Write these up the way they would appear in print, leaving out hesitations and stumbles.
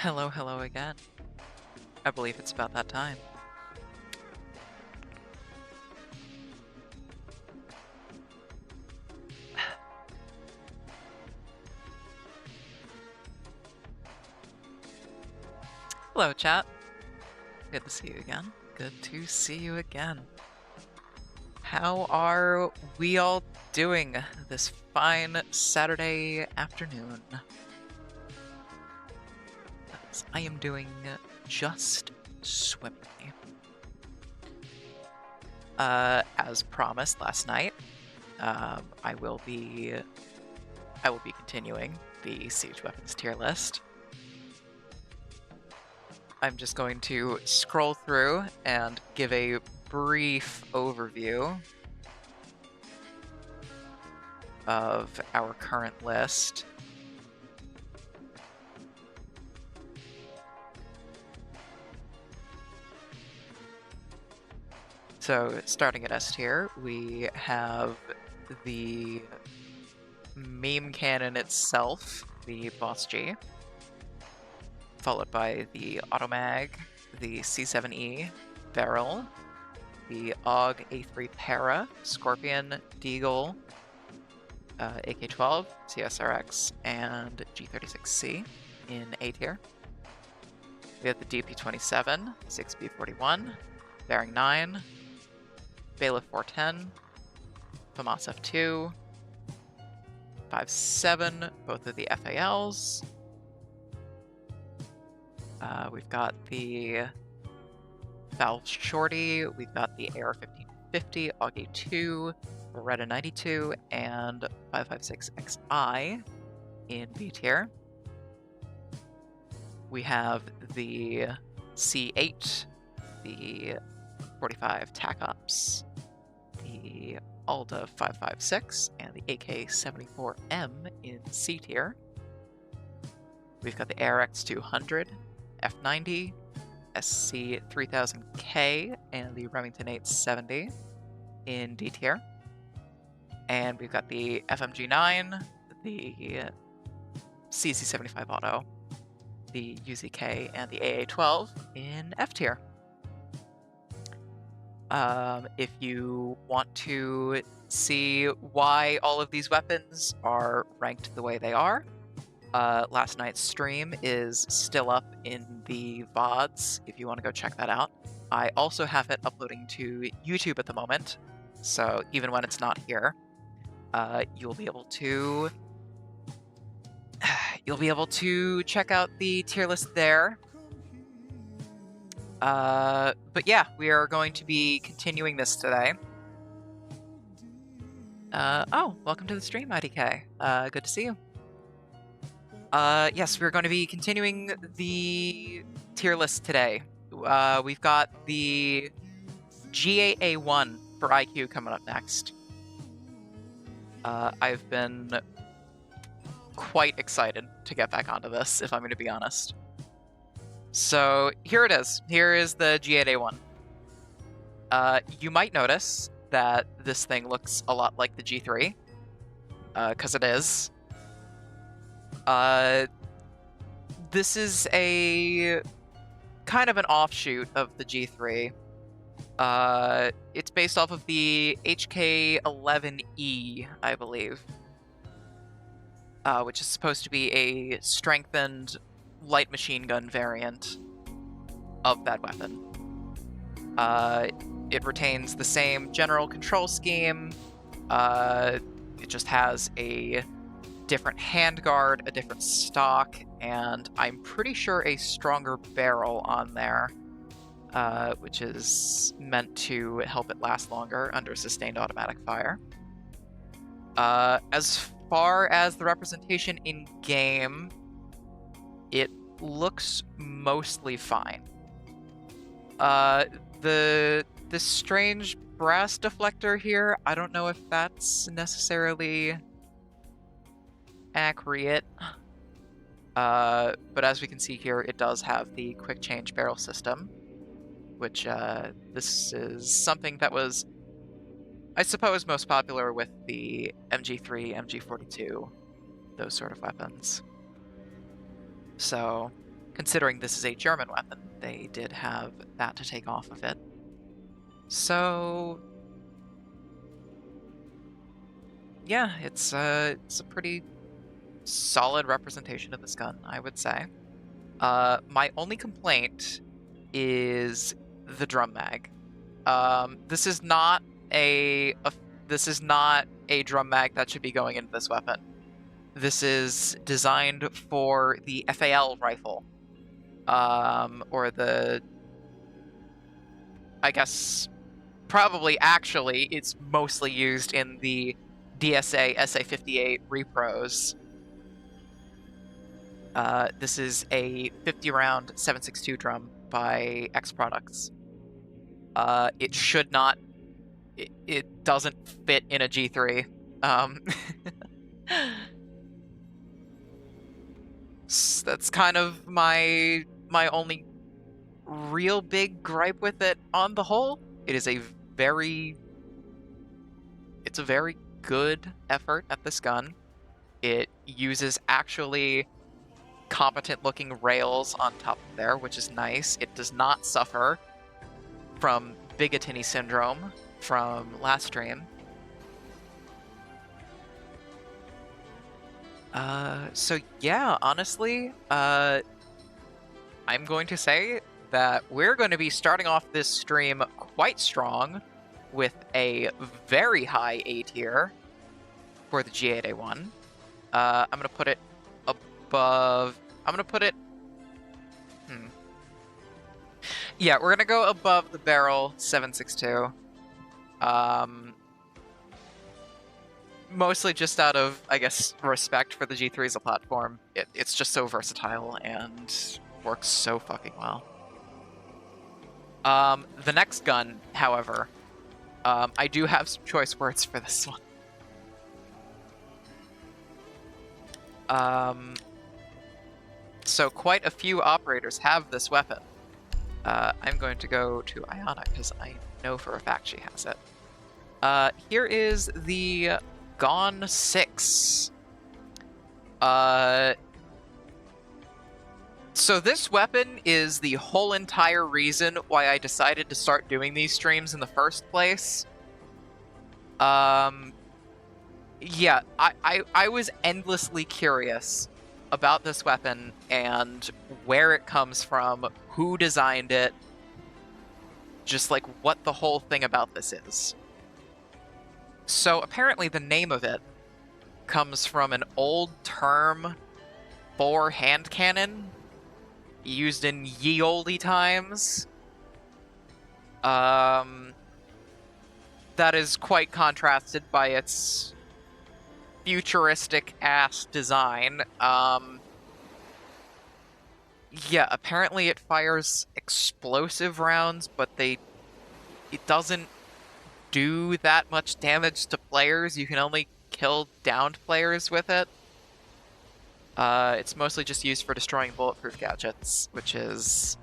Hello, hello again. I believe it's about that time. Hello, chat. Good to see you again. Good to see you again. How are we all doing this fine Saturday afternoon? I am doing just swimmingly. As promised last night, I will be continuing the siege weapons tier list. I'm just going to scroll through and give a brief overview of our current list. So starting at S tier, we have the meme cannon itself, the Boss G, followed by the Automag, the C7E Barrel, the AUG A3 Para, Scorpion, Deagle, AK-12, CSRX, and G36C in A tier. We have the DP-27, 6B41, Bearing 9, Bailiff 410, FAMAS F2, 5.7, both of the FALs. We've got the Valve Shorty, we've got the AR-1550, AUG A2, Beretta 92, and 5.56XI in B tier. We have the C8, the 45 TAC Ops, the Alda 5.56, and the AK-74M in C tier. We've got the ARX 200, F90, SC 3000K, and the Remington 870 in D tier. And we've got the FMG9, the CZ75 Auto, the UZK, and the AA12 in F tier. If you want to see why all of these weapons are ranked the way they are, last night's stream is still up in the VODs if you want to go check that out. I also have it uploading to YouTube at the moment, so even when it's not here, you'll be able to check out the tier list there. But yeah, we are going to be continuing this today. Oh, welcome to the stream, IDK. Good to see you. Yes, we're going to be continuing the tier list today. We've got the GAA1 for IQ coming up next. I've been quite excited to get back onto this, if I'm going to be honest. So here it is. Here is the GAA1. You might notice that this thing looks a lot like the G3, because it is. This is a kind of an offshoot of the G3. It's based off of the HK11E, I believe, which is supposed to be a strengthened light machine gun variant of that weapon. It retains the same general control scheme. It just has a different handguard, a different stock, and I'm pretty sure a stronger barrel on there, which is meant to help it last longer under sustained automatic fire. As far as the representation in game, it looks mostly fine. This strange brass deflector here, I don't know if that's necessarily accurate. But as we can see here, it does have the quick change barrel system, which this is something that was, I suppose, most popular with the MG3, MG42, those sort of weapons. So considering this is a German weapon, they did have that to take off of it. So yeah, it's a pretty solid representation of this gun, I would say. My only complaint is the drum mag. This is not a drum mag that should be going into this weapon. This is designed for the FAL rifle, or the, I guess, probably actually it's mostly used in the DSA SA-58 repros. This is a 50-round 7.62 drum by X Products. It should not. It doesn't fit in a G3. That's kind of my only real big gripe with it. On the whole, it's a very good effort at this gun. It uses actually competent-looking rails on top of there, which is nice. It does not suffer from Bigottini syndrome from last stream. So yeah, honestly, I'm going to say that we're going to be starting off this stream quite strong with a very high A tier for the G8A1. I'm going to put it above... I'm going to put it... Yeah, we're going to go above the barrel 7.62. Mostly just out of, I guess, respect for the G3 as a platform. It's just so versatile and works so fucking well. The next gun, however, I do have some choice words for this one. So quite a few operators have this weapon. I'm going to go to Iona because I know for a fact she has it. Here is the Gone 6. So this weapon is the whole entire reason why I decided to start doing these streams in the first place. Yeah, I was endlessly curious about this weapon and where it comes from, who designed it, just like what the whole thing about this is. So apparently the name of it comes from an old term for hand cannon used in ye olde times. That is quite contrasted by its futuristic-ass design. Yeah, apparently it fires explosive rounds, but it doesn't do that much damage to players. You can only kill downed players with it. It's mostly just used for destroying bulletproof gadgets, which is...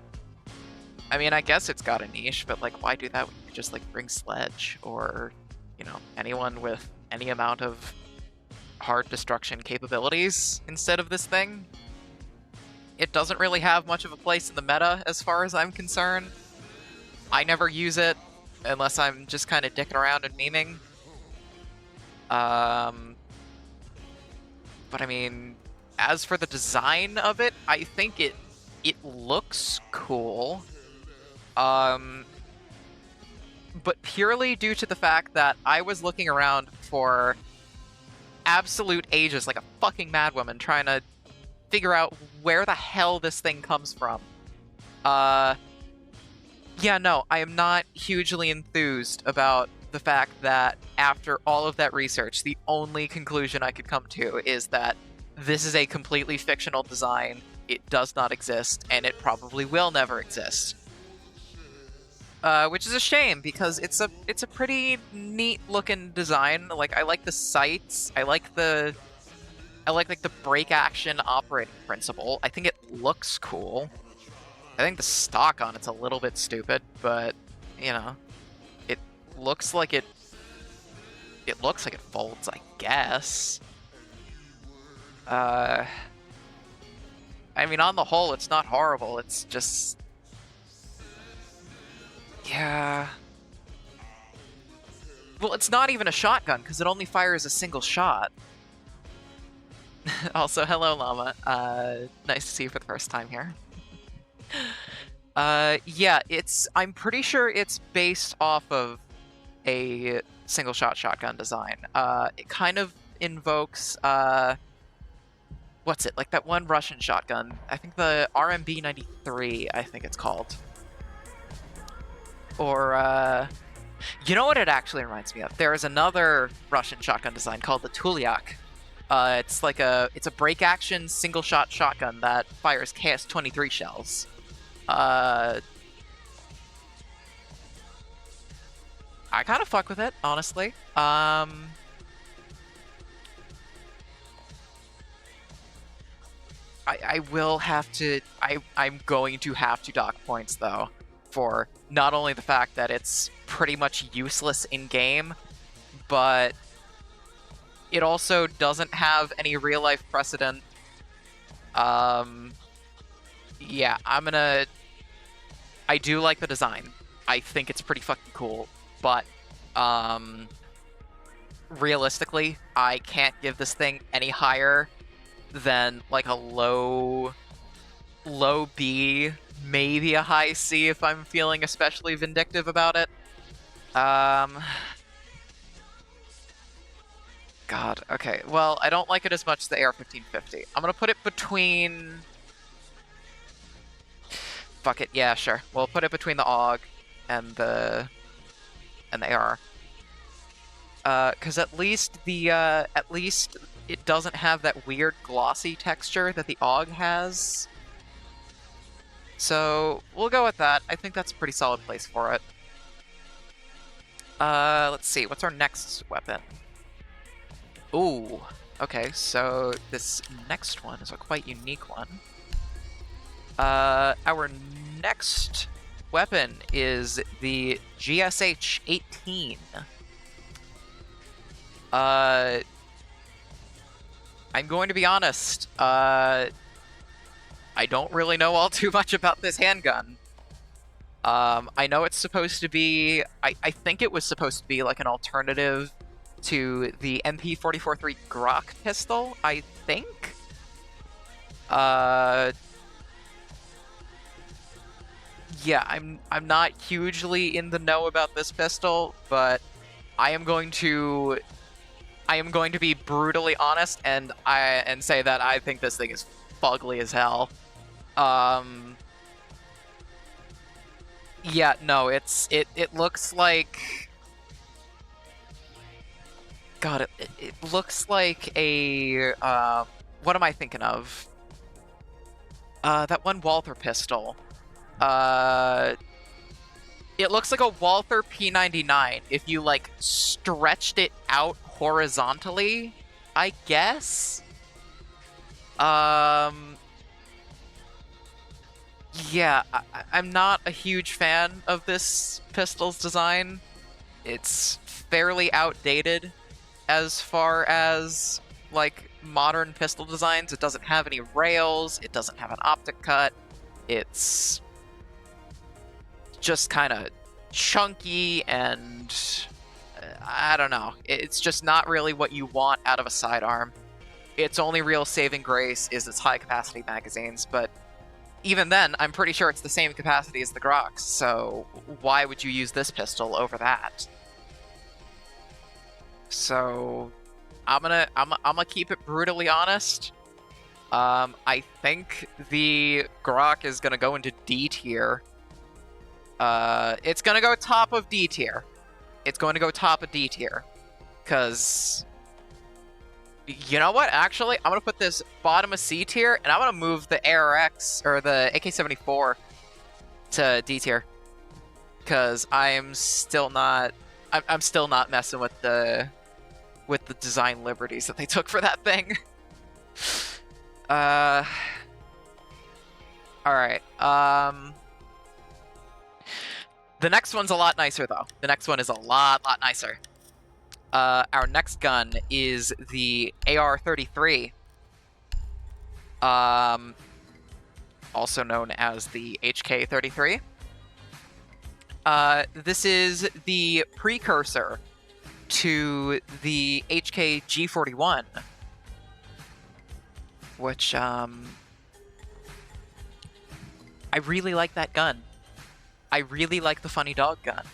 I mean, I guess it's got a niche, but, like, why do that when you could just, like, bring Sledge or, you know, anyone with any amount of hard destruction capabilities instead of this thing? It doesn't really have much of a place in the meta, as far as I'm concerned. I never use it, unless I'm just kind of dicking around and memeing. But I mean, as for the design of it, I think it looks cool. But purely due to the fact that I was looking around for absolute ages, like a fucking madwoman, trying to figure out where the hell this thing comes from. Yeah, no, I am not hugely enthused about the fact that after all of that research, the only conclusion I could come to is that this is a completely fictional design, it does not exist, and it probably will never exist. Which is a shame, because it's a pretty neat looking design. Like, I like the sights, I like the break action operating principle. I think it looks cool. I think the stock on it's a little bit stupid, but, you know, it looks like it folds, I guess. I mean, on the whole, it's not horrible. It's just... Yeah... Well, it's not even a shotgun, because it only fires a single shot. Also, hello, Llama. Nice to see you for the first time here. Yeah, I'm pretty sure it's based off of a single-shot shotgun design. It kind of invokes, what's it? Like that one Russian shotgun. I think the RMB 93, I think it's called. Or, you know what it actually reminds me of? There is another Russian shotgun design called the Tulyak. It's a break-action single-shot shotgun that fires KS-23 shells. I kind of fuck with it, honestly. I will have to... I'm going to have to dock points, though, for not only the fact that it's pretty much useless in-game, but it also doesn't have any real-life precedent. Yeah, I do like the design. I think it's pretty fucking cool, but, realistically, I can't give this thing any higher than, like, a low B, maybe a high C if I'm feeling especially vindictive about it. God, okay. Well, I don't like it as much as the AR-1550. I'm gonna put it between... Fuck it, yeah, sure. We'll put it between the AUG and the AR. Because at least it doesn't have that weird glossy texture that the AUG has. So we'll go with that. I think that's a pretty solid place for it. Let's see, what's our next weapon? Ooh, okay, so this next one is a quite unique one. Our next weapon is the GSH-18. I'm going to be honest, I don't really know all too much about this handgun. I know it's supposed to be... I think it was supposed to be like an alternative to the MP-44-3 Grok pistol, I think? Yeah, I'm not hugely in the know about this pistol, but I am going to be brutally honest and say that I think this thing is fugly as hell. Yeah, no, it looks like... God, it looks like a, what am I thinking of? That one Walther pistol. It looks like a Walther P99 if you, like, stretched it out horizontally, I guess? Yeah, I'm not a huge fan of this pistol's design. It's fairly outdated as far as, like, modern pistol designs. It doesn't have any rails, it doesn't have an optic cut, it's just kind of chunky and I don't know. It's just not really what you want out of a sidearm. Its only real saving grace is its high-capacity magazines, but even then, I'm pretty sure it's the same capacity as the Groks, so why would you use this pistol over that? So, I'm gonna keep it brutally honest. I think the Grok is gonna go into D tier. It's gonna go top of D tier. It's going to go top of D tier. Because... You know what? Actually, I'm going to put this bottom of C tier, and I'm going to move the ARX, or the AK-74, to D tier. Because I'm still not... I'm still not messing with the design liberties that they took for that thing. Alright, the next one's a lot nicer, though. The next one is a lot nicer. Our next gun is the AR-33. also known as the HK-33. This is the precursor to the HK G41, which, I really like that gun. I really like the funny dog gun.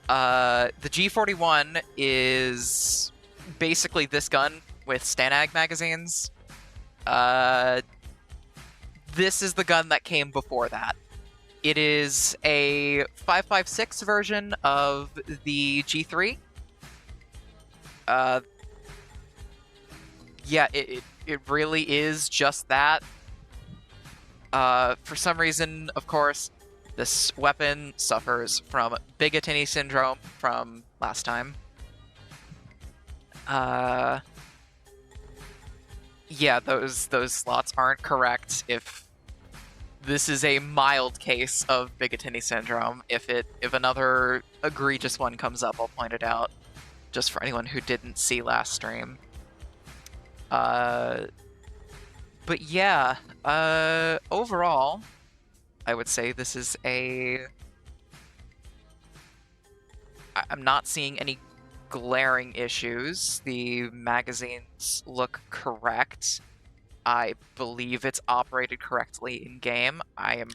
The G41 is basically this gun with Stanag magazines. This is the gun that came before that. It is a 5.56 version of the G3. Yeah, it really is just that. For some reason, of course, this weapon suffers from Bigottini syndrome from last time. Yeah, those slots aren't correct. If this is a mild case of Bigottini syndrome, if another egregious one comes up, I'll point it out, just for anyone who didn't see last stream. But yeah, overall, I would say this is I'm not seeing any glaring issues. The magazines look correct. I believe it's operated correctly in game. I am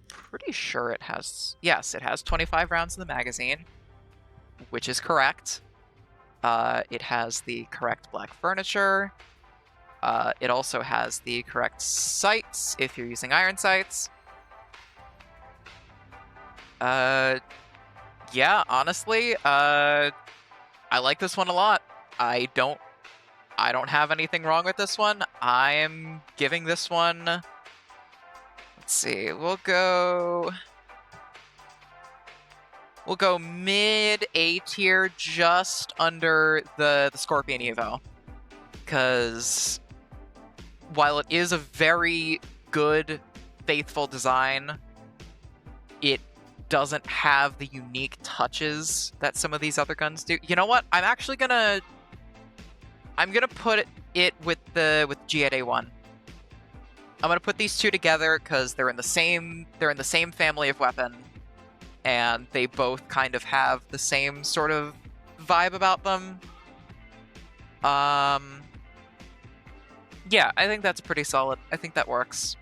pretty sure it has... Yes, it has 25 rounds in the magazine, which is correct. It has the correct black furniture. It also has the correct sights, if you're using iron sights. Yeah, honestly, I like this one a lot. I don't have anything wrong with this one. I am giving this one... Let's see, we'll go mid A tier, just under the Scorpion Evo. Because while it is a very good, faithful design, it doesn't have the unique touches that some of these other guns do. You know what? I'm gonna put it with G8A1. I'm gonna put these two together because they're in the same family of weapon, and they both kind of have the same sort of vibe about them. Yeah, I think that's pretty solid. I think that works.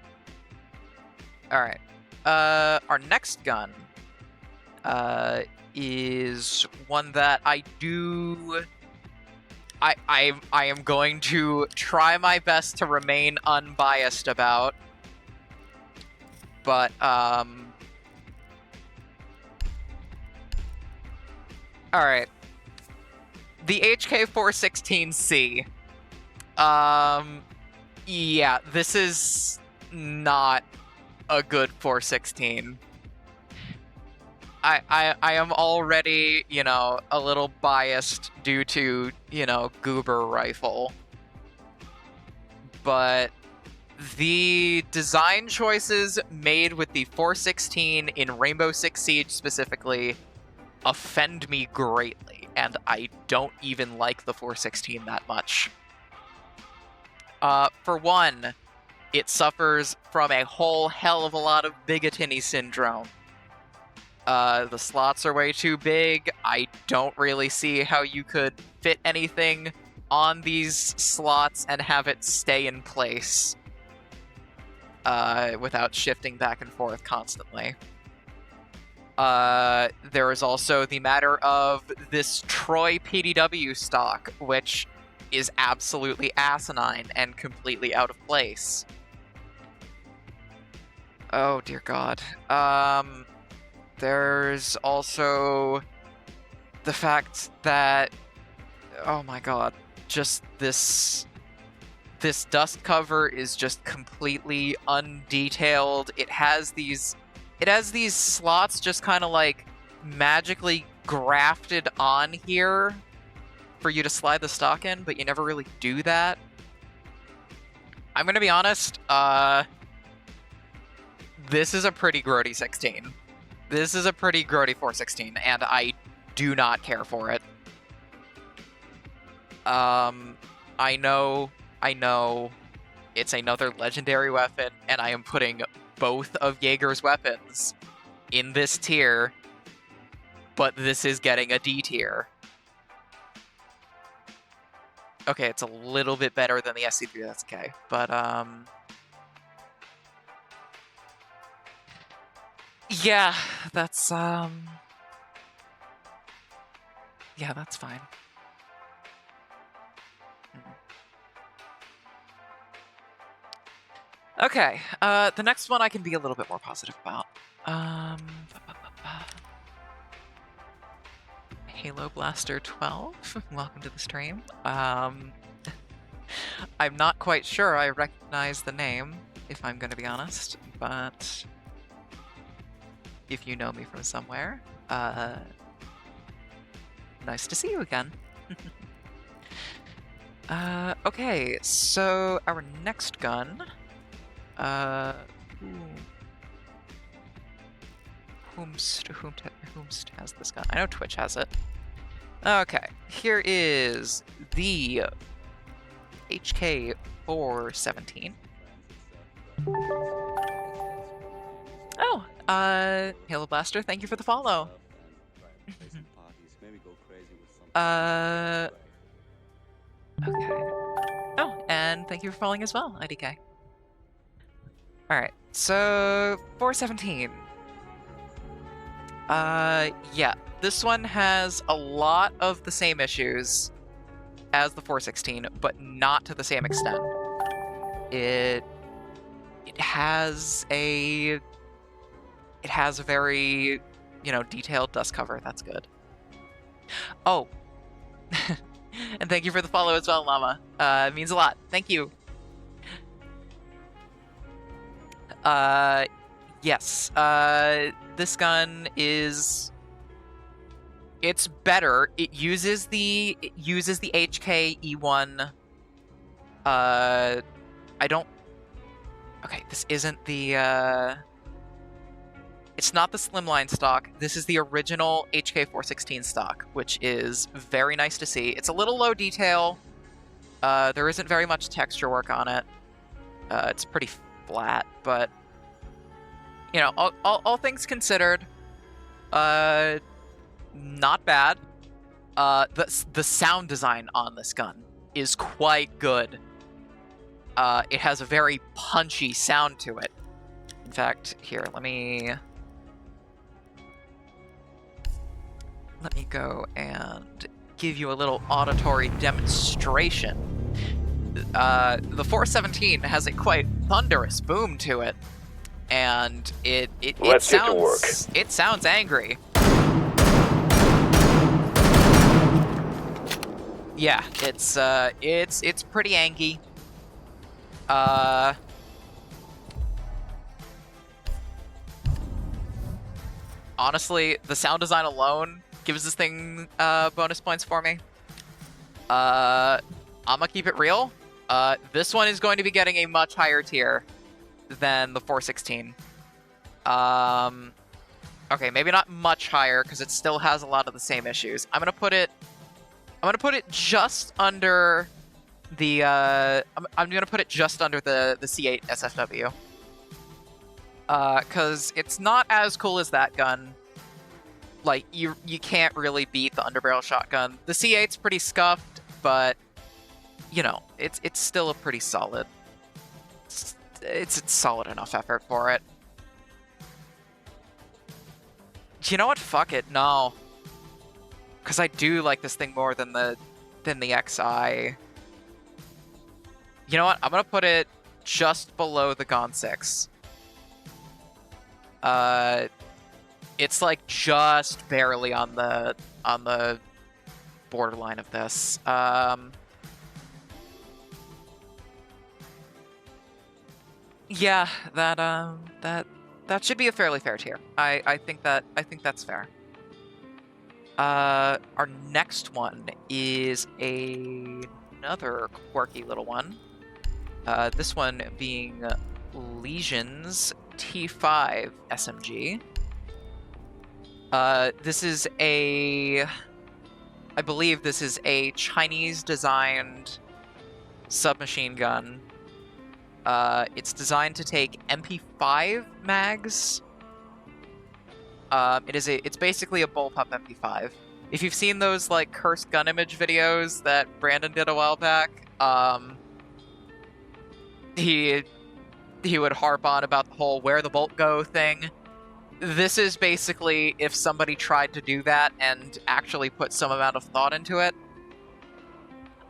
All right. Our next gun is one that I am going to try my best to remain unbiased about. But, alright. The HK416C. Yeah, this is not a good 416. I am already, a little biased due to, Goober Rifle. But the design choices made with the 416 in Rainbow Six Siege specifically offend me greatly, and I don't even like the 416 that much. For one, it suffers from a whole hell of a lot of Bigottini syndrome. The slots are way too big. I don't really see how you could fit anything on these slots and have it stay in place without shifting back and forth constantly. There is also the matter of this Troy PDW stock, which is absolutely asinine and completely out of place. Oh, dear God. There's also the fact that, oh my god, just this dust cover is just completely undetailed. It has these slots just kind of like magically grafted on here for you to slide the stock in, but you never really do that. I'm gonna be honest, this is a pretty grody 16. This is a pretty grody 416, and I do not care for it. I know. It's another legendary weapon, and I am putting both of Jaeger's weapons in this tier, but this is getting a D tier. Okay, it's a little bit better than the SC3, that's okay. But, yeah, that's, yeah, that's fine. Okay, the next one I can be a little bit more positive about. Halo Blaster 12, welcome to the stream. I'm not quite sure I recognize the name, if I'm going to be honest, but if you know me from somewhere, nice to see you again. Okay, so our next gun, Whomst has this gun? I know Twitch has it. Okay, here is the HK417. Oh, Halo Blaster, thank you for the follow. Okay. Oh, and thank you for following as well, IDK. Alright, so 417. Yeah, this one has a lot of the same issues as the 416, but not to the same extent. It has a very, detailed dust cover. That's good. Oh, and thank you for the follow as well, Llama. It means a lot. Thank you. Yes. This gun is... It's better. It uses the HK E1. I don't... Okay, this isn't the... It's not the slimline stock. This is the original HK416 stock, which is very nice to see. It's a little low detail. There isn't very much texture work on it. It's pretty flat, but all things considered, not bad. The sound design on this gun is quite good. It has a very punchy sound to it. In fact, here, let me go and give you a little auditory demonstration. The 417 has a quite thunderous boom to it, and it sounds angry. Yeah, it's pretty angry. Honestly, the sound design alone gives this thing bonus points for me. I'm gonna keep it real. This one is going to be getting a much higher tier than the 416. Okay, maybe not much higher because it still has a lot of the same issues. I'm gonna put it just under the I'm gonna put it just under the C8 SFW. Cause it's not as cool as that gun. Like, you can't really beat the underbarrel shotgun. The C8's pretty scuffed, but it's still a pretty solid. It's solid enough effort for it. You know what? Fuck it. No. Because I do like this thing more than the XI. You know what? I'm gonna put it just below the Gon 6. It's like just barely on the borderline of this. Yeah, that should be a fairly fair tier. I think that's fair. Our next one is another quirky little one. This one being Legion's T5 SMG. This is I believe this is a Chinese-designed submachine gun. It's designed to take MP5 mags. It's basically a bullpup MP5. If you've seen those like cursed gun image videos that Brandon did a while back, he would harp on about the whole where the bolt go thing. This is basically if somebody tried to do that and actually put some amount of thought into it.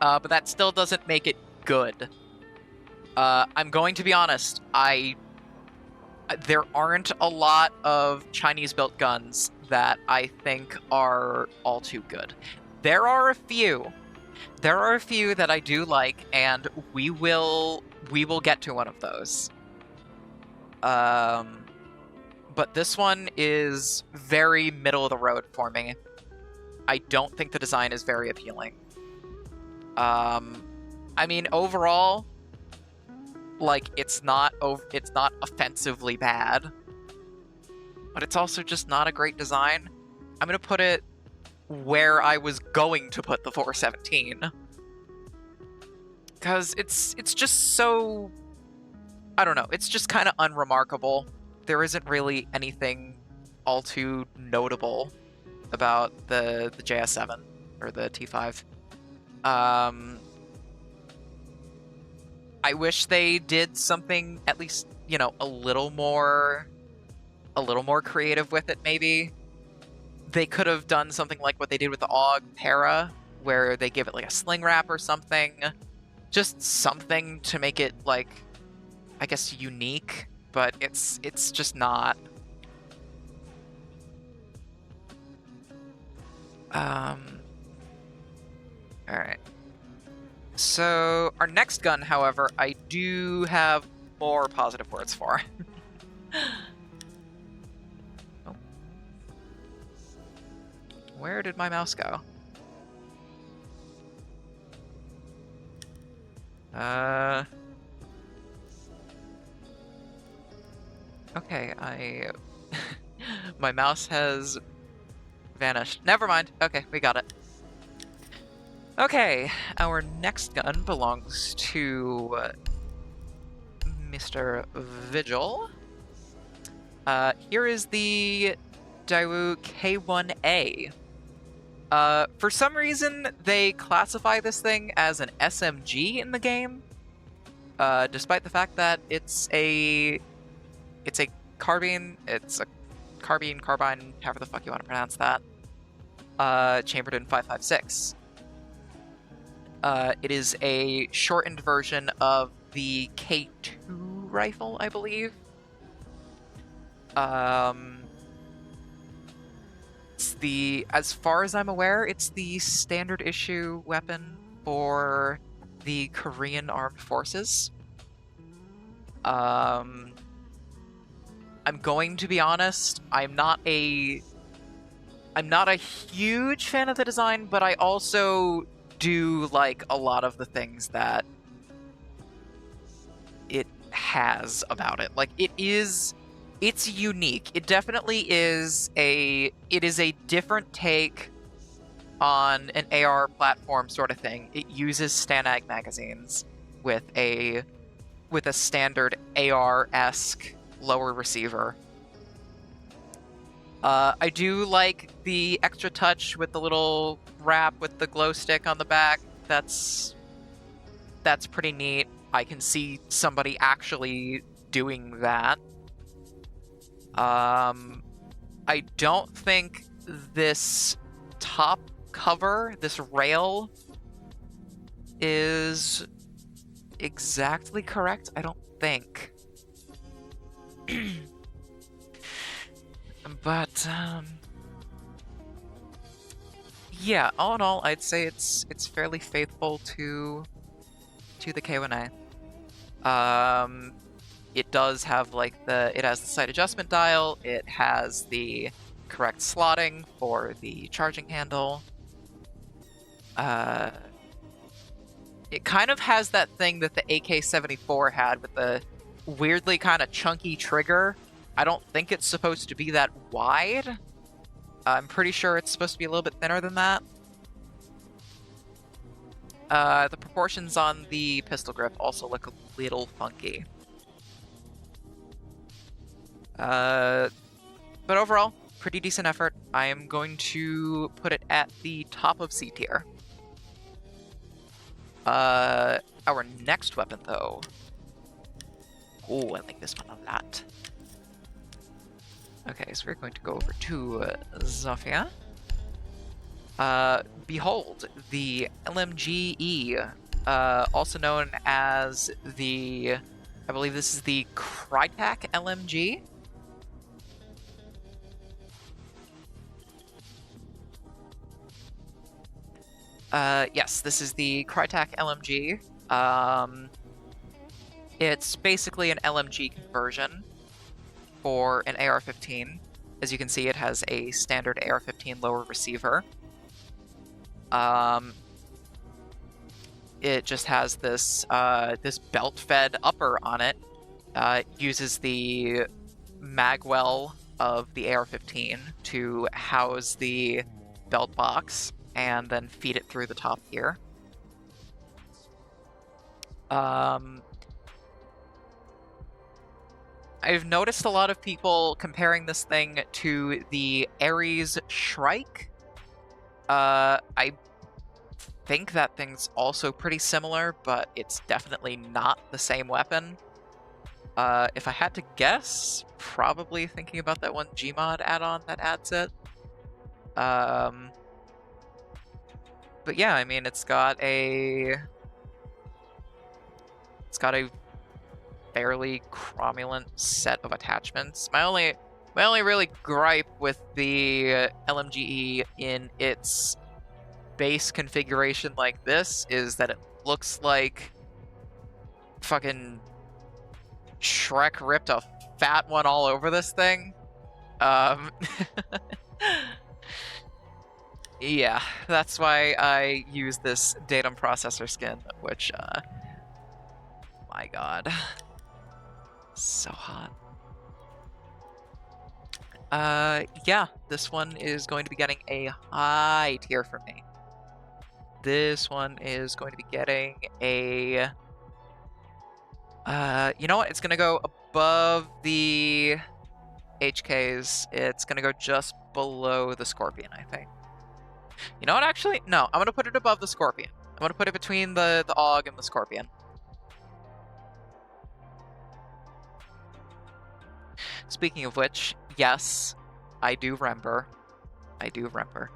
But that still doesn't make it good. I'm going to be honest, there aren't a lot of Chinese-built guns that I think are all too good. There are a few. There are a few that I do like, and we will get to one of those. But this one is very middle of the road for me. I don't think the design is very appealing. I mean, overall, like, it's not offensively bad, but it's also just not a great design. I'm gonna put it where I was going to put the 417, because it's just so, I don't know, it's just kind of unremarkable. There isn't really anything all too notable about the JS7 or the T5. I wish they did something at least, you know, a little more creative with it, maybe. They could have done something like what they did with the AUG Para, where they give it like a sling wrap or something. Just something to make it, like, I guess, unique, but it's just not. Alright. So, our next gun, however, I do have more positive words for. Oh. Where did my mouse go? Okay, my mouse has vanished. Never mind. Okay, we got it. Okay, our next gun belongs to Mr. Vigil. Here is the Daewoo K1A. For some reason, they classify this thing as an SMG in the game, despite the fact that it's a carbine, however the fuck you want to pronounce that, chambered in 5.56. It is a shortened version of the K2 rifle, I believe. As far as I'm aware, it's the standard issue weapon for the Korean Armed Forces. I'm going to be honest, I'm not a huge fan of the design, but I also do like a lot of the things that it has about it. Like, it's unique. It definitely is a different take on an AR platform sort of thing. It uses STANAG magazines with a standard AR-esque lower receiver. I do like the extra touch with the little wrap with the glow stick on the back. That's pretty neat. I can see somebody actually doing that. I don't think this top cover, this rail, is exactly correct. I don't think. But, yeah, all in all, I'd say it's fairly faithful to the K1A. It does have it has the sight adjustment dial, it has the correct slotting for the charging handle. It kind of has that thing that the AK-74 had with the weirdly kind of chunky trigger. I don't think it's supposed to be that wide. I'm pretty sure it's supposed to be a little bit thinner than that. The proportions on the pistol grip also look a little funky. But overall, pretty decent effort. I am going to put it at the top of C tier. Our next weapon, though. Oh, I like this one a lot. Okay, so we're going to go over to Zofia. Behold, the LMGE, also known as the, I believe this is the Crytek LMG. Yes, this is the Crytek LMG. It's basically an LMG conversion for an AR-15. As you can see, it has a standard AR-15 lower receiver. It just has this this belt-fed upper on it. It uses the magwell of the AR-15 to house the belt box and then feed it through the top here. I've noticed a lot of people comparing this thing to the Ares Shrike. I think that thing's also pretty similar, but it's definitely not the same weapon. If I had to guess, probably thinking about that one Gmod add-on that adds it. But yeah, I mean, it's got a fairly cromulent set of attachments. My only really gripe with the LMGE in its base configuration like this is that it looks like fucking Shrek ripped a fat one all over this thing. Yeah, that's why I use this datum processor skin, which, my god. So hot. Yeah, this one is going to be getting a high tier from me. This one is going to be getting a... you know what? It's gonna go above the HKs. It's gonna go just below the Scorpion, I think. You know what, actually? No, I'm gonna put it above the Scorpion. I'm gonna put it between the AUG and the Scorpion. Speaking of which, yes, I do remember. I do remember.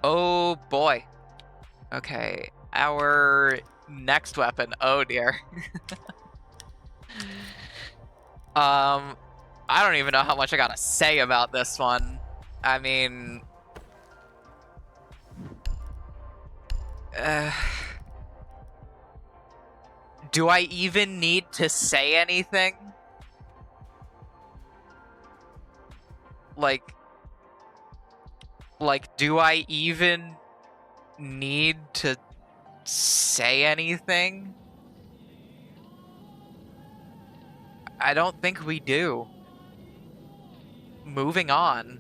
Oh boy. Okay, our next weapon. Oh dear. I don't even know how much I gotta say about this one. I mean... do I even need to say anything? Like, do I even need to say anything? I don't think we do. Moving on.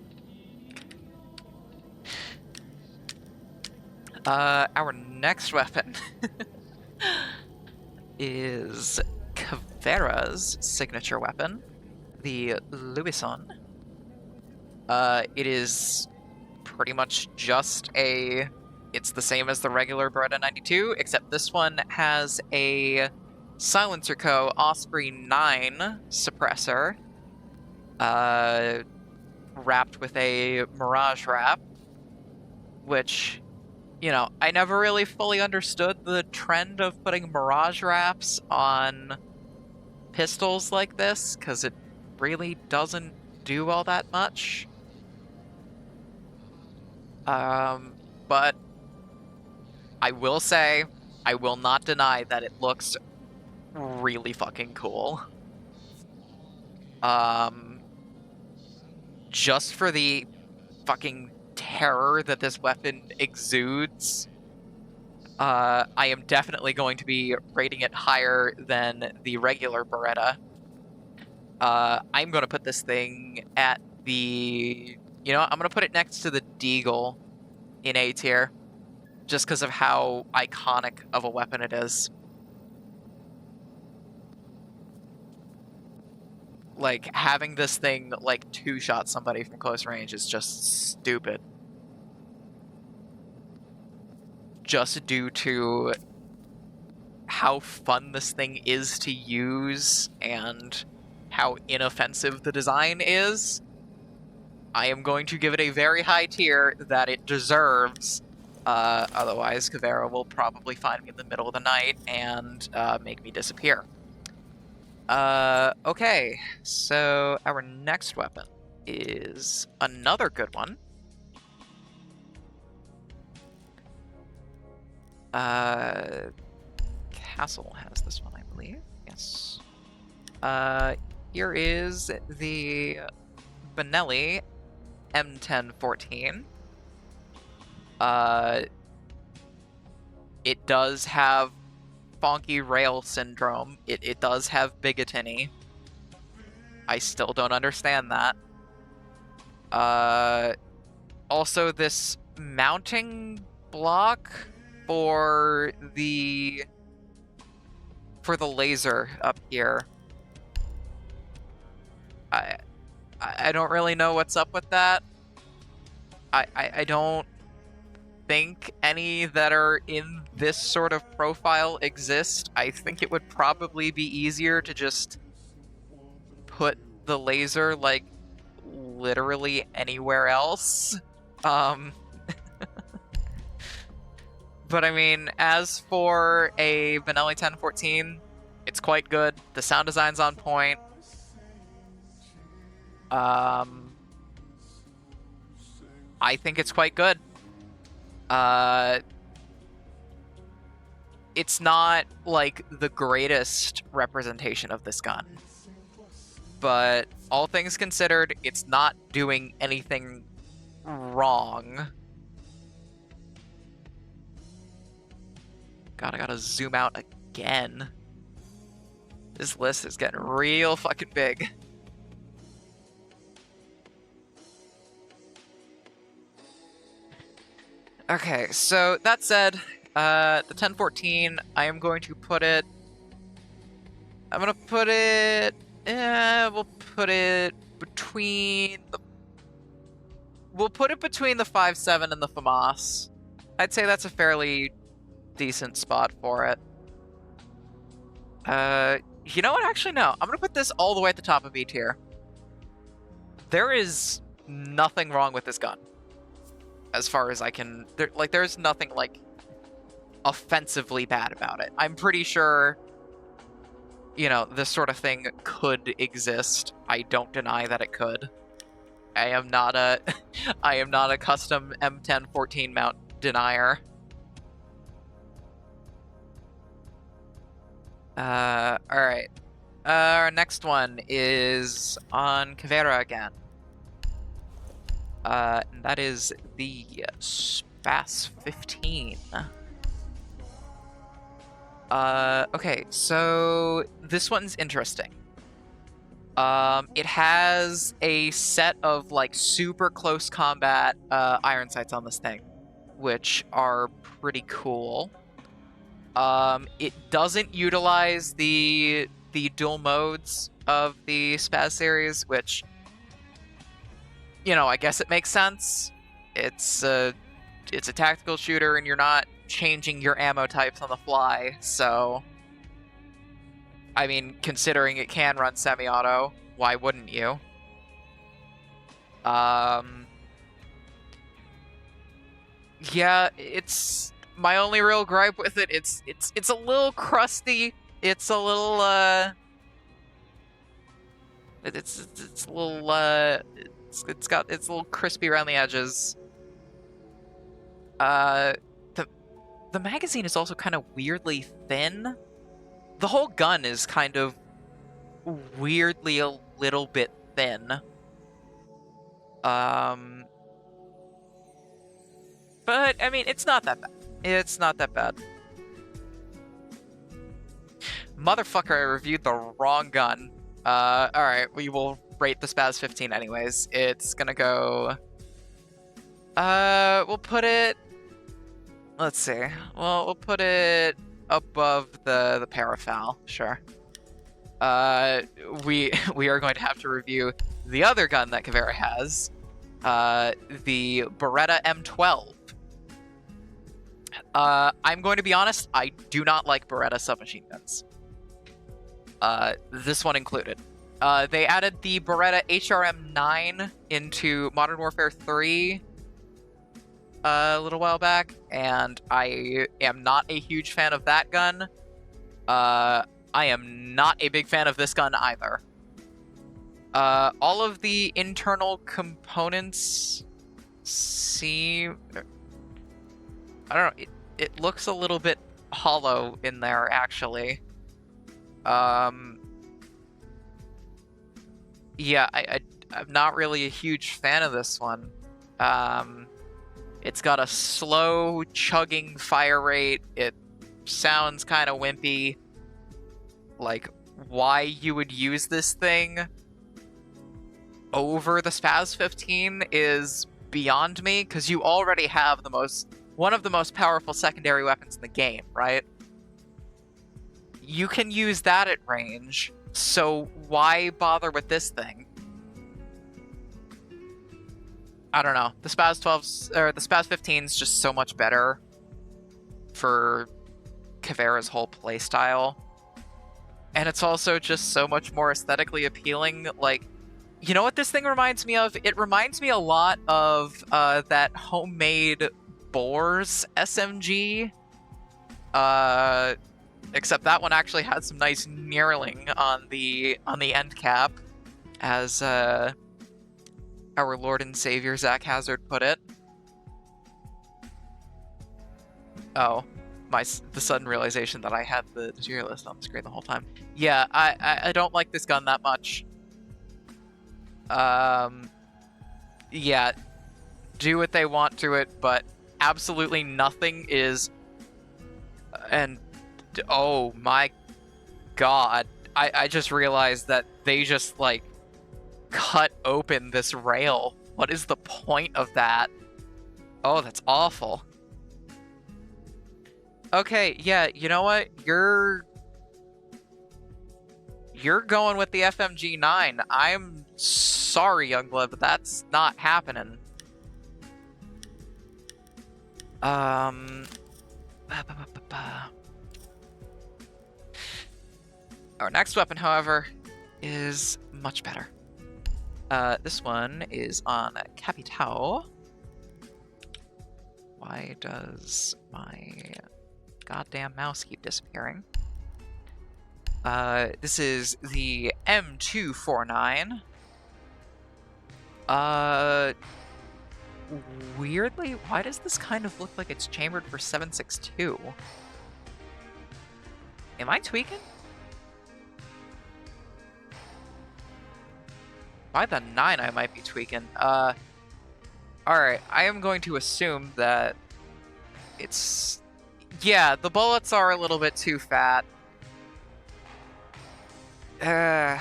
Our next weapon is Caveira's signature weapon, the Louison. It is pretty much just a... It's the same as the regular Beretta 92, except this one has a Silencer Co. Osprey 9 suppressor, wrapped with a Mirage wrap, which, you know, I never really fully understood the trend of putting Mirage wraps on pistols like this, because it really doesn't do all that much. But I will say, I will not deny that it looks really fucking cool. Just for the fucking terror that this weapon exudes. I am definitely going to be rating it higher than the regular Beretta. I'm going to put this thing at the... You know, I'm going to put it next to the Deagle in A tier, just because of how iconic of a weapon it is. Like, having this thing, like, two-shot somebody from close range is just stupid. Just due to how fun this thing is to use and how inoffensive the design is, I am going to give it a very high tier that it deserves. Otherwise, Kavera will probably find me in the middle of the night and make me disappear. Okay, so our next weapon is another good one. Castle has this one, I believe. Yes. Here is the Benelli M1014. It does have Fonky Rail Syndrome. It does have Bigotiny. I still don't understand that. Also, this mounting block for the laser up here. I don't really know what's up with that. I don't think any that are in this sort of profile exist. I think it would probably be easier to just put the laser, like, literally anywhere else. But I mean, as for a Benelli 1014, it's quite good. The sound design's on point. I think it's quite good. It's not, like, the greatest representation of this gun. But all things considered, it's not doing anything wrong. God, I gotta zoom out again. This list is getting real fucking big. Okay, so that said, the 1014, I am going to put it... I'm gonna put it... we'll put it between the... We'll put it between the 5.7 and the FAMAS. I'd say that's a fairly decent spot for it. You know what? Actually, no. I'm gonna put this all the way at the top of B tier. There is nothing wrong with this gun. As far as I can... there's nothing, like, offensively bad about it. I'm pretty sure, you know, this sort of thing could exist. I don't deny that it could. I am not a custom M1014 mount denier. Alright. Our next one is on Kavera again. And that is the Spas 15. Okay, so this one's interesting. It has a set of, like, super close combat iron sights on this thing, which are pretty cool. It doesn't utilize the dual modes of the Spas series, which, you know, I guess it makes sense. It's a tactical shooter, and you're not changing your ammo types on the fly, so... I mean, considering it can run semi-auto, why wouldn't you? Yeah, it's... My only real gripe with it, it's a little crusty. It's a little, It's a little, it's a little crispy around the edges. The magazine is also kind of weirdly thin. The whole gun is kind of weirdly a little bit thin. But, I mean, it's not that bad. It's not that bad. Motherfucker, I reviewed the wrong gun. Alright, we will rate the Spaz 15 anyways. It's gonna go... we'll put it... Let's see. Well, we'll put it above the Parafoul, sure. We are going to have to review the other gun that Caveira has, the Beretta M12. I'm going to be honest, I do not like Beretta submachine guns. This one included. They added the Beretta HRM9 into Modern Warfare 3 a little while back, and I am not a huge fan of that gun. I am not a big fan of this gun either. All of the internal components seem... I don't know, it looks a little bit hollow in there, actually. Yeah, I'm not really a huge fan of this one. It's got a slow, chugging fire rate. It sounds kind of wimpy. Like, why you would use this thing over the Spaz 15 is beyond me, because you already have one of the most powerful secondary weapons in the game, right? You can use that at range, so why bother with this thing? I don't know. The Spaz 12's or the Spaz 15's just so much better for Caveira's whole playstyle. And it's also just so much more aesthetically appealing. Like, you know what this thing reminds me of? It reminds me a lot of that homemade Boars SMG. Except that one actually had some nice knurling on the end cap, as our Lord and Savior Zach Hazard put it. Oh, the sudden realization that I had the tier list on the screen the whole time. Yeah, I don't like this gun that much. Yeah, do what they want to it, but absolutely nothing is... And oh my god, I just realized that they just, like, cut open this rail. What is the point of that? Oh, that's awful. Okay, yeah, you know what? You're going with the FMG9. I'm sorry, Youngblood, but that's not happening. Our next weapon, however, is much better. This one is on Capitao. Why does my goddamn mouse keep disappearing? This is the M249. Weirdly, why does this kind of look like it's chambered for 7.62? Am I tweaking? By the 9, I might be tweaking. Alright, I am going to assume that it's... Yeah, the bullets are a little bit too fat. I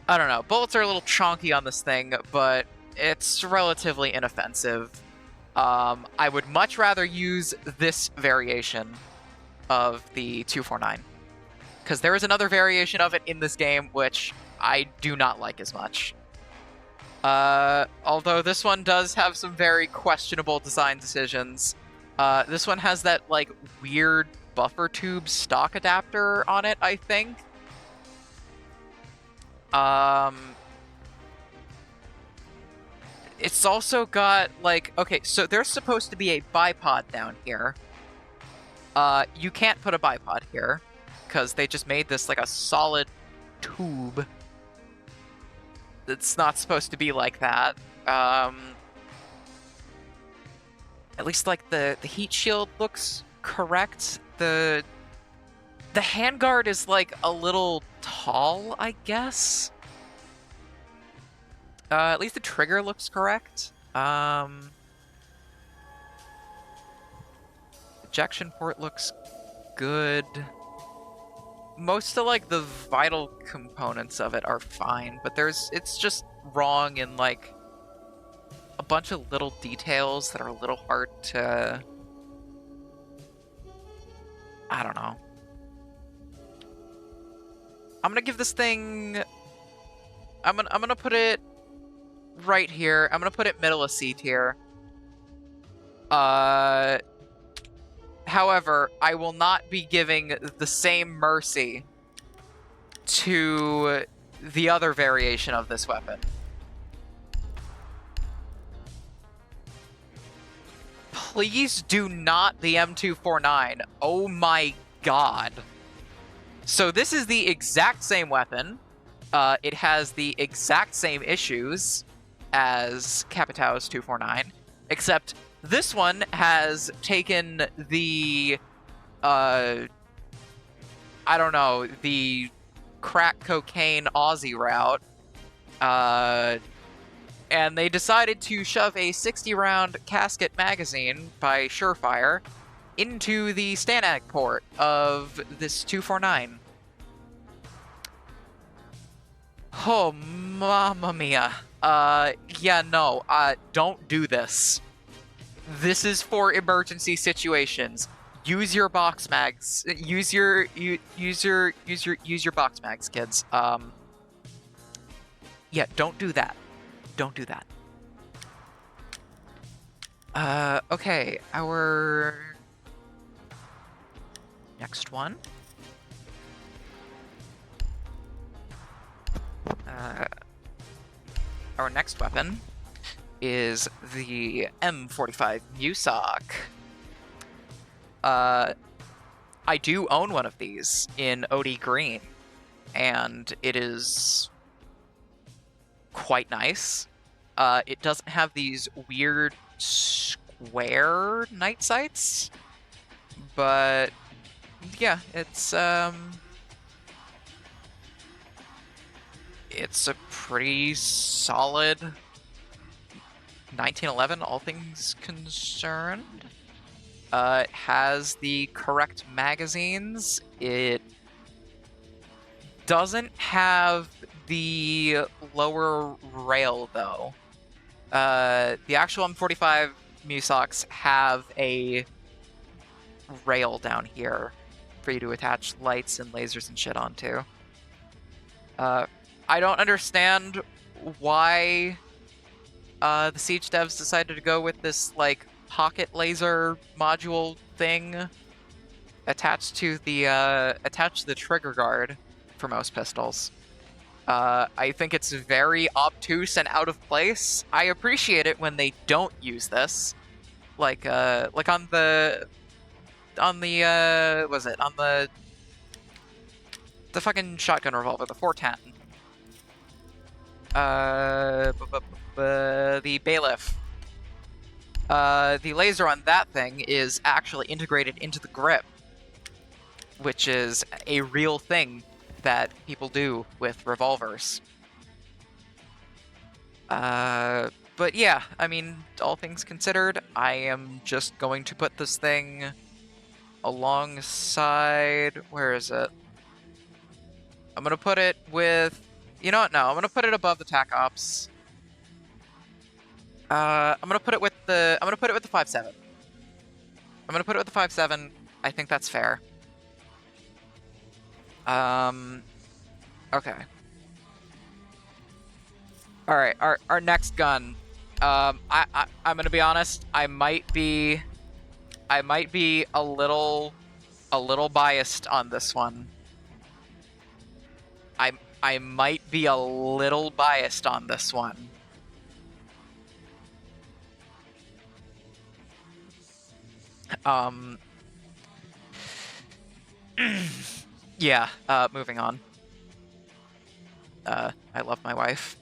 don't know. Bullets are a little chonky on this thing, but it's relatively inoffensive. I would much rather use this variation of the 249. Because there is another variation of it in this game, which I do not like as much. Although this one does have some very questionable design decisions. This one has that, like, weird buffer tube stock adapter on it, I think. It's also got, like, okay, so there's supposed to be a bipod down here. You can't put a bipod here, because they just made this, like, a solid tube. It's not supposed to be like that. At least, like, the heat shield looks correct. The handguard is, like, a little tall, I guess. At least the trigger looks correct. ejection port looks good. Most of, like, the vital components of it are fine, but it's just wrong in, like, a bunch of little details that are a little hard to... I don't know. I'm gonna give this thing... I'm gonna put it right here. I'm gonna put it middle of C tier. However, I will not be giving the same mercy to the other variation of this weapon. Please do not the M249. Oh my god. So this is the exact same weapon. It has the exact same issues as Capitão's 249, except this one has taken the, I don't know, the crack cocaine Aussie route, and they decided to shove a 60-round casket magazine by Surefire into the Stanag port of this 249. Oh, mamma mia. Yeah, no, don't do this. This is for emergency situations. Use your box mags. Use your box mags, kids. Yeah, don't do that. Don't do that. Okay, our next one. Our next weapon is the M45 Musoc. I do own one of these in OD Green, and it is quite nice. It doesn't have these weird square night sights, but yeah, it's a pretty solid 1911, all things concerned. It has the correct magazines. It doesn't have the lower rail, though. The actual M45 Musocs have a rail down here for you to attach lights and lasers and shit onto. I don't understand why the Siege devs decided to go with this, like, pocket laser module thing attached to the trigger guard for most pistols. I think it's very obtuse and out of place. I appreciate it when they don't use this, like on the fucking shotgun revolver, the 410. The Bailiff. The laser on that thing is actually integrated into the grip, which is a real thing that people do with revolvers. But yeah, I mean, all things considered, I am just going to put this thing alongside... Where is it? I'm gonna put it with... You know what? No, I'm gonna put it above the TAC Ops. I'm gonna put it with the 5.7. I'm gonna put it with the 5.7. I think that's fair. Okay. All right, our next gun. I'm gonna be honest. I might be a little biased on this one. I might be a little biased on this one. Yeah, moving on. I love my wife.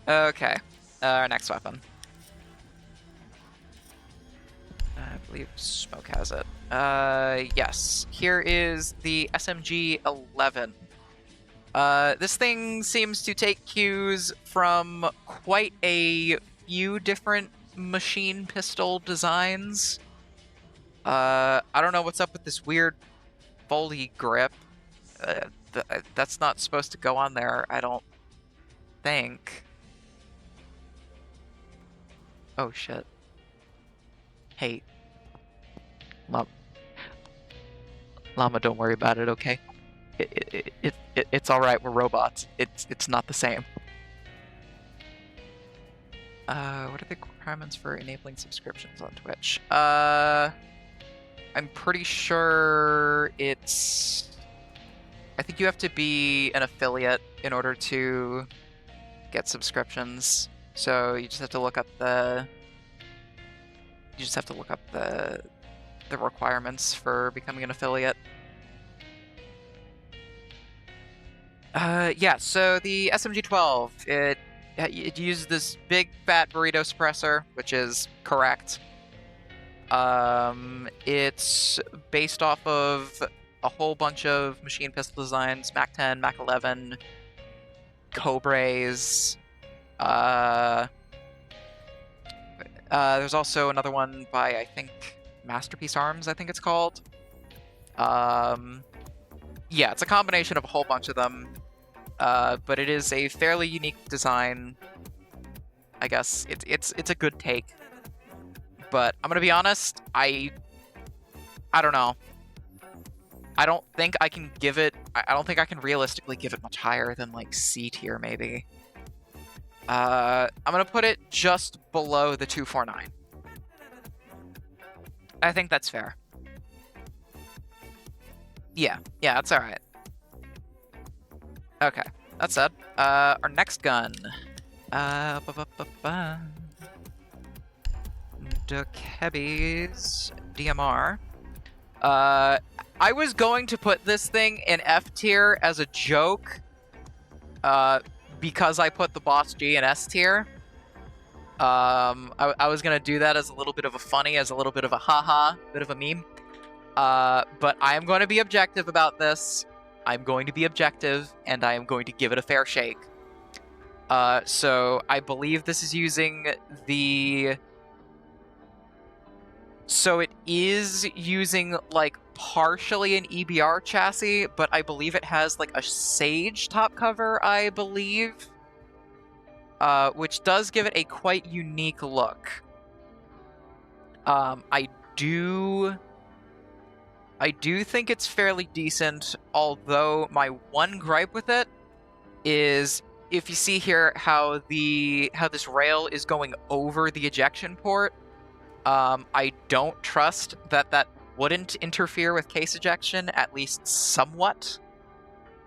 Okay, our next weapon. I believe Smoke has it. Yes. Here is the SMG-11. This thing seems to take cues from quite a few different machine pistol designs. I don't know what's up with this weird foley grip. That's not supposed to go on there, I don't think. Oh shit. Hey. Llama, don't worry about it, okay? It's alright, we're robots. It's not the same. What are the requirements for enabling subscriptions on Twitch? I'm pretty sure it's... I think you have to be an affiliate in order to get subscriptions. So you just have to look up the... You just have to look up the requirements for becoming an affiliate. Yeah, so the SMG-12, it uses this big fat burrito suppressor, which is correct. It's based off of a whole bunch of machine pistol designs, MAC-10, MAC-11, Cobras. There's also another one by, I think, Masterpiece Arms, I think it's called. Yeah, it's a combination of a whole bunch of them, but it is a fairly unique design. I guess it's a good take, but I'm gonna be honest, I don't know. I don't think I can give it. I don't think I can realistically give it much higher than like C tier, maybe. I'm gonna put it just below the 249. I think that's fair. Yeah, that's all right. Okay, that said, our next gun, Dokebi's DMR. I was going to put this thing in F tier as a joke, because I put the Boss G in S tier. I was gonna do that as a little bit of a funny, as a little bit of a haha, bit of a meme. But I am going to be objective about this. I'm going to be objective, and I am going to give it a fair shake. So I believe this is using the... So it is using, like, partially an EBR chassis, but I believe it has, like, a Sage top cover, I believe. Which does give it a quite unique look. I do think it's fairly decent, although my one gripe with it is, if you see here how this rail is going over the ejection port, I don't trust that wouldn't interfere with case ejection, at least somewhat.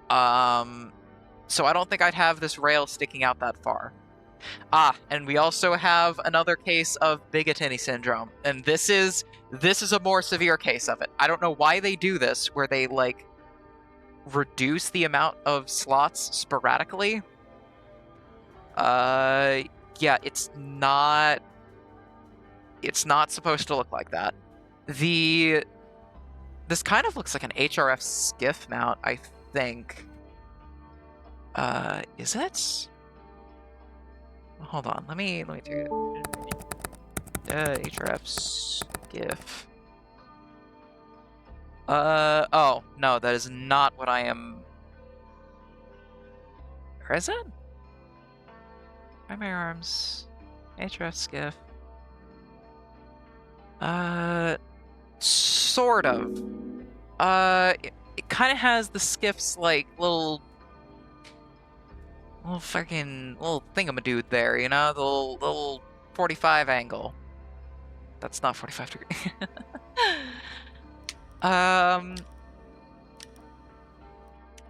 So I don't think I'd have this rail sticking out that far. And we also have another case of Bigottini syndrome, and this is a more severe case of it. I don't know why they do this, where they, like, reduce the amount of slots sporadically. Yeah, it's not supposed to look like that. This kind of looks like an HRF skiff mount, I think. Is it? Hold on, let me do it. HRF skiff. Oh, no, that is not what I am... Or is it? Primary arms, HRF skiff. Sort of. It kind of has the skiff's, like, little thingamadude there, you know? The little 45 angle. That's not 45 degrees.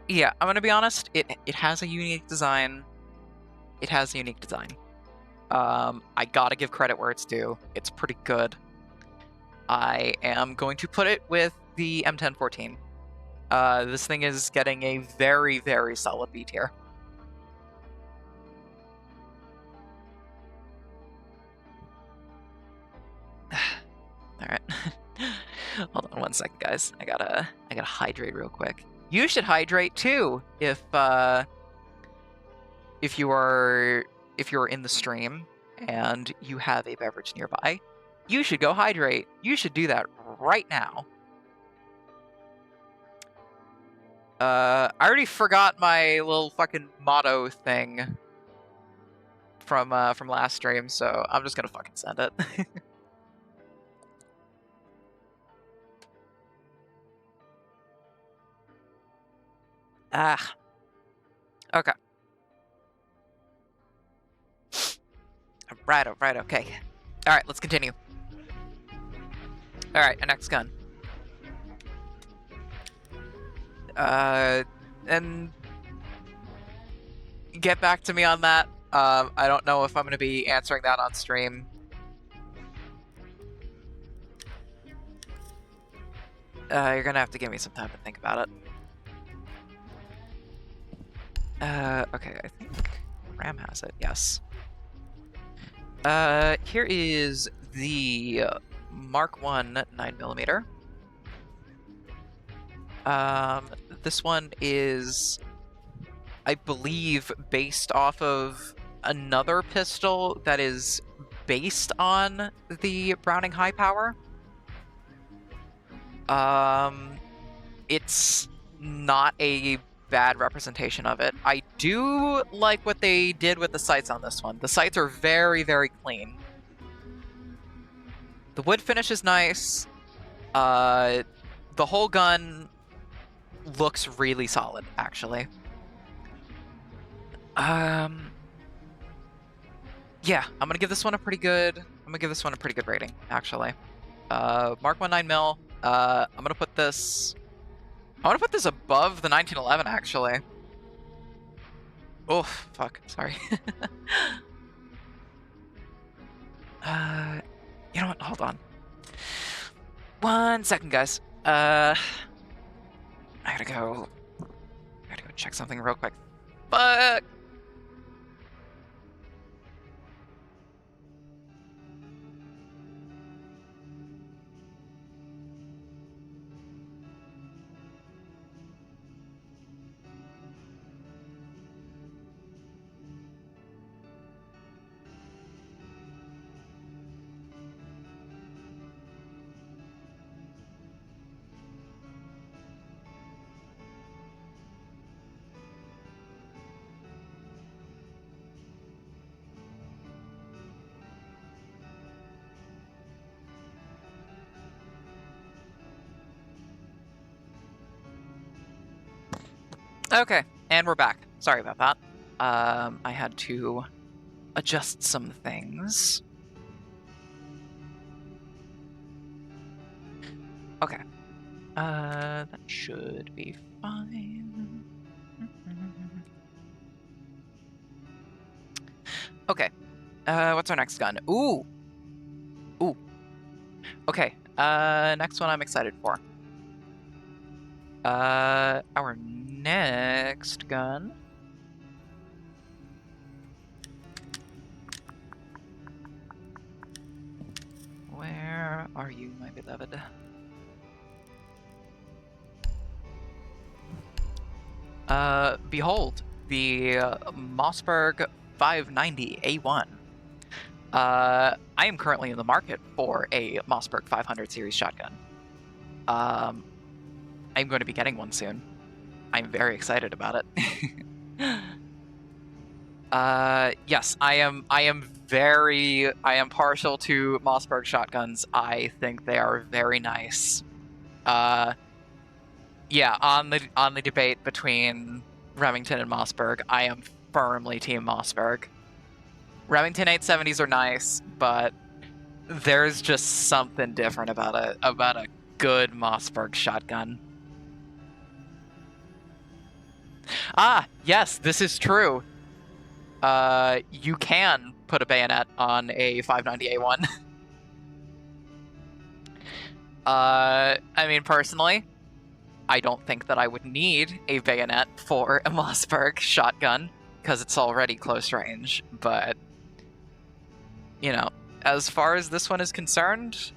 Yeah, I'm gonna be honest, it has a unique design. It has a unique design. I gotta give credit where it's due. It's pretty good. I am going to put it with the M1014. This thing is getting a very, very solid B tier. Alright. Hold on one second, guys. I gotta hydrate real quick. You should hydrate too if you're in the stream and you have a beverage nearby. You should go hydrate. You should do that right now. I already forgot my little fucking motto thing from last stream, so I'm just gonna fucking send it. Ah. Okay. Right, okay. Alright, let's continue. Alright, our next gun. And get back to me on that. I don't know if I'm gonna be answering that on stream. You're gonna have to give me some time to think about it. Okay, I think Ram has it, yes. Here is the Mark 1 9mm. This one is, I believe, based off of another pistol that is based on the Browning High Power. It's not a bad representation of it. I do like what they did with the sights on this one. The sights are very, very clean. The wood finish is nice. The whole gun looks really solid, actually. Yeah, I'm gonna give this one a pretty good. Rating, actually. Mark 1 9mm. I'm gonna put this above the 1911, actually. Oh, fuck. Sorry. You know what? Hold on. 1 second, guys. I gotta go check something real quick. Fuck! Okay, and we're back. Sorry about that. I had to adjust some things. Okay. That should be fine. Okay. What's our next gun? Ooh. Okay. Next one I'm excited for. Our next gun. Where are you, my beloved? Behold, the Mossberg 590 A1. I am currently in the market for a Mossberg 500 series shotgun. I'm going to be getting one soon. I'm very excited about it. Yes, I am partial to Mossberg shotguns. I think they are very nice. Yeah, on the debate between Remington and Mossberg, I am firmly team Mossberg. Remington 870s are nice, but there's just something different about a good Mossberg shotgun. Ah, yes, this is true. You can put a bayonet on a 590A1. I mean, personally, I don't think that I would need a bayonet for a Mossberg shotgun, because it's already close range, but, you know, as far as this one is concerned,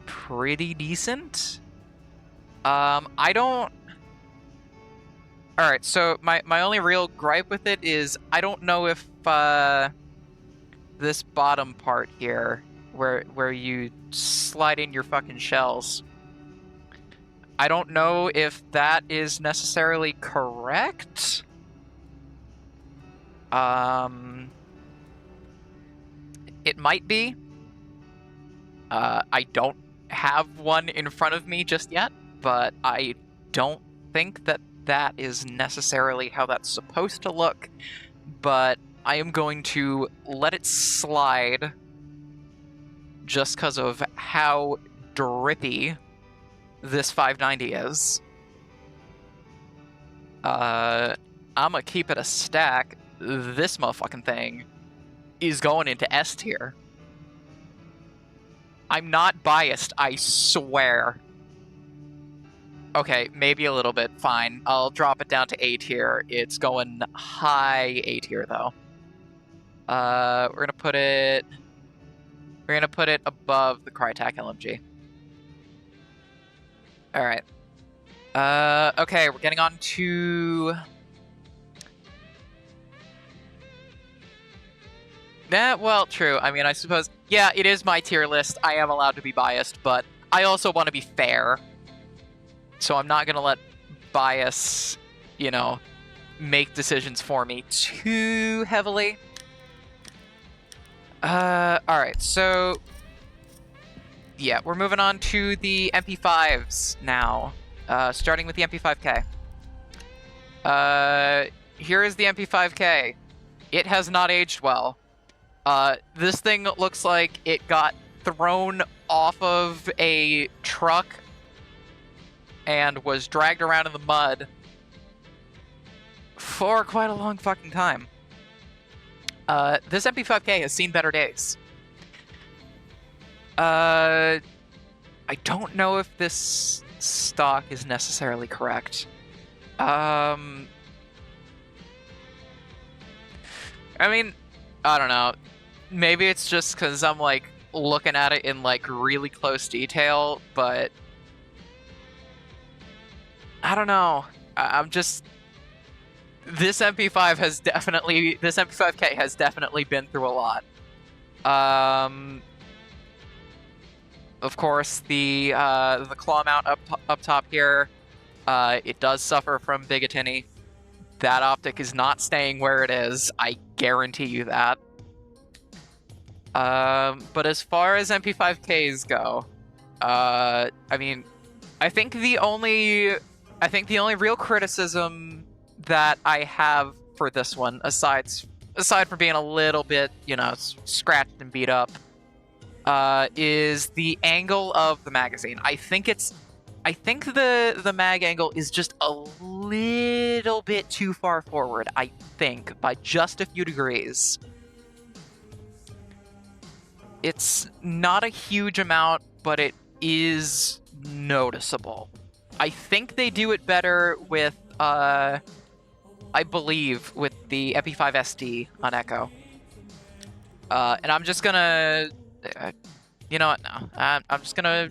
pretty decent. I don't... Alright, so my only real gripe with it is I don't know if this bottom part here, where you slide in your fucking shells. I don't know if that is necessarily correct. It might be. I don't have one in front of me just yet, but I don't think that that is necessarily how that's supposed to look. But I am going to let it slide just because of how drippy this 590 is. I'm gonna keep it a stack. This motherfucking thing is going into S tier. I'm not biased, I swear. Okay, maybe a little bit, fine. I'll drop it down to A tier. It's going high A tier though. We're gonna put it above the Crytek LMG. Alright. Okay, we're getting on to... well, true. I mean, I suppose... Yeah, it is my tier list. I am allowed to be biased, but I also want to be fair. So I'm not going to let bias, you know, make decisions for me too heavily. Alright, so... Yeah, we're moving on to the MP5s now. Starting with the MP5K. Here is the MP5K. It has not aged well. This thing looks like it got thrown off of a truck and was dragged around in the mud for quite a long fucking time. This MP5K has seen better days. I don't know if this stock is necessarily correct. I mean, I don't know. Maybe it's just because I'm, like, looking at it in, like, really close detail, but... I don't know. I'm just... This MP5 has definitely... This MP5K has definitely been through a lot. Of course, the claw mount up top here, it does suffer from Bigatini. That optic is not staying where it is. I guarantee you that. But as far as MP5Ks go, I mean, I think the only real criticism that I have for this one, aside from being a little bit, you know, scratched and beat up, is the angle of the magazine. I think the mag angle is just a little bit too far forward, I think, by just a few degrees. It's not a huge amount, but it is noticeable. I think they do it better with, I believe, with the MP5 SD on Echo. And I'm just gonna... you know what? No. I'm just gonna...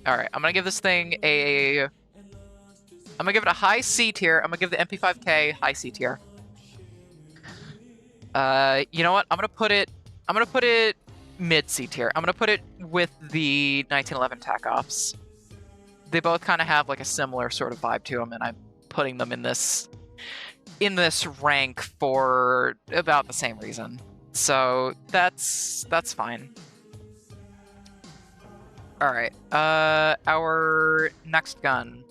Alright, I'm gonna give this thing a... I'm gonna give it a high C tier. I'm gonna give the MP5K high C tier. You know what? I'm gonna put it mid C tier. I'm gonna put it with the 1911 TAC-Offs. They both kind of have like a similar sort of vibe to them, and I'm putting them in this rank for about the same reason. So that's fine. All right. Our next gun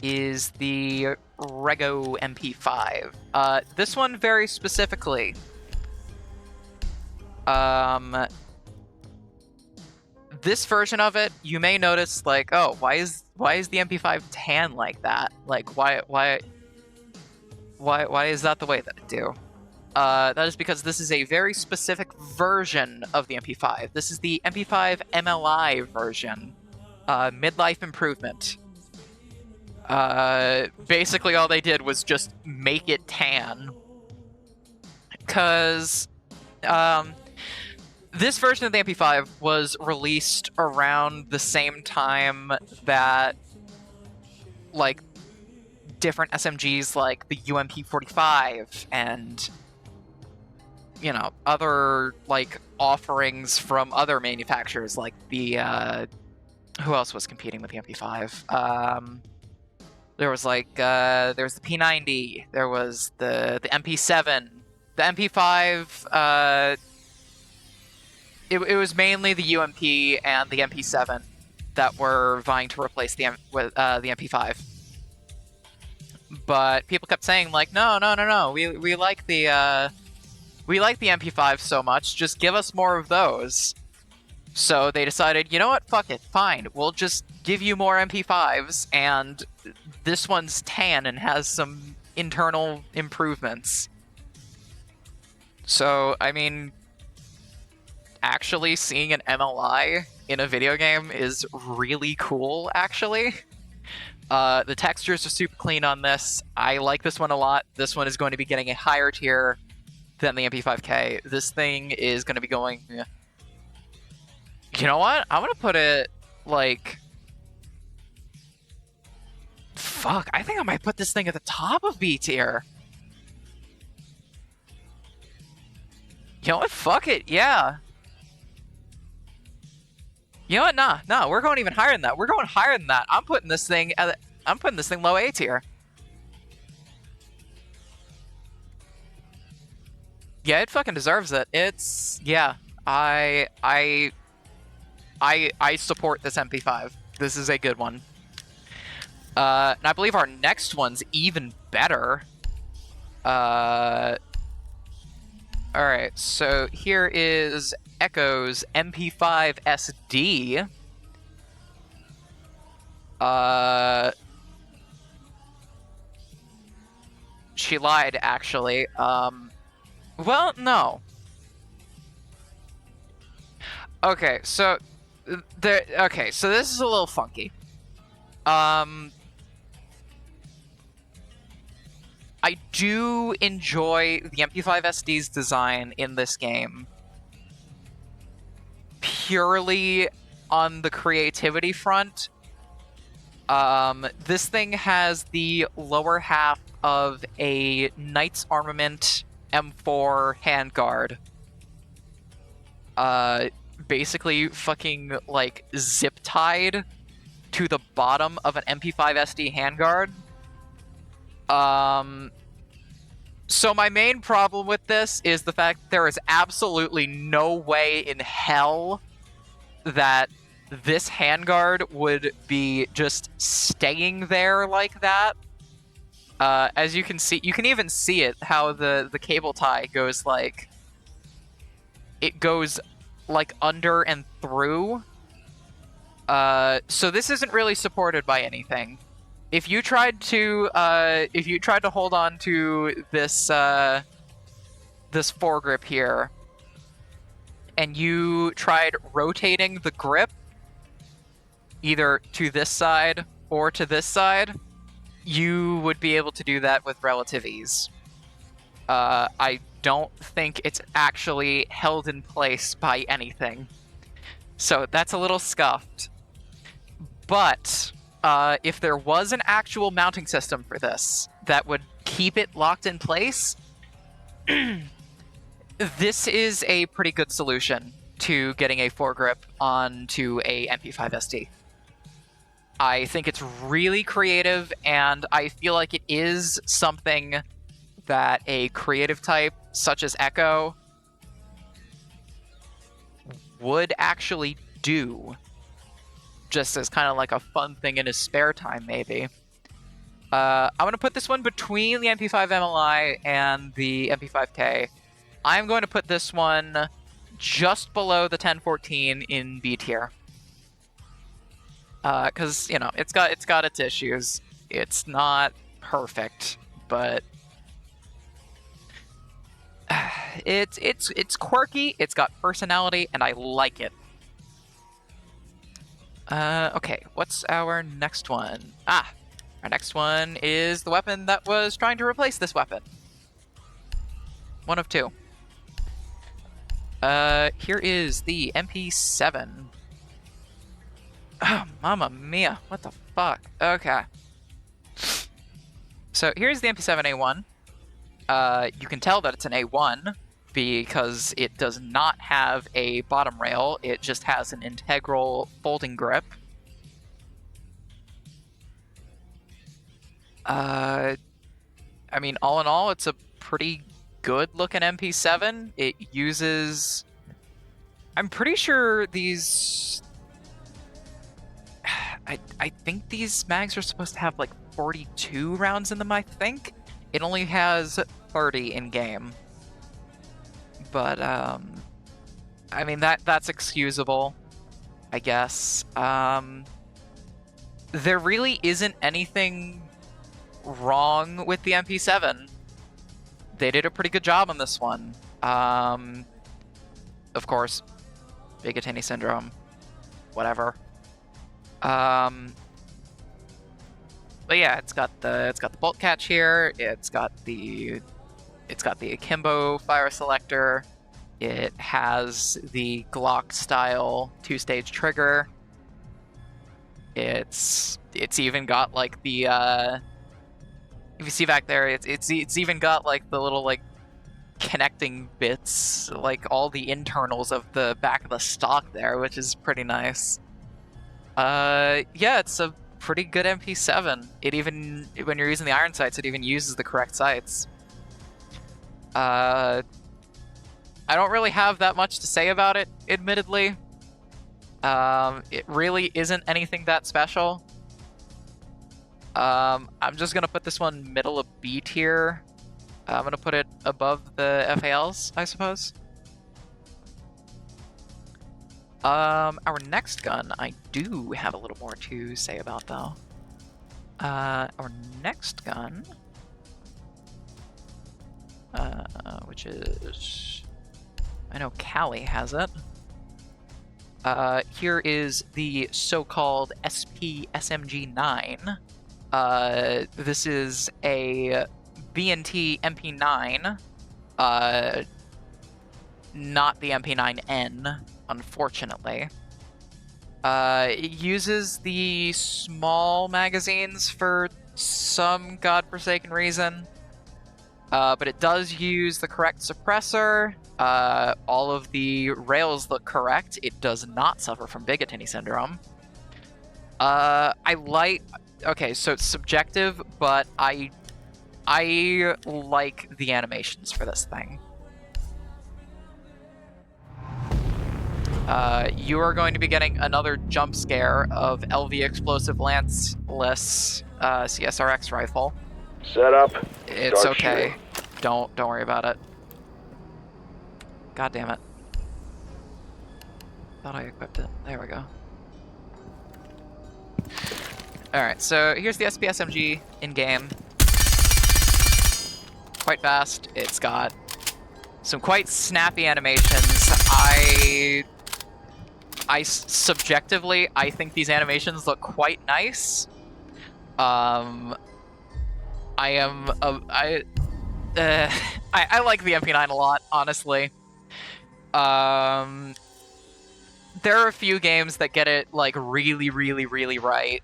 is the Rego MP5. This one very specifically. This version of it, you may notice, like, oh, why is the MP5 tan like that? Like, why is that the way that it do? That is because this is a very specific version of the MP5. This is the MP5 MLI version. Midlife improvement. Basically all they did was just make it tan. Because, this version of the MP5 was released around the same time that, like, different SMGs like the UMP-45 and you know, other like offerings from other manufacturers, like the who else was competing with the MP5? There was like there was the P90, there was the MP7, the MP5. It was mainly the UMP and the MP7 that were vying to replace the MP5. But people kept saying like, no, we like the MP5 so much, just give us more of those. So they decided, you know what, fuck it, fine, we'll just give you more MP5s, and this one's tan and has some internal improvements. So, I mean, actually seeing an MLI in a video game is really cool, actually. The textures are super clean on this. I like this one a lot. This one is going to be getting a higher tier than the MP5K. This thing is going to be going... You know what? I'm going to put it, like... Fuck, I think I might put this thing at the top of B tier. You know what? Fuck it, yeah. You know what? Nah, we're going even higher than that. We're going higher than that. I'm putting this thing low A tier. Yeah, it fucking deserves it. It's I support this MP5. This is a good one. And I believe our next one's even better. Alright, so here is Echo's MP5 SD. She lied, actually. Well, no. Okay, so so this is a little funky. I do enjoy the MP5 SD's design in this game purely on the creativity front. This thing has the lower half of a Knight's Armament M4 handguard. Basically fucking, like, zip-tied to the bottom of an MP5 SD handguard. So my main problem with this is the fact that there is absolutely no way in hell that this handguard would be just staying there like that. As you can see, you can even see it, how the cable tie goes like... It goes like under and through. So this isn't really supported by anything. If you tried to hold on to this this foregrip here, and you tried rotating the grip either to this side or to this side, you would be able to do that with relative ease. I don't think it's actually held in place by anything, so that's a little scuffed. But if there was an actual mounting system for this that would keep it locked in place, this is a pretty good solution to getting a foregrip onto a MP5 SD. I think it's really creative, and I feel like it is something that a creative type such as Echo would actually do, just as kind of like a fun thing in his spare time, maybe. I'm going to put this one between the MP5 MLI and the MP5K. I'm going to put this one just below the 1014 in B tier. Because, you know, it's got its issues. It's not perfect, but it's quirky, it's got personality, and I like it. Okay, what's our next one? Our next one is the weapon that was trying to replace this weapon. One of two. Here is the MP7. Oh, mamma mia, what the fuck? Okay. So here's the MP7A1. You can tell that it's an A1 because it does not have a bottom rail. It just has an integral folding grip. I mean, all in all, it's a pretty good-looking MP7. It uses... I'm pretty sure these... I think these mags are supposed to have like 42 rounds in them, I think. It only has 30 in-game. But, I mean, that's excusable, I guess. There really isn't anything wrong with the MP7. They did a pretty good job on this one. Of course, Bigatini syndrome, whatever. But yeah, it's got the bolt catch here. It's got the akimbo fire selector. It has the Glock style 2-stage trigger. It's even got like the if you see back there, it's even got like the little like connecting bits, like all the internals of the back of the stock there, which is pretty nice. Yeah, it's a pretty good MP7. It even, when you're using the iron sights, it even uses the correct sights. I don't really have that much to say about it, admittedly. It really isn't anything that special. I'm just gonna put this one middle of B tier. I'm gonna put it above the FALs, I suppose. Our next gun, I do have a little more to say about, though. Our next gun, which is, I know Callie has it. Here is the so-called SP SMG-9. This is a B&T MP9, not the MP9N, unfortunately. It uses the small magazines for some godforsaken reason, but it does use the correct suppressor. All of the rails look correct. It does not suffer from Bigatini syndrome. Okay, so it's subjective, but I like the animations for this thing. You are going to be getting another jump scare of LV Explosive Lanceless CSRX rifle. Set up. It's Start okay. shooting. Don't worry about it. God damn it. Thought I equipped it. There we go. Alright, so here's the SPSMG in-game. Quite fast. It's got some quite snappy animations. Subjectively, I think these animations look quite nice. I like the MP9 a lot, honestly. There are a few games that get it like really, really, really right,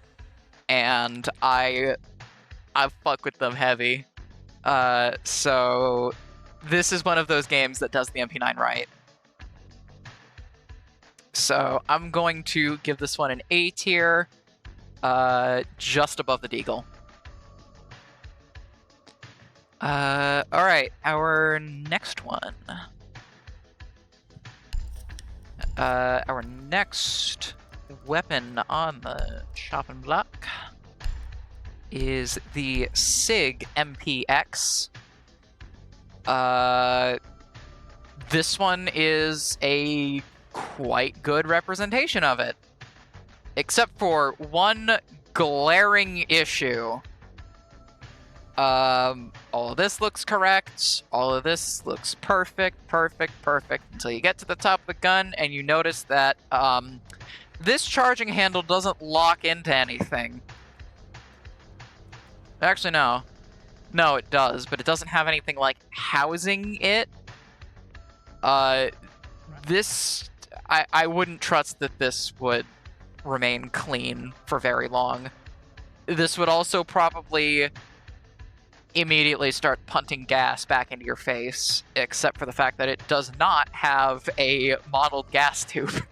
and I fuck with them heavy. So this is one of those games that does the MP9 right. So I'm going to give this one an A tier, just above the Deagle. Alright, our next one. Our next weapon on the chopping block is the SIG MPX. This one is a quite good representation of it, except for one glaring issue. All of this looks correct, all of this looks perfect, until you get to the top of the gun and you notice that, this charging handle doesn't lock into anything. Actually, no. No, it does, but it doesn't have anything, like, housing it. I wouldn't trust that this would remain clean for very long. This would also probably immediately start punting gas back into your face, except for the fact that it does not have a modeled gas tube.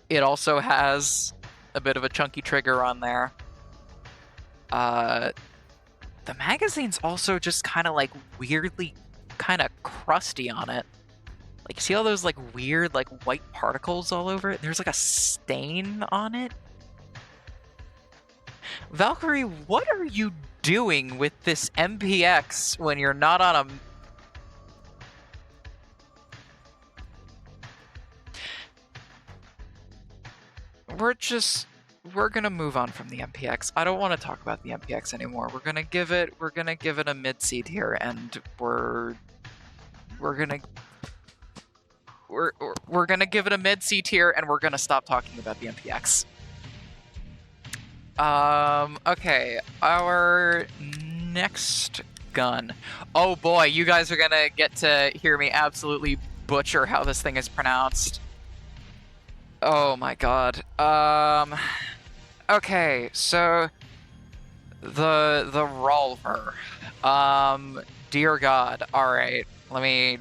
It also has a bit of a chunky trigger on there. The magazine's also just kind of like weirdly kind of crusty on it. Like, see all those like weird like white particles all over it? There's like a stain on it. Valkyrie, what are you doing with this MPX when you're not on a... We're gonna move on from the MPX. I don't want to talk about the MPX anymore. We're gonna give it a mid-C tier, and we're gonna give it a mid-C tier, and we're gonna stop talking about the MPX. Okay, our next gun. Oh boy, you guys are gonna get to hear me absolutely butcher how this thing is pronounced. Oh my god. Okay, so the Revolver. Dear God. Alright, let me...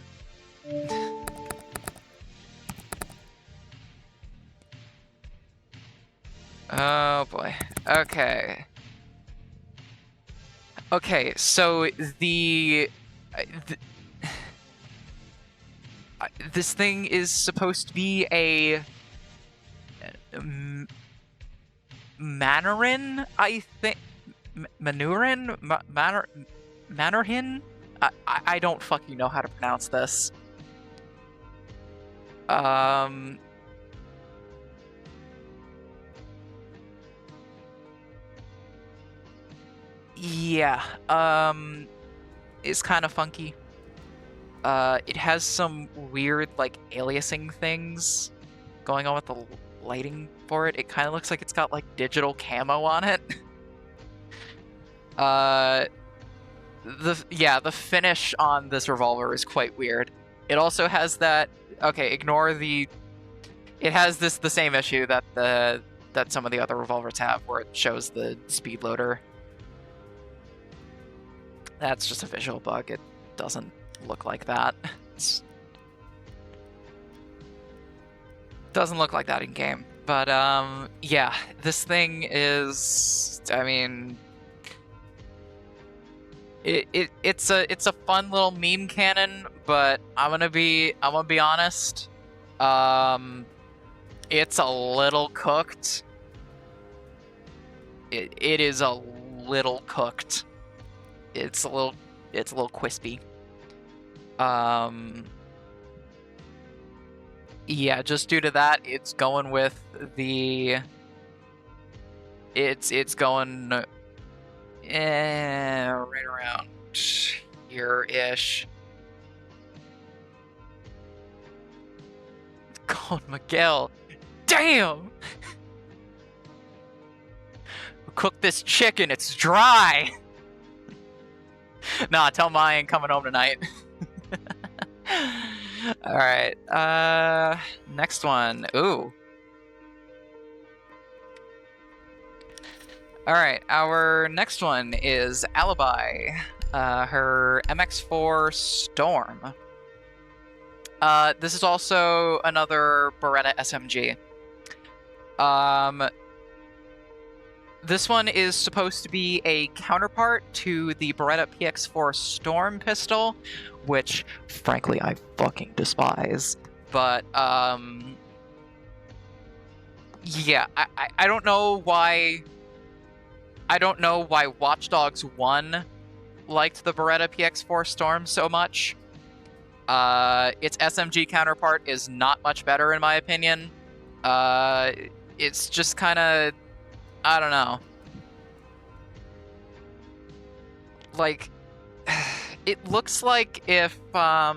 Oh boy. Okay. Okay, so this thing is supposed to be a Manorin, I think. Manurin? Mannerhin? I don't fucking know how to pronounce this. Yeah, it's kind of funky. It has some weird, like, aliasing things going on with the lighting for it. It kind of looks like it's got, like, digital camo on it. The finish on this Revolver is quite weird. It also has that... Okay, ignore the... It has the same issue that that some of the other Revolvers have, where it shows the speed loader. That's just a visual bug. It doesn't look like that. It doesn't look like that in game. But yeah, this thing is, I mean, it's a fun little meme cannon, but I'm gonna be honest. It's a little cooked. It is a little cooked. It's a little crispy. Yeah, just due to that, it's going with the... It's going... right around here-ish. God, Miguel. Damn! Cook this chicken, it's dry! Nah, tell Ma I ain't coming home tonight. Alright, next one. Ooh. Alright, our next one is Alibi. Her MX4 Storm. This is also another Beretta SMG. This one is supposed to be a counterpart to the Beretta PX4 Storm pistol, which, frankly, I fucking despise. But, yeah, I don't know why... I don't know why Watch Dogs 1 liked the Beretta PX4 Storm so much. Its SMG counterpart is not much better, in my opinion. It's just kind of... I don't know. Like, it looks like if, how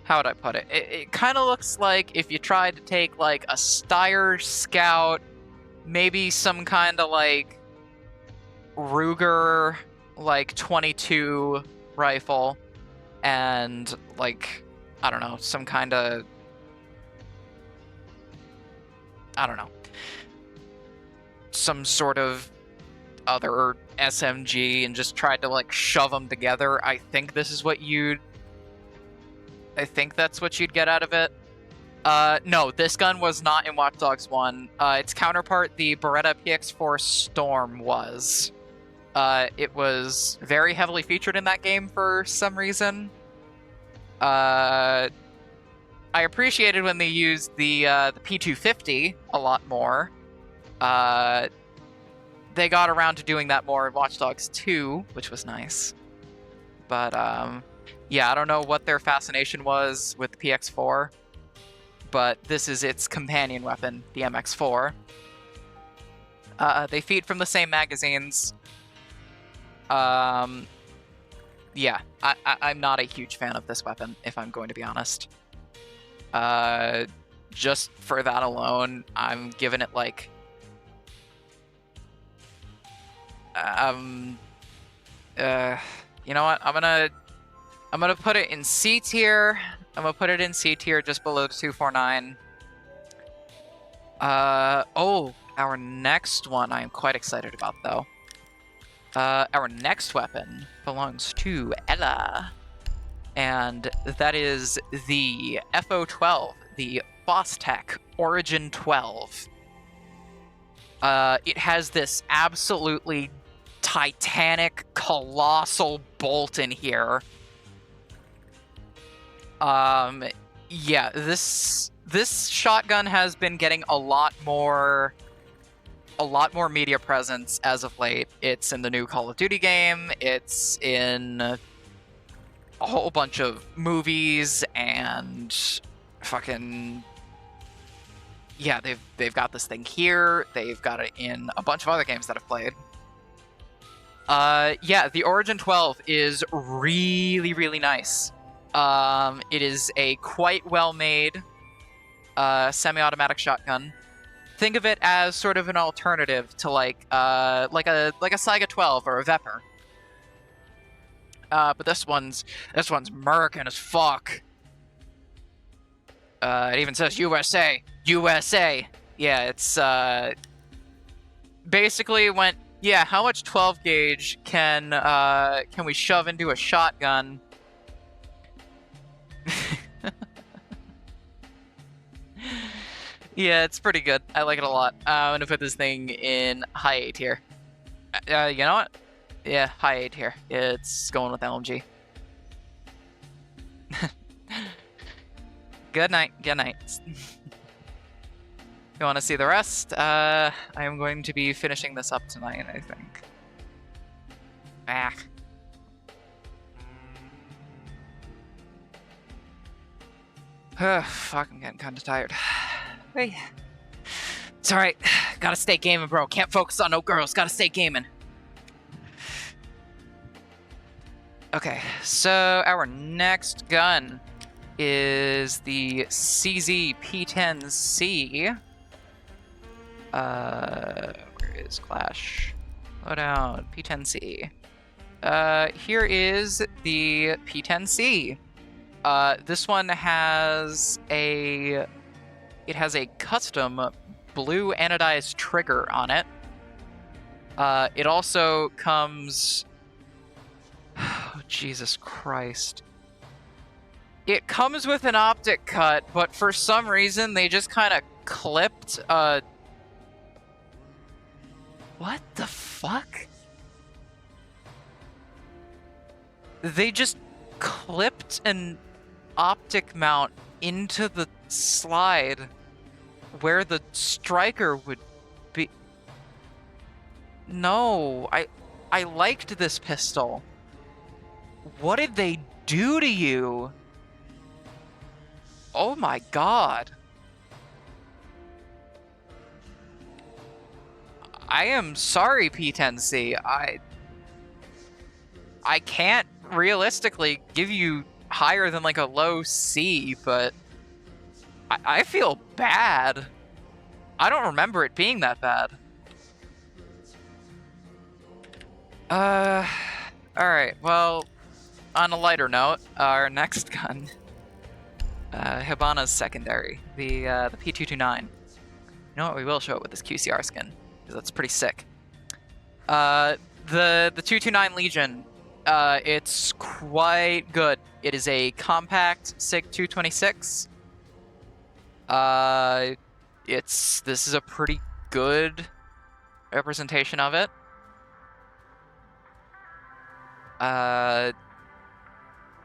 would I put it? It kind of looks like if you tried to take, like, a Steyr Scout, maybe some kind of, like, Ruger, like, 22 rifle, and, like, I don't know, some kind of... I don't know. some sort of other SMG and just tried to like shove them together, I think that's what you'd get out of it. No, this gun was not in Watch Dogs 1. Its counterpart, the Beretta PX4 Storm, was. It was very heavily featured in that game for some reason. I appreciated when they used the P250 a lot more. They got around to doing that more in Watch Dogs 2, which was nice. But, yeah, I don't know what their fascination was with the PX4, but this is its companion weapon, the MX4. They feed from the same magazines. Yeah, I'm not a huge fan of this weapon, if I'm going to be honest. Just for that alone, I'm giving it like... you know what? I'm gonna put it in C tier. I'm gonna put it in C tier, just below the 249. Oh, our next one I'm quite excited about, though. Our next weapon belongs to Ella, and that is the FO12, the Fostech Origin 12. It has this absolutely titanic, colossal bolt in here. Yeah, this shotgun has been getting a lot more media presence as of late. It's in the new Call of Duty game. It's in a whole bunch of movies and fucking... Yeah, they've got this thing here. They've got it in a bunch of other games that I've played. Yeah, the Origin 12 is really, really nice. It is a quite well-made semi-automatic shotgun. Think of it as sort of an alternative to like a Saiga 12 or a Vepr. But this one's American as fuck. It even says USA. USA. Yeah, it's basically went, yeah, how much 12 gauge can we shove into a shotgun? Yeah, it's pretty good. I like it a lot. I'm gonna put this thing in high A tier. You know what? Yeah, high A tier. It's going with LMG. Good night. Good night. You want to see the rest? I am going to be finishing this up tonight, I think. Ah. Fuck, I'm getting kind of tired. Hey. It's alright. Gotta stay gaming, bro. Can't focus on no girls. Gotta stay gaming. Okay, so our next gun is the CZ P10C. Where is Clash? Loadout, P10C. Here is the P10C. This one has a custom blue anodized trigger on it. It also comes... Oh, Jesus Christ. It comes with an optic cut, but for some reason they just kind of clipped What the fuck? They just clipped an optic mount into the slide where the striker would be. No, I liked this pistol. What did they do to you? Oh my god. I am sorry, P10C. I can't realistically give you higher than like a low C, but I feel bad. I don't remember it being that bad. Alright, well, on a lighter note, our next gun, Hibana's secondary, the P229. You know what, we will show it with this QCR skin. because that's pretty sick. The 229 Legion, it's quite good. It is a compact SIG 226. This is a pretty good representation of it.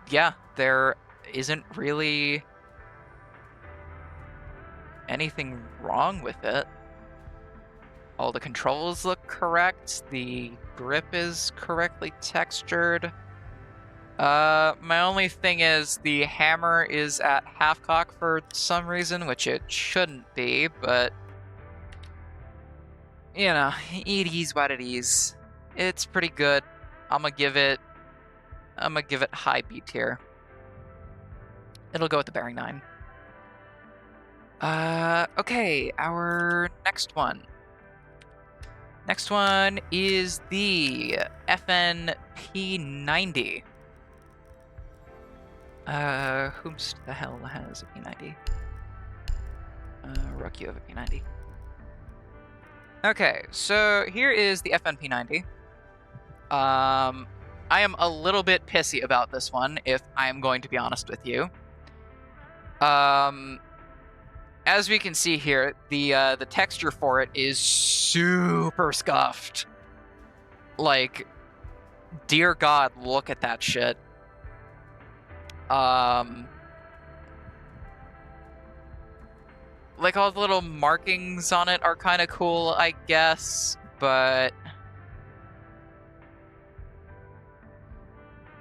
Yeah, there isn't really anything wrong with it. All the controls look correct. The grip is correctly textured. My only thing is the hammer is at half cock for some reason, which it shouldn't be, but you know, it is what it is. It's pretty good. I'm gonna give it high B tier. It'll go with the bearing 9. Okay, our next one. Next one is the FNP90. Whomst the hell has a P90? Rook, you have a P90. Okay, so here is the FNP90. I am a little bit pissy about this one, if I am going to be honest with you. As we can see here, the texture for it is super scuffed. Like, dear God, look at that shit. Like, all the little markings on it are kind of cool, I guess, but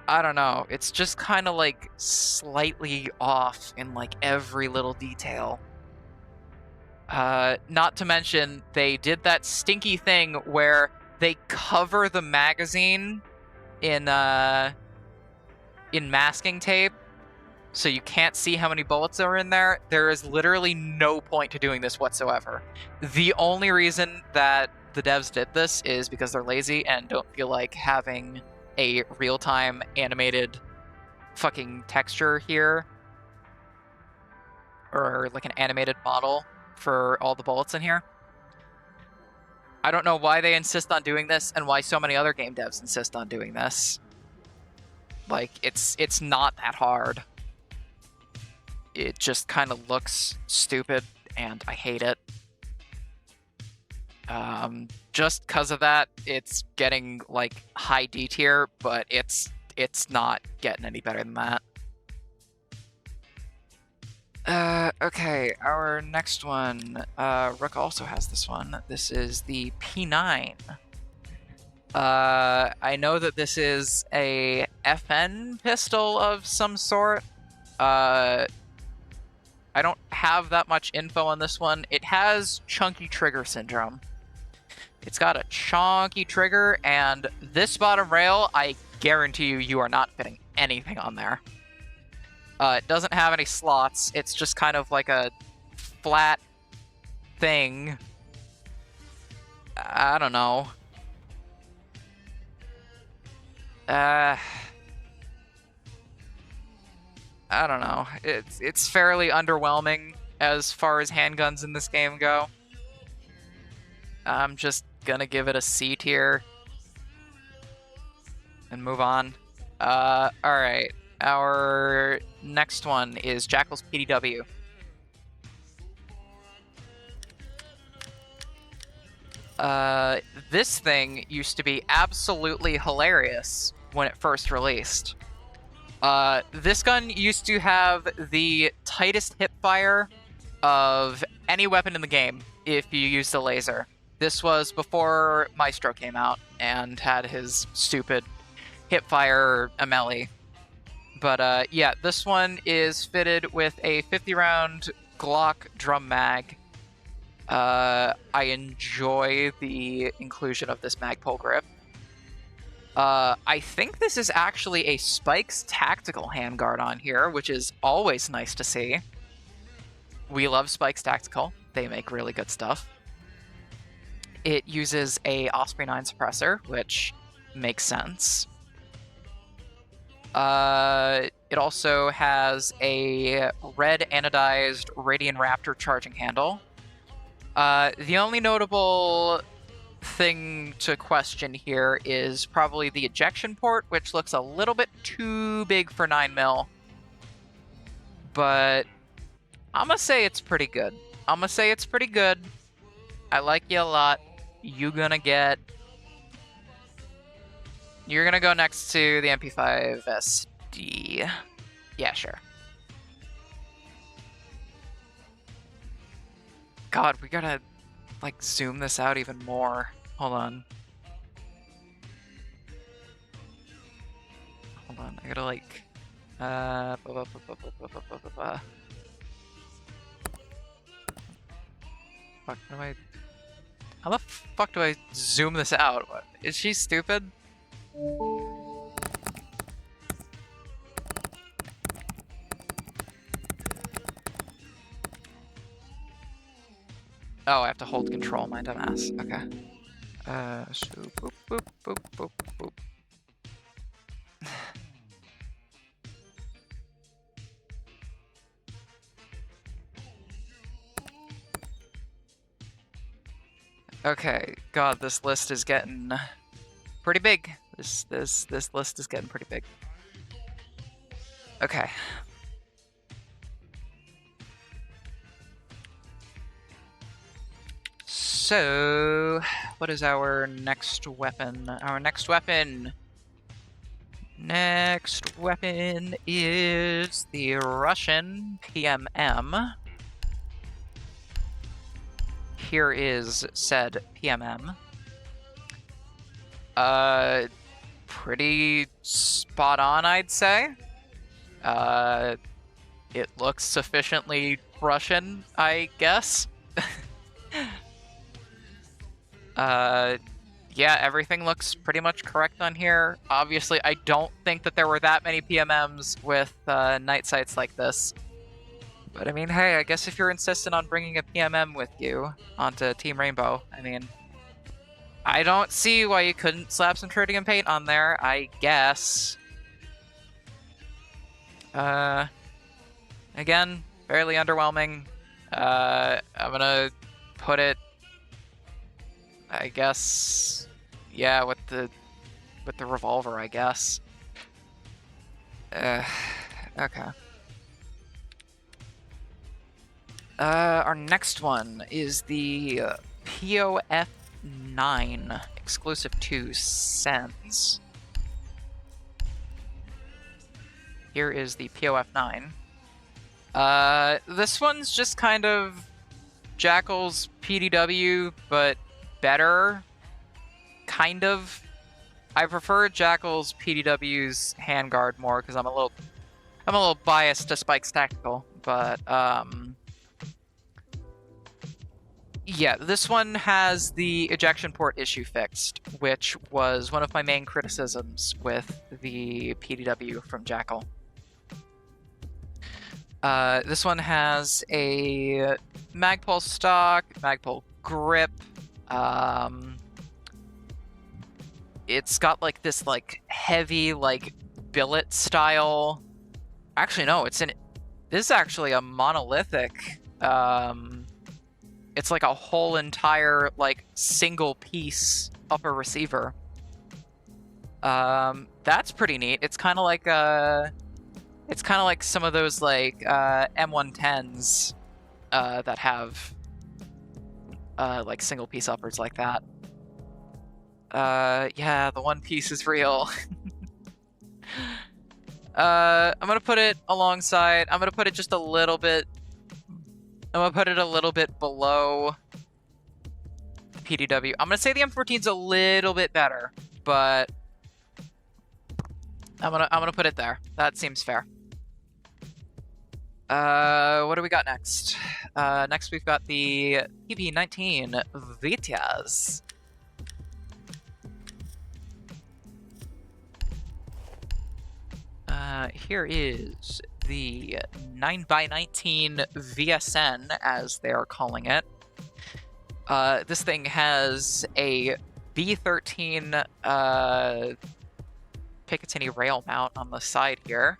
I don't know. It's just kind of like slightly off in like every little detail. Not to mention, they did that stinky thing where they cover the magazine in masking tape, so you can't see how many bullets are in there. There is literally no point to doing this whatsoever. The only reason that the devs did this is because they're lazy and don't feel like having a real-time animated fucking texture here, or like an animated model for all the bullets in here. I don't know why they insist on doing this and why so many other game devs insist on doing this. Like, it's not that hard. It just kind of looks stupid, and I hate it. Just because of that, it's getting like high D tier, but it's not getting any better than that. Okay, our next one. Rook also has this one. This is the P9. I know that this is a FN pistol of some sort. I don't have that much info on this one. It has chunky trigger syndrome. It's got a chunky trigger, and this bottom rail, I guarantee you are not fitting anything on there. It doesn't have any slots. It's just kind of like a flat thing. I don't know. I don't know. It's fairly underwhelming as far as handguns in this game go. I'm just gonna give it a C tier and move on. Alright. Our next one is Jackal's PDW. This thing used to be absolutely hilarious when it first released. This gun used to have the tightest hipfire of any weapon in the game if you used a laser. This was before Maestro came out and had his stupid hipfire melee. But yeah, this one is fitted with a 50-round Glock drum mag. I enjoy the inclusion of this magpul grip. I think this is actually a Spikes tactical handguard on here, which is always nice to see. We love Spikes Tactical. They make really good stuff. It uses a Osprey 9 suppressor, which makes sense. It also has a red anodized Radian Raptor charging handle. The only notable thing to question here is probably the ejection port, which looks a little bit too big for 9mm. But I'm gonna say it's pretty good. I like you a lot. You're gonna go next to the MP5 SD. Yeah, sure. God, we gotta, like, zoom this out even more. Hold on, I gotta, like, fuck, how the fuck do I zoom this out? What? Is she stupid? Oh, I have to hold control, my dumbass. Okay. So boop, boop, boop, boop, boop. Okay, God, this list is getting pretty big. This list is getting pretty big. Okay. So, what is our next weapon? Our next weapon is the Russian PMM. Here is said PMM. Pretty spot on, I'd say. It looks sufficiently Russian, I guess. Yeah, everything looks pretty much correct on here. Obviously, I don't think that there were that many PMMs with night sights like this. But I mean, hey, I guess if you're insistent on bringing a PMM with you onto Team Rainbow, I mean, I don't see why you couldn't slap some tritium paint on there, I guess. Again, fairly underwhelming. I'm gonna put it, I guess, yeah, with the revolver, I guess. Okay. Our next one is the POF9, exclusive to Sens. Here is the POF9. This one's just kind of Jackal's PDW, but better, kind of. I prefer Jackal's PDW's handguard more because I'm a little biased to Spike's tactical, but yeah, this one has the ejection port issue fixed, which was one of my main criticisms with the PDW from Jackal. This one has a Magpul stock, Magpul grip. It's got like this like heavy like billet style. Actually, no, this is actually a monolithic. It's like a whole entire like single piece upper receiver. That's pretty neat. It's kind of like some of those like M110s that have like single piece uppers like that. Yeah, the one piece is real. I'm gonna put it alongside. I'm gonna put it just a little bit. I'm gonna put it a little bit below the PDW. I'm gonna say the M14's a little bit better, but I'm gonna put it there. That seems fair. What do we got next? Next we've got the PP19 Vityaz. Here is the 9x19 VSN, as they are calling it. This thing has a B13 Picatinny rail mount on the side here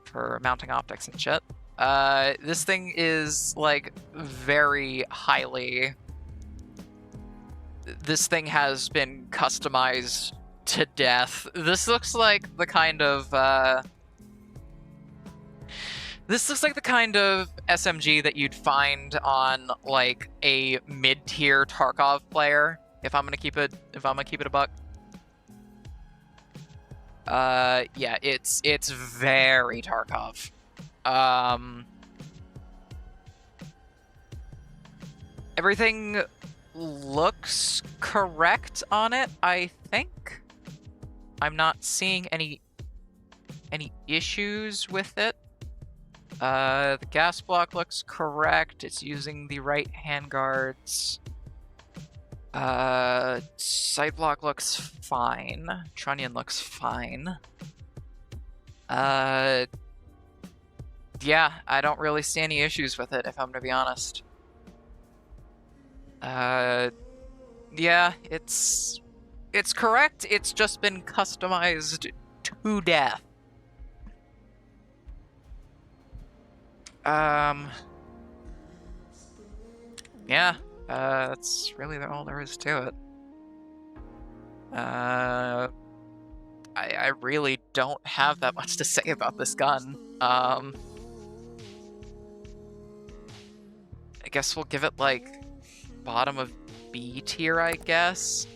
for mounting optics and shit. This thing is like very highly... this thing has been customized to death. This looks like the kind of SMG that you'd find on like a mid-tier Tarkov player. If I'm gonna keep it a buck. Yeah, it's very Tarkov. Everything looks correct on it, I think. I'm not seeing any issues with it. The gas block looks correct. It's using the right handguards. Sight block looks fine. Trunnion looks fine. Yeah, I don't really see any issues with it, if I'm gonna be honest. Yeah, it's correct. It's just been customized to death. Yeah, that's really all there is to it. I really don't have that much to say about this gun. I guess we'll give it, like, bottom of B tier, I guess.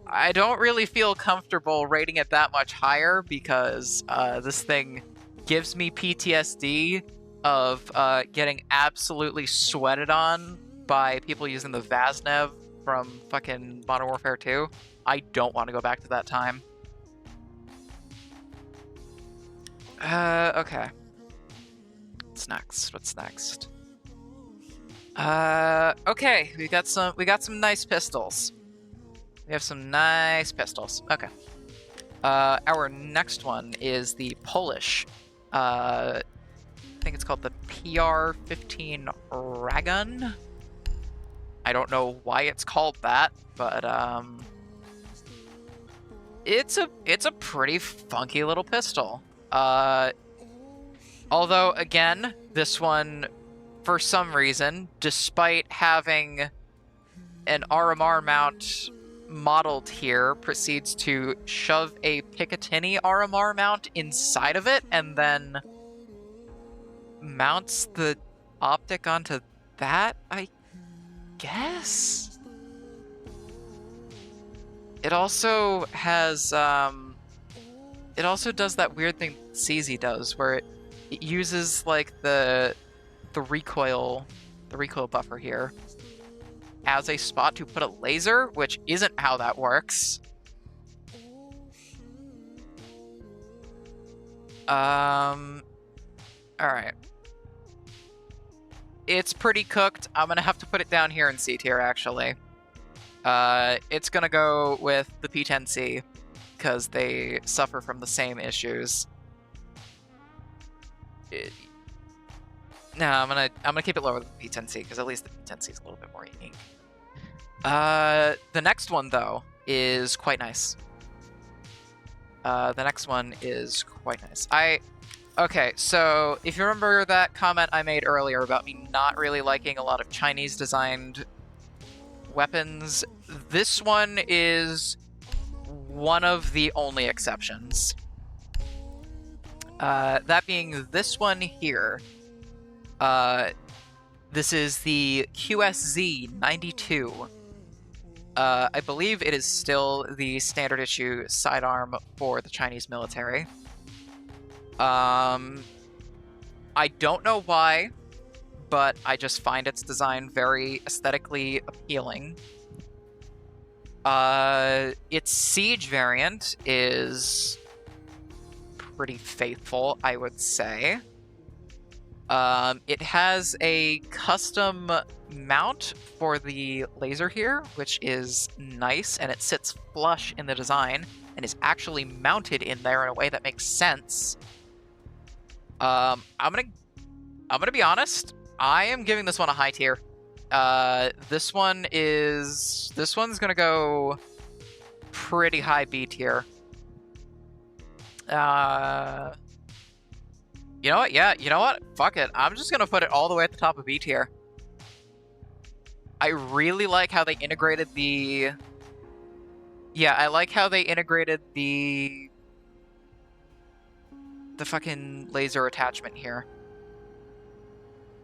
I don't really feel comfortable rating it that much higher because this thing gives me PTSD of getting absolutely sweated on by people using the Vaznev from fucking Modern Warfare 2. I don't want to go back to that time. Okay. What's next? Okay, we got some nice pistols. We have some nice pistols. Okay. Our next one is the Polish, I think it's called the PR-15 Ragun. I don't know why it's called that, but it's a pretty funky little pistol. Although again, this one, for some reason, despite having an RMR mount modeled here, proceeds to shove a Picatinny RMR mount inside of it and then mounts the optic onto that, I guess? It also has, it also does that weird thing CZ does, where it uses, like, the recoil buffer here as a spot to put a laser, which isn't how that works. Alright. It's pretty cooked. I'm gonna have to put it down here in C tier, actually. It's gonna go with the P10C, because they suffer from the same issues. No, I'm gonna keep it lower than the P10C, because at least the P10C is a little bit more unique. The next one, though, is quite nice. Okay, so if you remember that comment I made earlier about me not really liking a lot of Chinese-designed weapons, this one is one of the only exceptions. That being this one here. This is the QSZ-92. I believe it is still the standard issue sidearm for the Chinese military. I don't know why, but I just find its design very aesthetically appealing. Its siege variant is pretty faithful, I would say. It has a custom mount for the laser here, which is nice, and it sits flush in the design and is actually mounted in there in a way that makes sense. I'm gonna be honest. I am giving this one a high tier. This one's gonna go pretty high B tier. You know what? Yeah, you know what? Fuck it. I'm just gonna put it all the way at the top of B tier. I really like how they integrated the Yeah, I like how they integrated the fucking laser attachment here.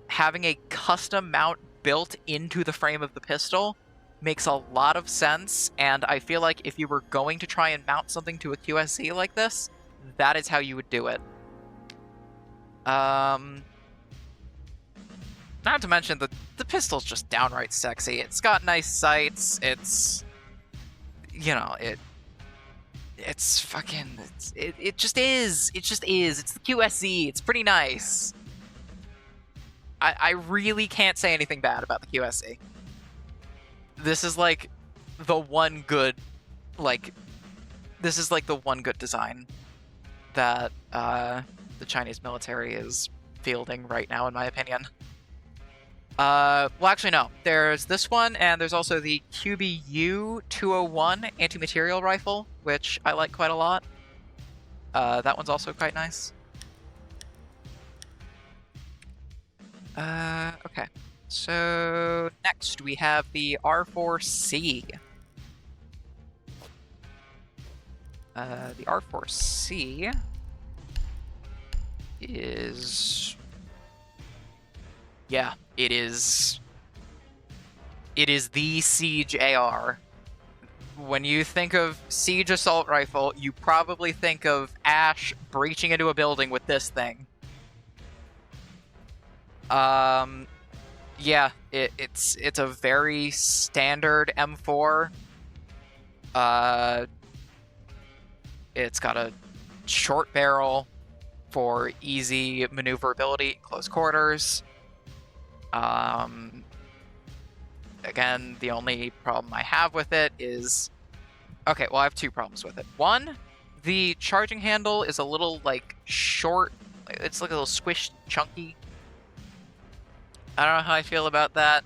Having a custom mount built into the frame of the pistol makes a lot of sense, and I feel like if you were going to try and mount something to a QSC like this, that is how you would do it. Not to mention, the pistol's just downright sexy. It's got nice sights, it's... You know, it's fucking... It just is. It just is. It's the QSC. It's pretty nice. I really can't say anything bad about the QSC. This is like the one good, this is like the one good design that the Chinese military is fielding right now, in my opinion. Well, actually, no. There's this one, and there's also the QBU-201 anti-material rifle, which I like quite a lot. That one's also quite nice. Okay. So, next we have the R4C. The R4C is... Yeah, it is the Siege AR. When you think of Siege Assault Rifle, you probably think of Ash breaching into a building with this thing. Yeah, it's a very standard M4. It's got a short barrel for easy maneuverability in close quarters. Again, the only problem I have with it is... Okay, well, I have two problems with it. One, the charging handle is a little, like, short. It's like a little squished, chunky. I don't know how I feel about that.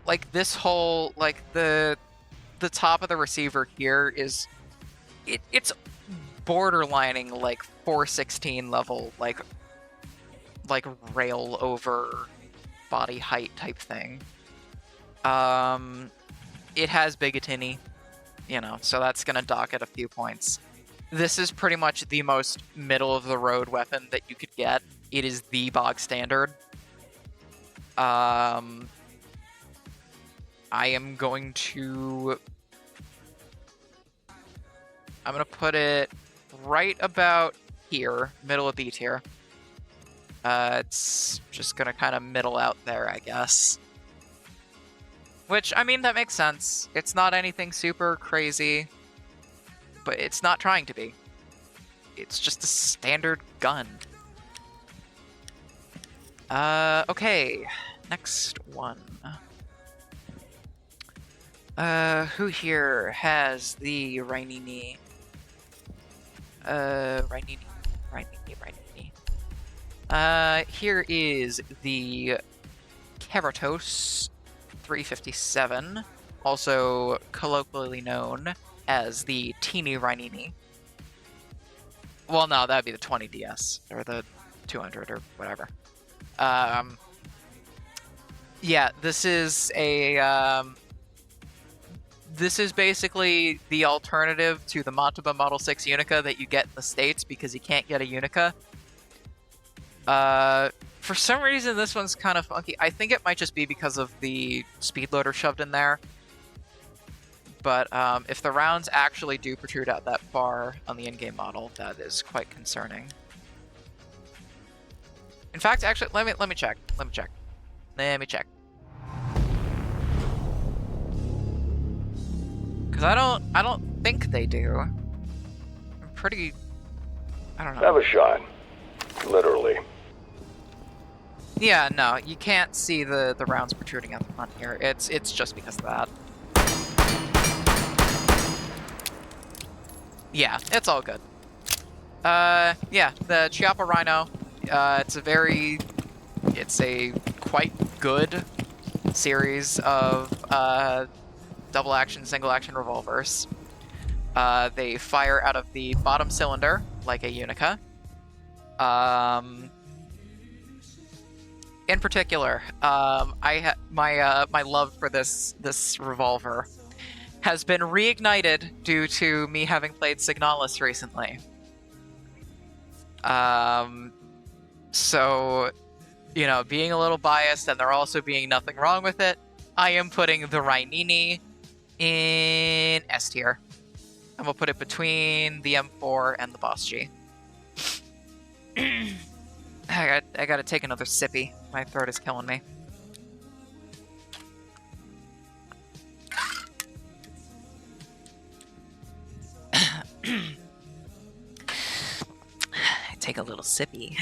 Like, this whole, like, the top of the receiver here is... It's borderlining, like, 416 level, like rail over body height type thing. It has Bigottini, you know, so that's gonna dock at a few points. This is pretty much the most middle of the road weapon that you could get. It is the bog standard. I am going to put it right about here, middle of B tier. It's just gonna kind of middle out there, I guess. Which, I mean, that makes sense. It's not anything super crazy, but it's not trying to be. It's just a standard gun. Okay. Next one. Who here has the Rainini? Rainini. Here is the Keratos 357, also colloquially known as the Teeny Rainini. Well, no, that'd be the 20DS, or the 200, or whatever. Yeah, this is a, this is basically the alternative to the Montauban Model 6 Unica that you get in the States because you can't get a Unica. For some reason, this one's kind of funky. I think it might just be because of the speed loader shoved in there. But if the rounds actually do protrude out that far on the in-game model, that is quite concerning. In fact, actually, let me check. Let me check. Because I don't think they do. I'm pretty... I don't know. Have a shot. Literally. Yeah, no, you can't see the rounds protruding out the front here. It's just because of that. Yeah, it's all good. Yeah, the Chiappa Rhino, it's a quite good series of double action, single action revolvers. They fire out of the bottom cylinder like a Unica. In particular, my love for this revolver has been reignited due to me having played Signalis recently. So, you know, being a little biased and there also being nothing wrong with it, I am putting the Rhynini in S tier. I'm gonna put it between the M4 and the Boss G. I gotta take another sippy. My throat is killing me. Take a little sippy.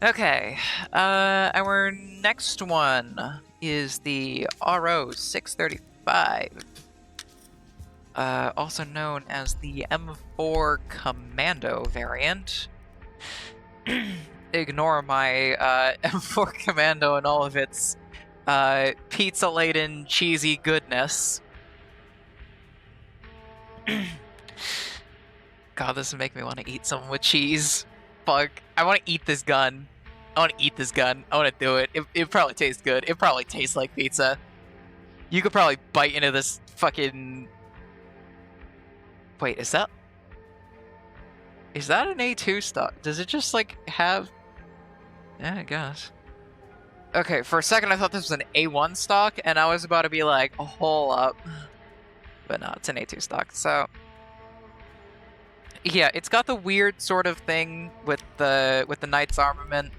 Okay, our next one is the RO635, also known as the M4 Commando variant. Ignore my M4 Commando and all of its pizza-laden cheesy goodness. God, this is making me want to eat something with cheese. Fuck. I want to eat this gun. I want to eat this gun. I want to do it. It probably tastes good. It probably tastes like pizza. You could probably bite into this fucking... Wait, is that... Is that an A2 stock? Does it just, like, have... Yeah, I guess. Okay, for a second I thought this was an A1 stock, and I was about to be like, oh, hold up. But no, it's an A2 stock, so... Yeah, it's got the weird sort of thing with the Knight's Armament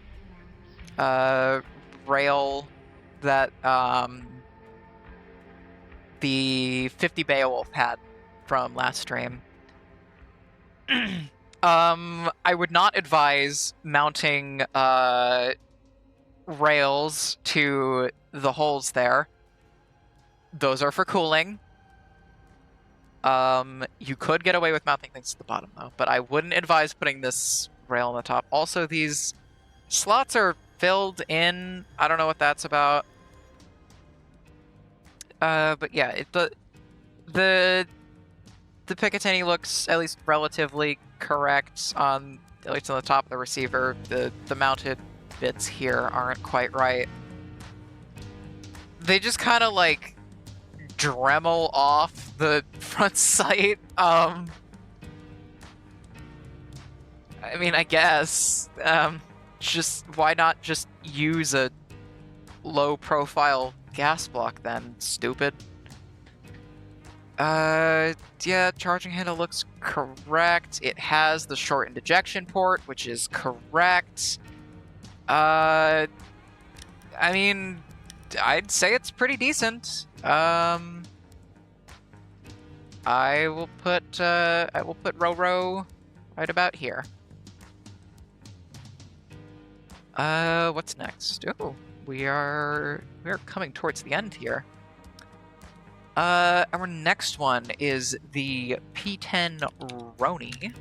rail that the 50 Beowulf had from last stream. I would not advise mounting rails to the holes there. Those are for cooling. You could get away with mounting things at the bottom, though, but I wouldn't advise putting this rail on the top. Also, these slots are filled in. I don't know what that's about. But yeah, the Picatinny looks at least relatively correct on, at least on the top of the receiver. The mounted bits here aren't quite right. They just kind of like Dremel off the front sight. I mean, I guess. Just why not just use a low profile gas block then, stupid? Yeah, charging handle looks correct. It has the shortened ejection port, which is correct. I mean, I'd say it's pretty decent. I will put Roro right about here. What's next? Oh, we're coming towards the end here. Our next one is the P10 Roni.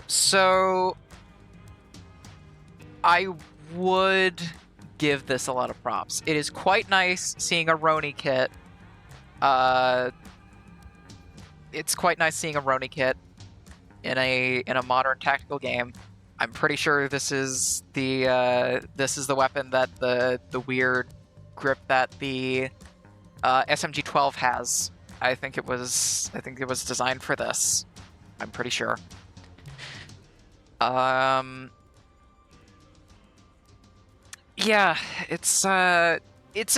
So I would give this a lot of props. It is quite nice seeing a Roni kit. It's quite nice seeing a Roni kit in a modern tactical game. I'm pretty sure this is the weapon that the weird grip that the SMG-12 has. I think it was designed for this. I'm pretty sure. Yeah, it's a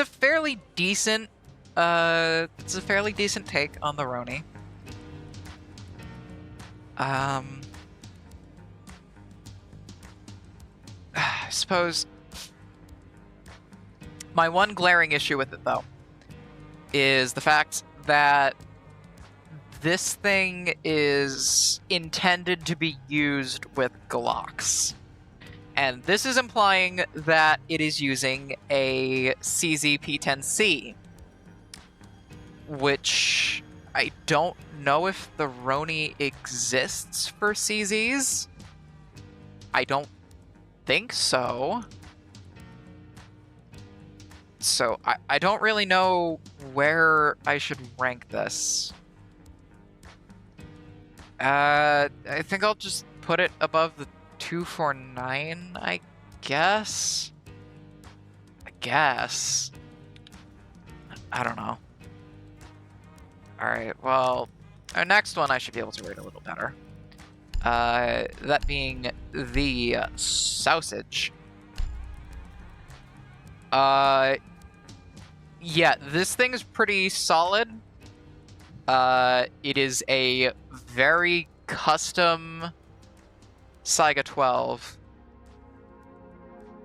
fairly decent take on the Roni. I suppose my one glaring issue with it, though, is the fact that this thing is intended to be used with Glocks. And this is implying that it is using a CZ P10C, which I don't know if the Roni exists for CZs. I don't think so. So I don't really know where I should rank this. I think I'll just put it above the 249, I guess. guess. I don't know. Alright, well, our next one I should be able to read a little better. That being the sausage. Yeah, this thing is pretty solid. It is a very custom Saiga 12.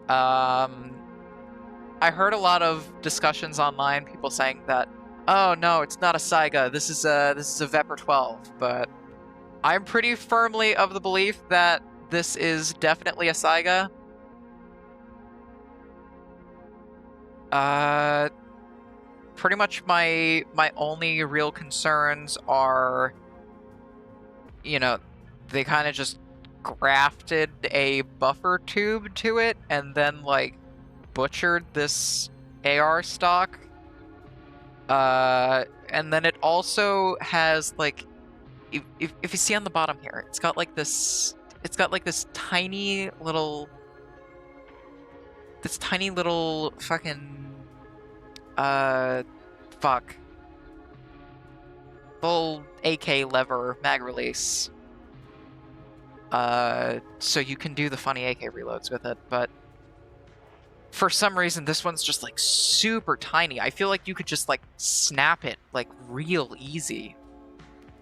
I heard a lot of discussions online, people saying that, oh no, it's not a Saiga, this is a Vepr 12, but I'm pretty firmly of the belief that this is definitely a Saiga. Pretty much my only real concerns are, you know, they kind of just grafted a buffer tube to it and then like butchered this AR stock. And then it also has like, if you see on the bottom here, it's got like this tiny little fucking fuck, full AK lever mag release. So you can do the funny AK reloads with it, but for some reason this one's just like super tiny. I feel like you could just like snap it like real easy.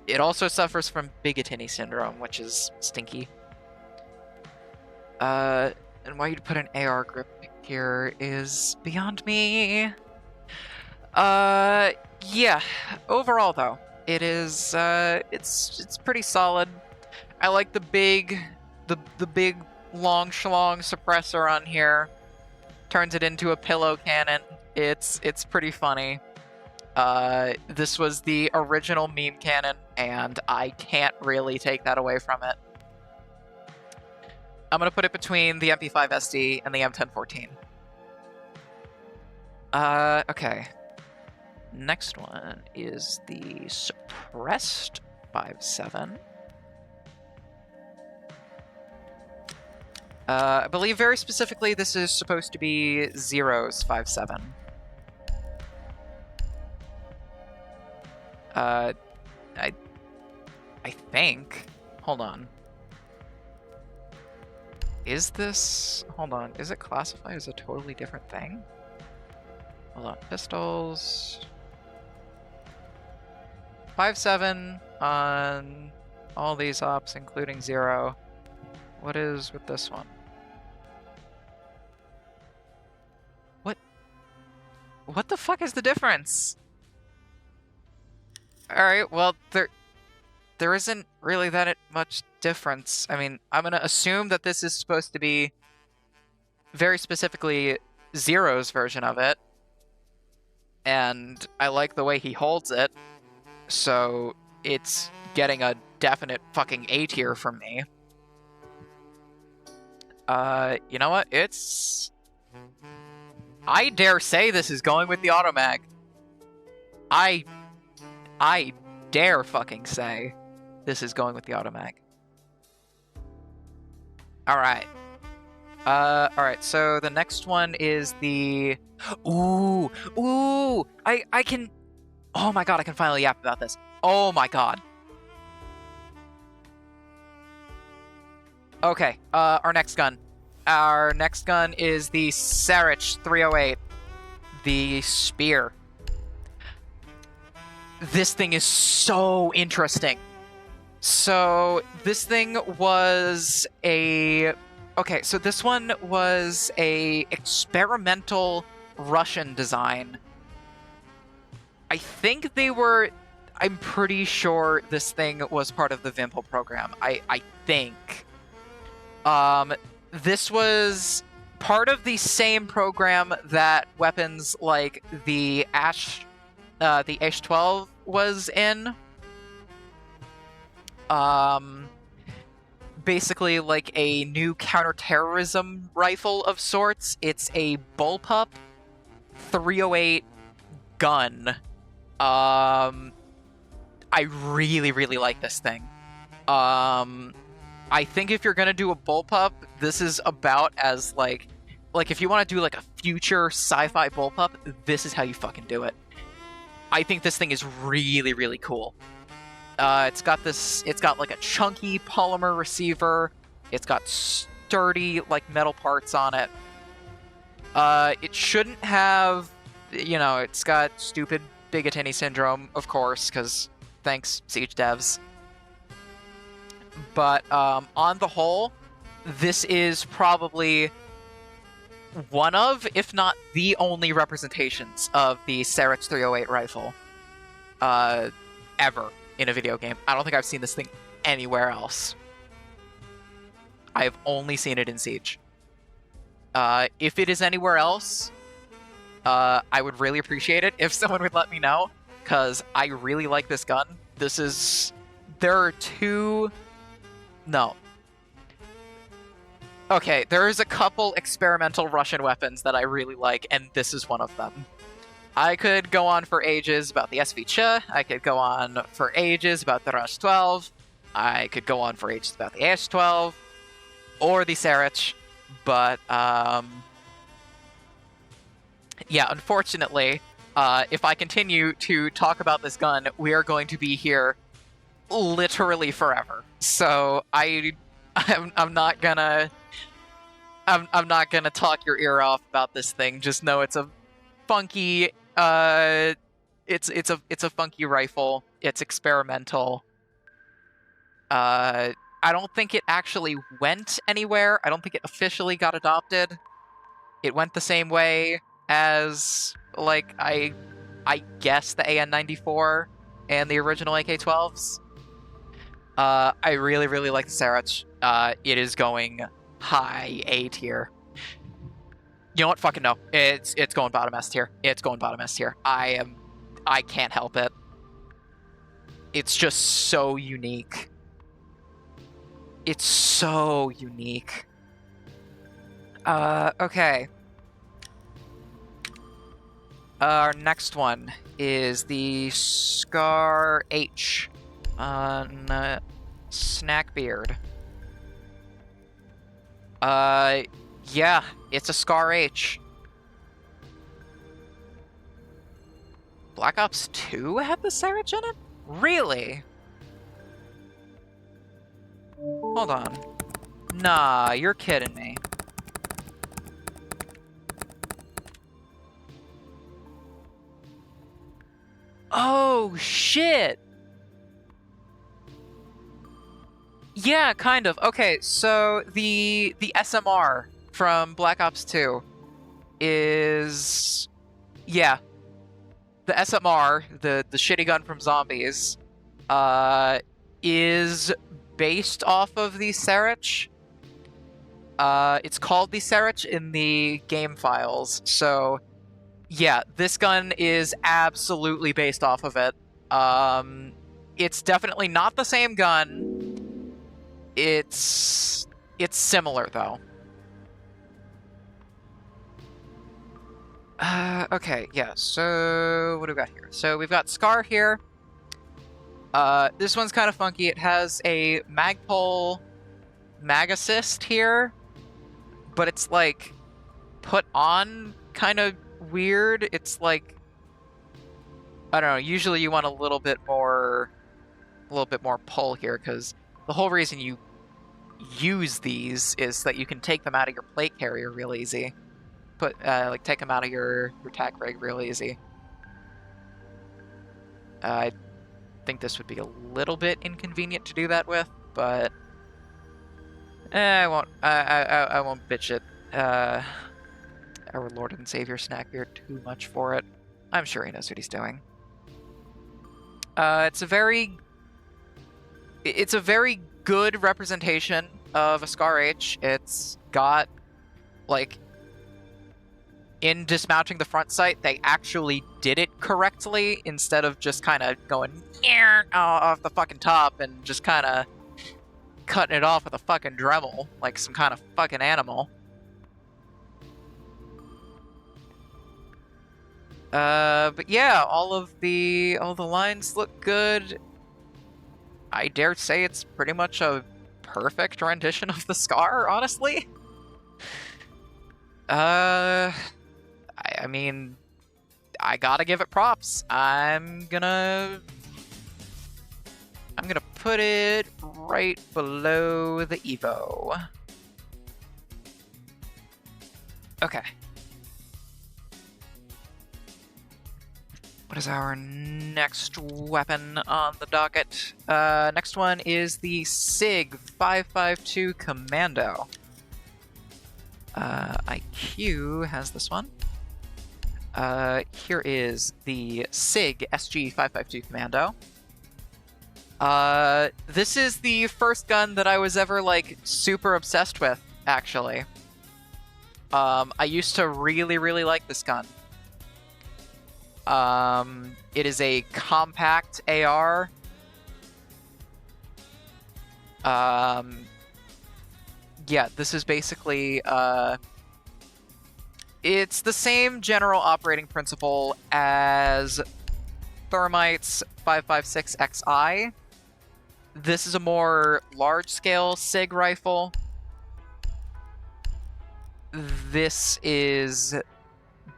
It also suffers from Bigottini syndrome, which is stinky. And why you'd put an AR grip here is beyond me. Yeah. Overall, though, it is it's pretty solid. I like the big long schlong suppressor on here. Turns it into a pillow cannon. It's pretty funny. This was the original meme cannon, and I can't really take that away from it. I'm gonna put it between the MP5 SD and the M1014. Okay. Next one is the suppressed 5.7. I believe very specifically this is supposed to be Zero's 5.7. I think. Hold on. Is this... Hold on. Is it classified as a totally different thing? Hold on. Pistols... 5.7 on all these ops, including Zero. What is with this one? What the fuck is the difference? Alright, well, there isn't really that much difference. I mean, I'm gonna assume that this is supposed to be very specifically Zero's version of it. And I like the way he holds it. So it's getting a definite fucking A tier from me. You know what? I dare say this is going with the Automag. I dare fucking say this is going with the Automag. Alright. Alright, so the next one is the... Ooh! I can... Oh my god, I can finally yap about this. Oh my god. Okay, our next gun. Our next gun is the Sarich 308. The Spear. This thing is so interesting. So, this thing was a... Okay, so this one was a experimental Russian design. I think they were... I'm pretty sure this thing was part of the Vimpel program. I think. This was part of the same program that weapons like the Ash 12 was in. Basically like a new counterterrorism rifle of sorts. It's a Bullpup 308 gun. I really, really like this thing. I think if you're gonna do a Bullpup, this is about as, like, like, if you want to do, like, a future sci-fi bullpup, this is how you fucking do it. I think this thing is really, really cool. It's got, like, a chunky polymer receiver. It's got sturdy, like, metal parts on it. It shouldn't have, it's got stupid Bigottini syndrome, of course, because thanks, Siege devs. But, on the whole, this is probably one of, if not the only representations of the Sarich 308 rifle ever in a video game. I don't think I've seen this thing anywhere else. I've only seen it in Siege. If it is anywhere else, I would really appreciate it if someone would let me know, because I really like this gun. There are two... No. Okay, there's a couple experimental Russian weapons that I really like, and this is one of them. I could go on for ages about the SVC, I could go on for ages about the Rush 12, I could go on for ages about the AS12, or the Sarich, but, yeah, unfortunately, if I continue to talk about this gun, we are going to be here literally forever. So I'm not gonna talk your ear off about this thing. Just know it's a funky it's a funky rifle. It's experimental. I don't think it actually went anywhere. I don't think it officially got adopted. It went the same way as, like, I guess the AN-94 and the original AK-12s. I really, really like the Sarich. It is going high A tier. You know what? Fucking no. It's going bottom S tier. It's going bottom S tier. I can't help it. It's just so unique. It's so unique. Okay. Our next one is the Scar H on Snackbeard. Yeah, it's a Scar H. Black Ops 2 had the Sarich in it? Really? Hold on. Nah, you're kidding me. Oh, shit! Yeah, kind of. Okay, so the SMR from Black Ops 2 is... Yeah. The SMR, the shitty gun from Zombies, is based off of the Sarich. It's called the Sarich in the game files, so... Yeah, this gun is absolutely based off of it. It's definitely not the same gun. It's similar, though. Okay, yeah, so what do we got here? So we've got Scar here. This one's kind of funky. It has a Magpul mag assist here, but it's, like, put on kind of weird. It's like, I don't know, usually you want a little bit more pull here, because the whole reason you use these is that you can take them out of your plate carrier real easy. Like, take them out of your tac rig real easy. I think this would be a little bit inconvenient to do that with, but I won't bitch it. Our Lord and Savior Snackbeard too much for it. I'm sure he knows what he's doing. It's a very good representation of a Scar H. It's got, like, in dismounting the front sight, they actually did it correctly instead of just kind of going off the fucking top and just kind of cutting it off with a fucking Dremel like some kind of fucking animal. But yeah, all the lines look good. I dare say it's pretty much a perfect rendition of the Scar, honestly. I mean, I gotta give it props. I'm gonna put it right below the Evo. Okay. What is our next weapon on the docket? Next one is the SIG 552 Commando. IQ has this one. Here is the SIG SG 552 Commando. This is the first gun that I was ever, like, super obsessed with, actually. I used to really, really like this gun. It is a compact AR. Yeah, this is basically, it's the same general operating principle as Thermite's 5.56 XI. This is a more large-scale SIG rifle. This is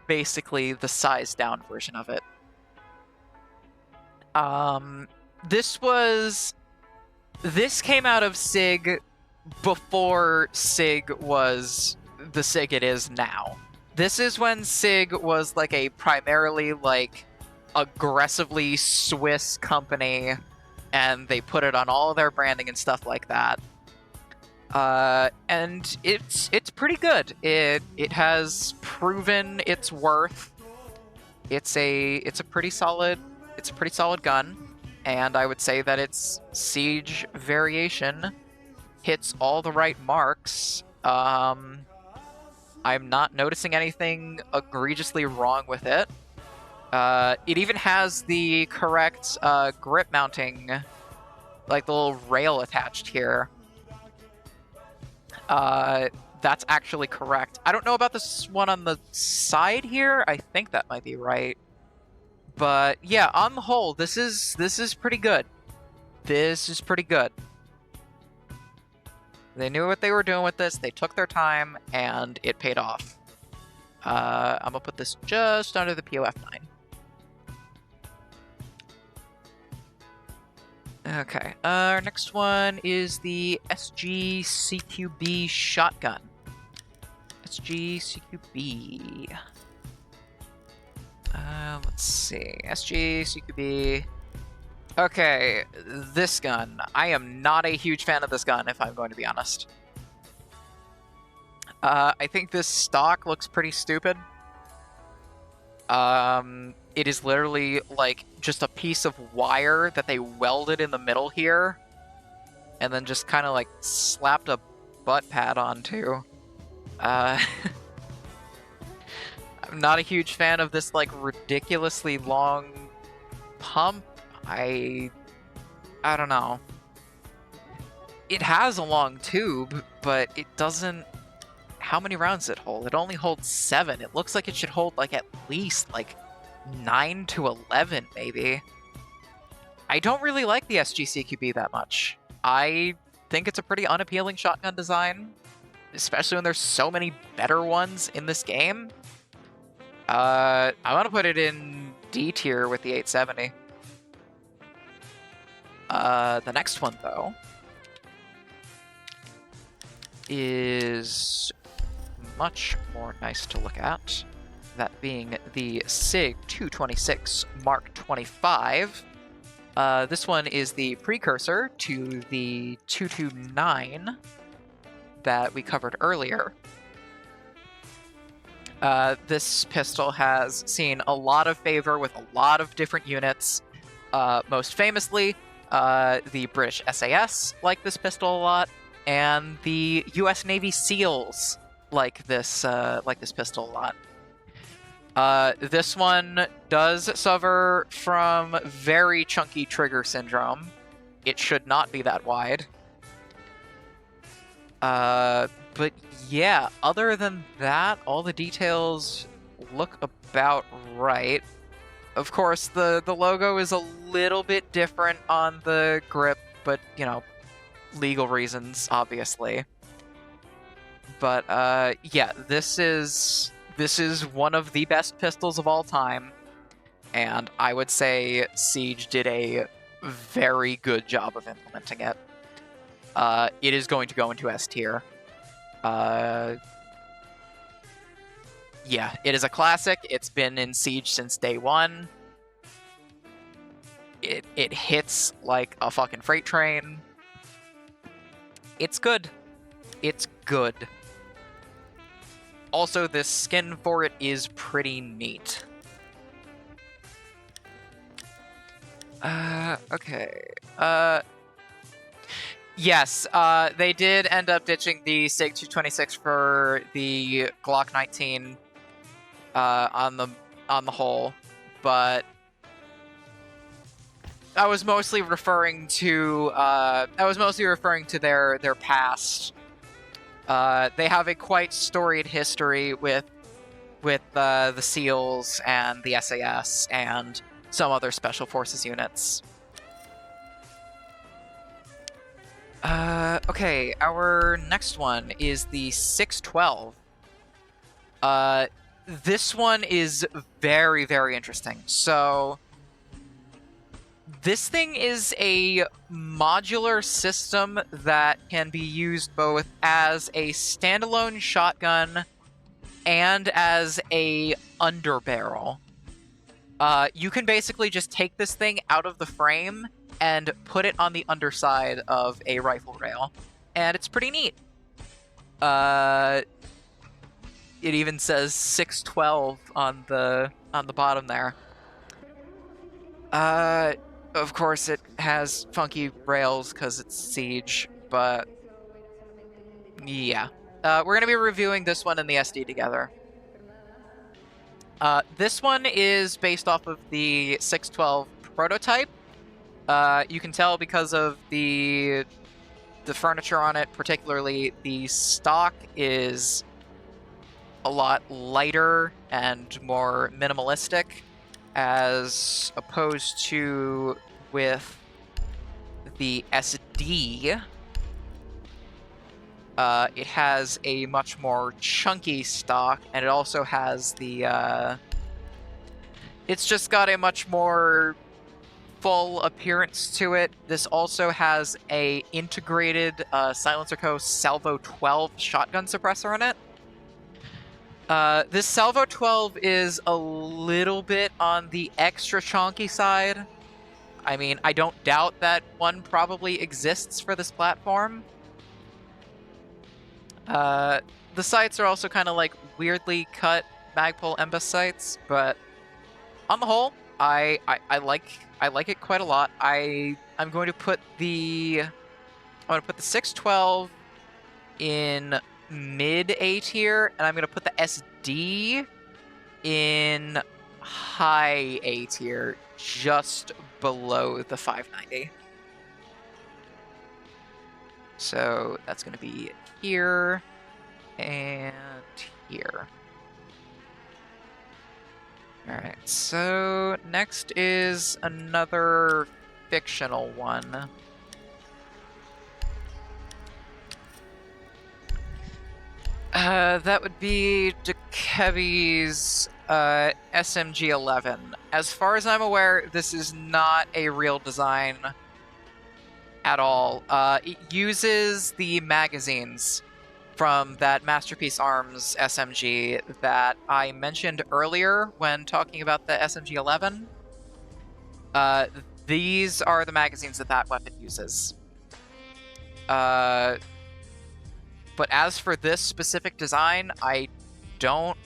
basically the sized-down version of it. This came out of SIG before SIG was the SIG it is now. This is when SIG was like a primarily like aggressively Swiss company, and they put it on all of their branding and stuff like that. And it's pretty good. It has proven its worth. It's a pretty solid gun, and I would say that its siege variation hits all the right marks. I'm not noticing anything egregiously wrong with it. It even has the correct grip mounting, like the little rail attached here. That's actually correct. I don't know about this one on the side here. I think that might be right. But yeah, on the whole, this is pretty good. This is pretty good. They knew what they were doing with this. They took their time, and it paid off. I'm gonna put this just under the POF9. Okay, our next one is the SG CQB shotgun. SG CQB. Let's see. SG CQB. Okay, this gun. I am not a huge fan of this gun, if I'm going to be honest. I think this stock looks pretty stupid. It is literally, like, just a piece of wire that they welded in the middle here, and then just kind of, like, slapped a butt pad onto. I'm not a huge fan of this, like, ridiculously long pump. I don't know. It has a long tube, but it doesn't... How many rounds does it hold? It only holds 7. It looks like it should hold, like, at least, like, 9 to 11, maybe. I don't really like the SG-CQB that much. I think it's a pretty unappealing shotgun design, especially when there's so many better ones in this game. I want to put it in D tier with the 870. The next one, though, is much more nice to look at. That being the SIG 226 Mark 25. This one is the precursor to the 229 that we covered earlier. This pistol has seen a lot of favor with a lot of different units. Most famously, the British SAS like this pistol a lot, and the U.S. Navy SEALs like this pistol a lot. This one does suffer from very chunky trigger syndrome. It should not be that wide. But yeah, other than that, all the details look about right. Of course, the logo is a little bit different on the grip, but, you know, legal reasons, obviously. But yeah, this is one of the best pistols of all time, and I would say Siege did a very good job of implementing it. It is going to go into S tier. Yeah, it is a classic. It's been in Siege since day one. It hits like a fucking freight train. It's good. It's good. Also, this skin for it is pretty neat. Okay. Yes, they did end up ditching the SIG 226 for the Glock 19 on the whole, but I was mostly referring to their past. They have a quite storied history with the SEALs and the SAS and some other special forces units. Okay, our next one is the 612. This one is very, very interesting. So, this thing is a modular system that can be used both as a standalone shotgun and as a underbarrel. You can basically just take this thing out of the frame and put it on the underside of a rifle rail, and it's pretty neat. It even says 612 on the bottom there. Of course, it has funky rails because it's Siege, but yeah. We're going to be reviewing this one and the SD together. This one is based off of the 612 prototype. You can tell because of the furniture on it, particularly the stock is a lot lighter and more minimalistic, as opposed to with the SD. It has a much more chunky stock, and it also has the it's just got a much more full appearance to it. This also has a integrated Silencer Co. Salvo 12 shotgun suppressor in it. This Salvo 12 is a little bit on the extra chonky side. I mean, I don't doubt that one probably exists for this platform. The sights are also kind of like weirdly cut Magpul Embus sights, but on the whole, I like it quite a lot. I'm going to put the 612 in mid A tier, and I'm going to put the SD in high A tier, just below the 590. So that's going to be here and here. Alright, so next is another fictional one. That would be Dekevi's SMG-11. As far as I'm aware, this is not a real design at all. It uses the magazines from that Masterpiece Arms SMG that I mentioned earlier when talking about the SMG-11. These are the magazines that weapon uses. But as for this specific design, I don't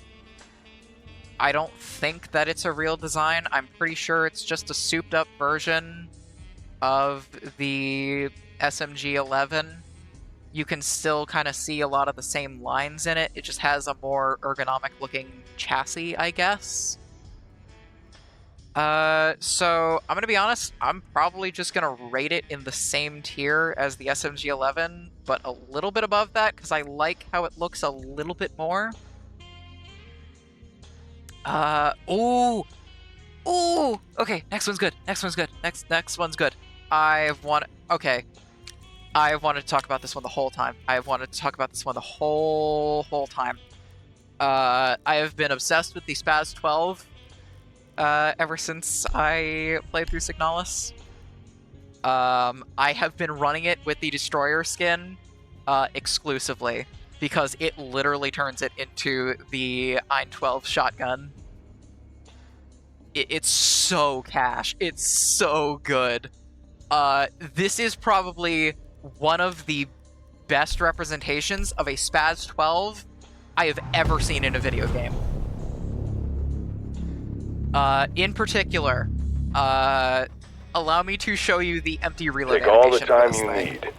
think that it's a real design. I'm pretty sure it's just a souped up version of the SMG-11. You can still kind of see a lot of the same lines in it. It just has a more ergonomic looking chassis, I guess. So I'm gonna be honest, I'm probably just gonna rate it in the same tier as the SMG-11, but a little bit above that, because I like how it looks a little bit more. Ooh! Okay, next one's good. Next one's good. Next one's good. Okay. I have wanted to talk about this one the whole time. I have wanted to talk about this one the whole time. I have been obsessed with the Spaz 12 ever since I played through Signalis. I have been running it with the Destroyer skin exclusively because it literally turns it into the Ein 12 shotgun. It's so cash. It's so good. This is probably one of the best representations of a Spaz 12 I have ever seen in a video game. In particular, allow me to show you the empty reload Take all the animation time for this you thing. need.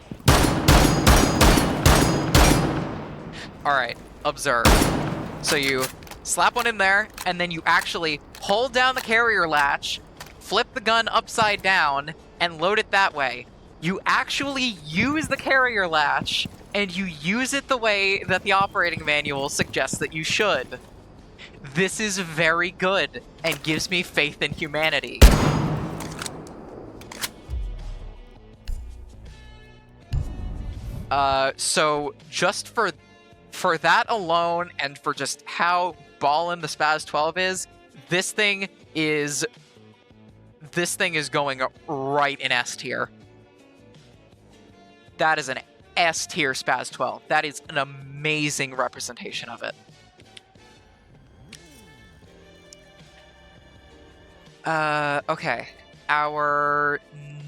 Alright, observe. So you slap one in there, and then you actually hold down the carrier latch, flip the gun upside down, and load it that way. You actually use the carrier latch, and you use it the way that the operating manual suggests that you should. This is very good, and gives me faith in humanity. So just for that alone, and for just how ballin' the Spaz 12 is, this thing is going right in S tier. That is an S tier Spaz 12. That is an amazing representation of it. Okay. Our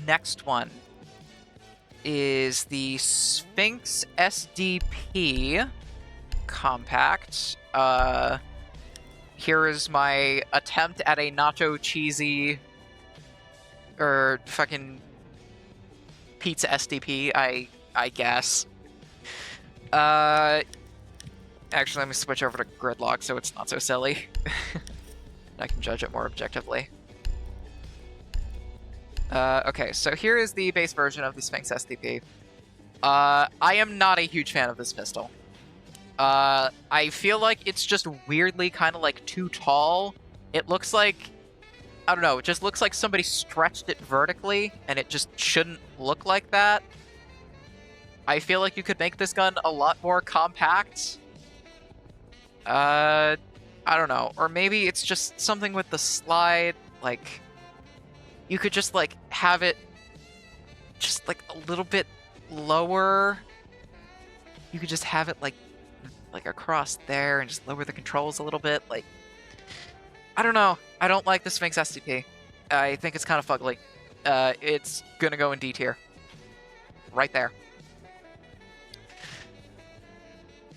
next one is the Sphinx SDP compact. Here is my attempt at a nacho cheesy or fucking pizza SDP, I guess. Actually, let me switch over to Gridlock so it's not so silly. I can judge it more objectively. Okay, so here is the base version of the Sphinx SDP. I am not a huge fan of this pistol. I feel like it's just weirdly kind of like too tall. It looks like, I don't know, it just looks like somebody stretched it vertically, and it just shouldn't look like that. I feel like you could make this gun a lot more compact. I don't know. Or maybe it's just something with the slide, like, you could just, like, have it just, like, a little bit lower. You could just have it, like across there and just lower the controls a little bit. Like, I don't know. I don't like the Sphinx SDP. I think it's kind of fugly. It's gonna go in D tier. Right there.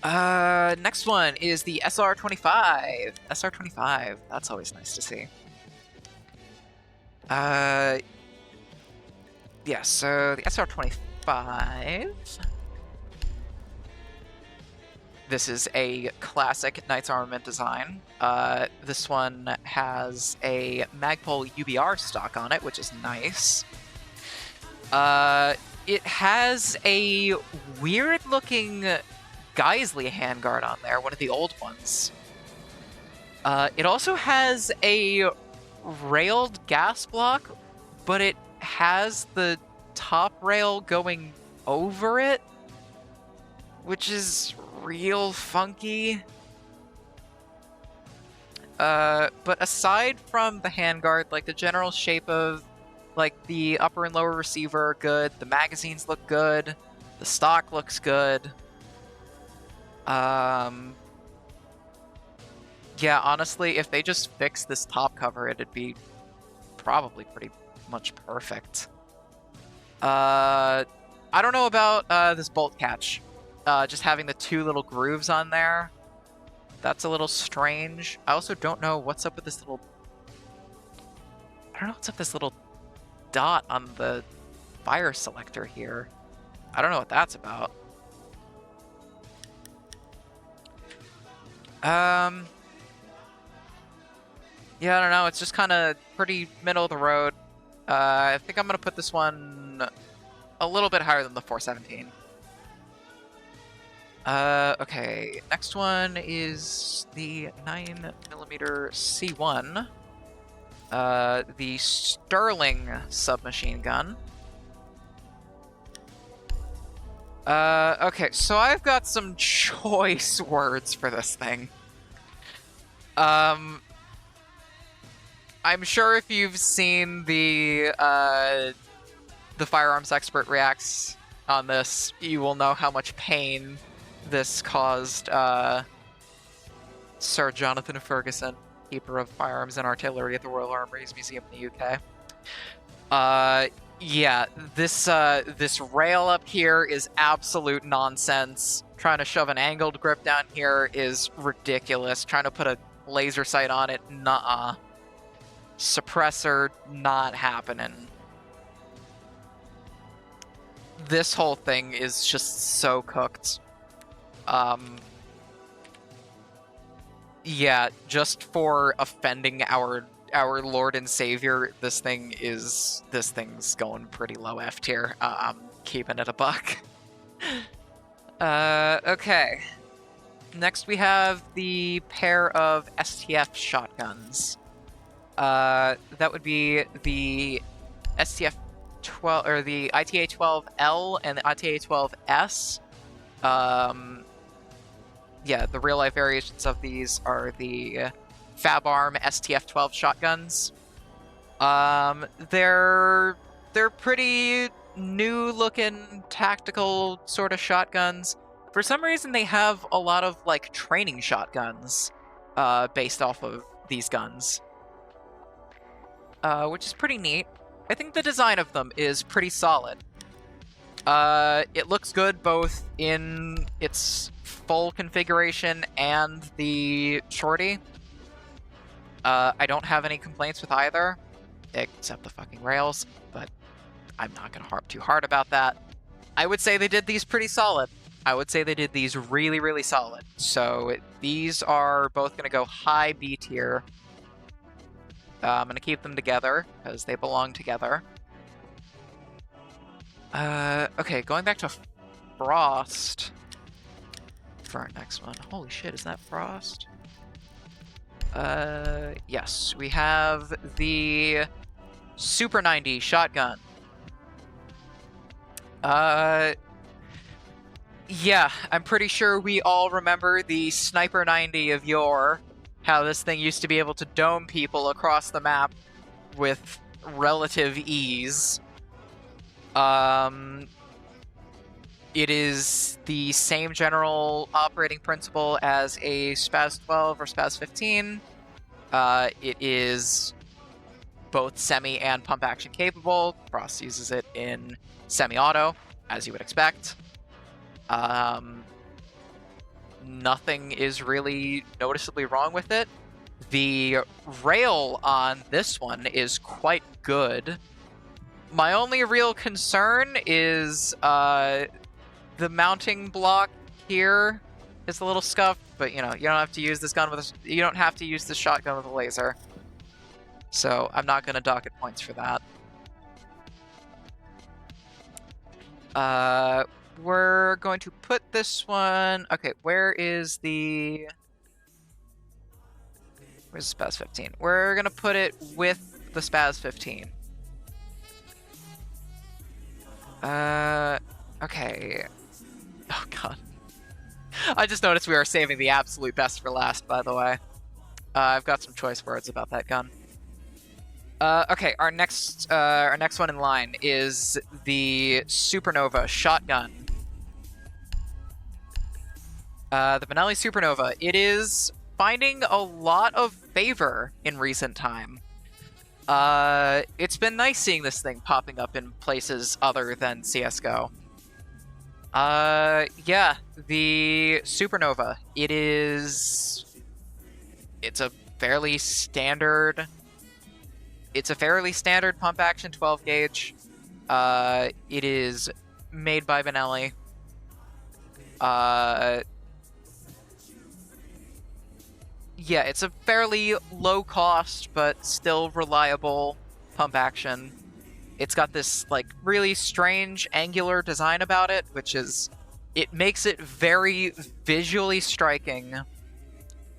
Next one is the SR25. SR25. That's always nice to see. Yeah, so the SR25. This is a classic Knights Armament design. This one has a Magpul UBR stock on it, which is nice. It has a weird-looking Geisley handguard on there, one of the old ones. It also has a railed gas block, but it has the top rail going over it, which is real funky. But aside from the handguard, like, the general shape of, like, the upper and lower receiver are good, the magazines look good, the stock looks good. Yeah, honestly, if they just fixed this top cover, it'd be probably pretty much perfect. I don't know about this bolt catch. Just having the two little grooves on there. That's a little strange. I also don't know what's up with this little... I don't know what's up with this little dot on the fire selector here. I don't know what that's about. Yeah, I don't know. It's just kind of pretty middle of the road. I think I'm going to put this one a little bit higher than the 417. Okay. Next one is the 9mm C1. The Sterling submachine gun. Okay, so I've got some choice words for this thing. I'm sure if you've seen the firearms expert reacts on this, you will know how much pain this caused Sir Jonathan Ferguson, keeper of firearms and artillery at the Royal Armouries Museum in the UK. Yeah, this rail up here is absolute nonsense. Trying to shove an angled grip down here is ridiculous. Trying to put a laser sight on it, nuh-uh. Suppressor, not happening. This whole thing is just so cooked. Yeah, just for offending our Lord and Savior, this thing's going pretty low F tier. I'm keeping it a buck. Okay. Next we have the pair of STF shotguns. That would be the STF-12 or the ITA-12L and the ITA-12S. Yeah, the real-life variations of these are the FabArm STF-12 shotguns. They're pretty new-looking tactical sort of shotguns. For some reason, they have a lot of like training shotguns based off of these guns, which is pretty neat. I think the design of them is pretty solid. It looks good both in its full configuration and the shorty. I don't have any complaints with either, except the fucking rails, but I'm not gonna harp too hard about that. I would say they did these pretty solid. I would say they did these really, really solid. So these are both gonna go high B tier. I'm gonna keep them together, because they belong together. Okay, going back to Frost for our next one. Holy shit, is that Frost? Yes, we have the Super 90 shotgun. Yeah, I'm pretty sure we all remember the Sniper 90 of yore, how this thing used to be able to dome people across the map with relative ease. It is the same general operating principle as a SPAS 12 or SPAS 15. It is both semi and pump action capable. Frost uses it in semi-auto, as you would expect. Nothing is really noticeably wrong with it. The rail on this one is quite good. My only real concern is the mounting block here is a little scuffed, but you know, you don't have to use this gun with you don't have to use this shotgun with a laser. So I'm not gonna dock it points for that. We're going to put this one. Okay, where's the SPAS 15? We're gonna put it with the SPAS 15. Okay. Oh god. I just noticed we are saving the absolute best for last, by the way. I've got some choice words about that gun. Okay, our next one in line is the Supernova shotgun. The Benelli Supernova. It is finding a lot of favor in recent time. It's been nice seeing this thing popping up in places other than CSGO. Yeah, the Supernova. It's a fairly standard pump action 12 gauge. It is made by Benelli. Yeah, it's a fairly low cost but still reliable pump action. It's got this like really strange angular design about it, it makes it very visually striking.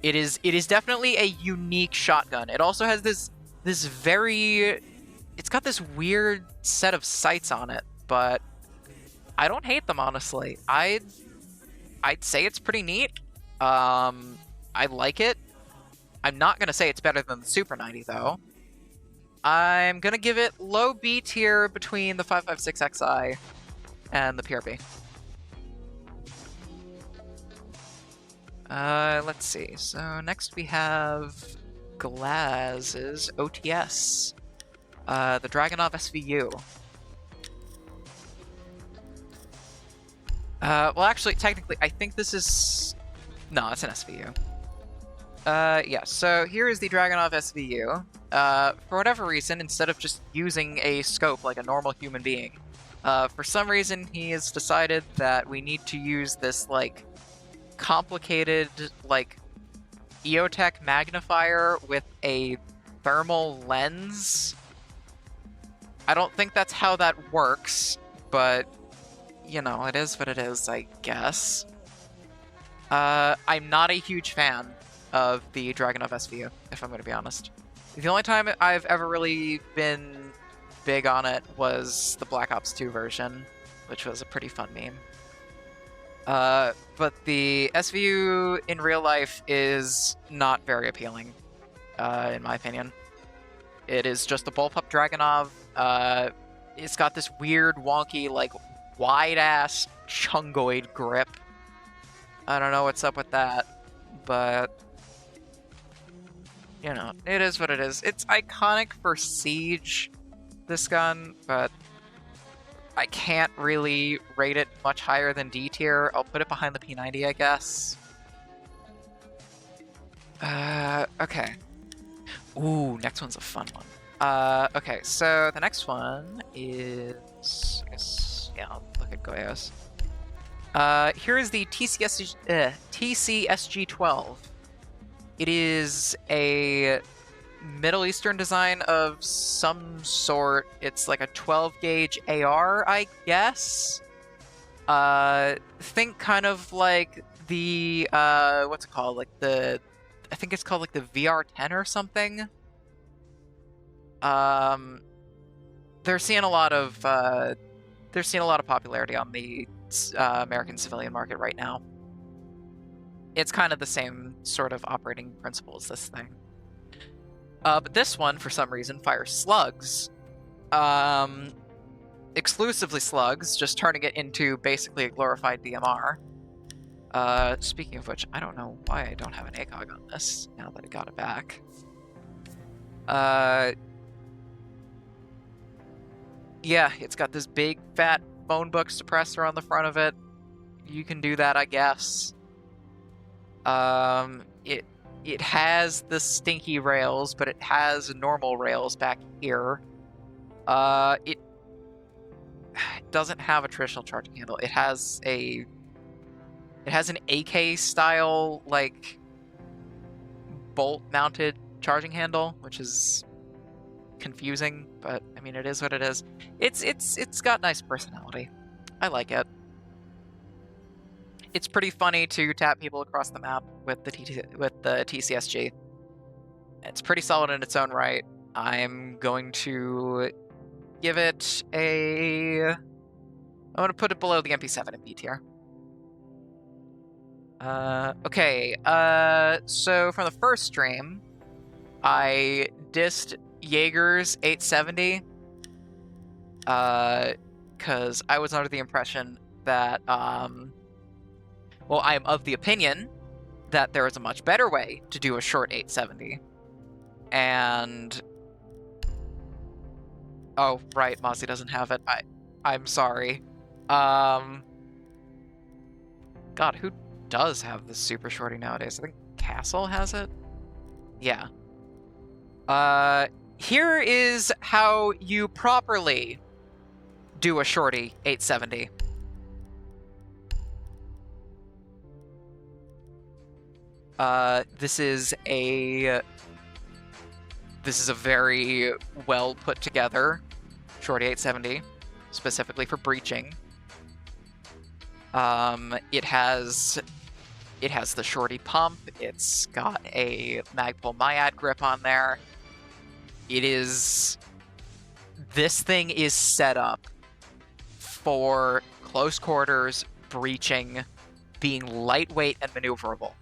It is definitely a unique shotgun. It also has it's got this weird set of sights on it, but I don't hate them, honestly. I'd say it's pretty neat. I like it. I'm not gonna say it's better than the Super 90 though. I'm gonna give it low B tier between the 556xi and the PRP. Let's see. So next we have Glaz's OTS, the Dragunov SVU. Well, actually, technically, I think this is... No, it's an SVU. Yeah, so here is the Dragunov SVU. For whatever reason, instead of just using a scope like a normal human being, for some reason he has decided that we need to use this, like, complicated, like, EOTech magnifier with a thermal lens. I don't think that's how that works, but, you know, it is what it is, I guess. I'm not a huge fan of the Dragunov SVU, if I'm going to be honest. The only time I've ever really been big on it was the Black Ops 2 version, which was a pretty fun meme. But the SVU in real life is not very appealing, in my opinion. It is just a bullpup Dragunov. It's got this weird, wonky, like, wide-ass chungoid grip. I don't know what's up with that, but, you know, it is what it is. It's iconic for Siege, this gun, but I can't really rate it much higher than D tier. I'll put it behind the P90, I guess. Okay. Ooh, next one's a fun one. Okay, so the next one is... I guess, yeah, I'll look at Goyos. Here is the TCSG-12. It is a Middle Eastern design of some sort. It's like a 12-gauge AR, I guess? Think kind of like the, what's it called? Like the, I think it's called like the VR-10 or something. They're seeing a lot of popularity on the American civilian market right now. It's kind of the same sort of operating principle as this thing. But this one, for some reason, fires slugs. Exclusively slugs, just turning it into basically a glorified DMR. Speaking of which, I don't know why I don't have an ACOG on this, now that I got it back. Yeah, it's got this big, fat phone book suppressor on the front of it. You can do that, I guess. It has the stinky rails, but it has normal rails back here. It doesn't have a traditional charging handle. It has an AK style, like, bolt-mounted charging handle, which is confusing, but I mean, it is what it is. It's got nice personality. I like it. It's pretty funny to tap people across the map with the TCSG. It's pretty solid in its own right. I'm going to give it a... I'm going to put it below the MP7 in B tier. Okay, so from the first stream, I dissed Jaeger's 870, because I was under the impression that, well, I am of the opinion that there is a much better way to do a short 870, and... Oh, right, Mozzie doesn't have it. I'm sorry. God, who does have the super shorty nowadays? I think Castle has it? Yeah. Here is how you properly do a shorty 870. This is a very well put together shorty 870, specifically for breaching. It has the shorty pump. It's got a Magpul Myad grip on there. This thing is set up for close quarters, breaching, being lightweight and maneuverable.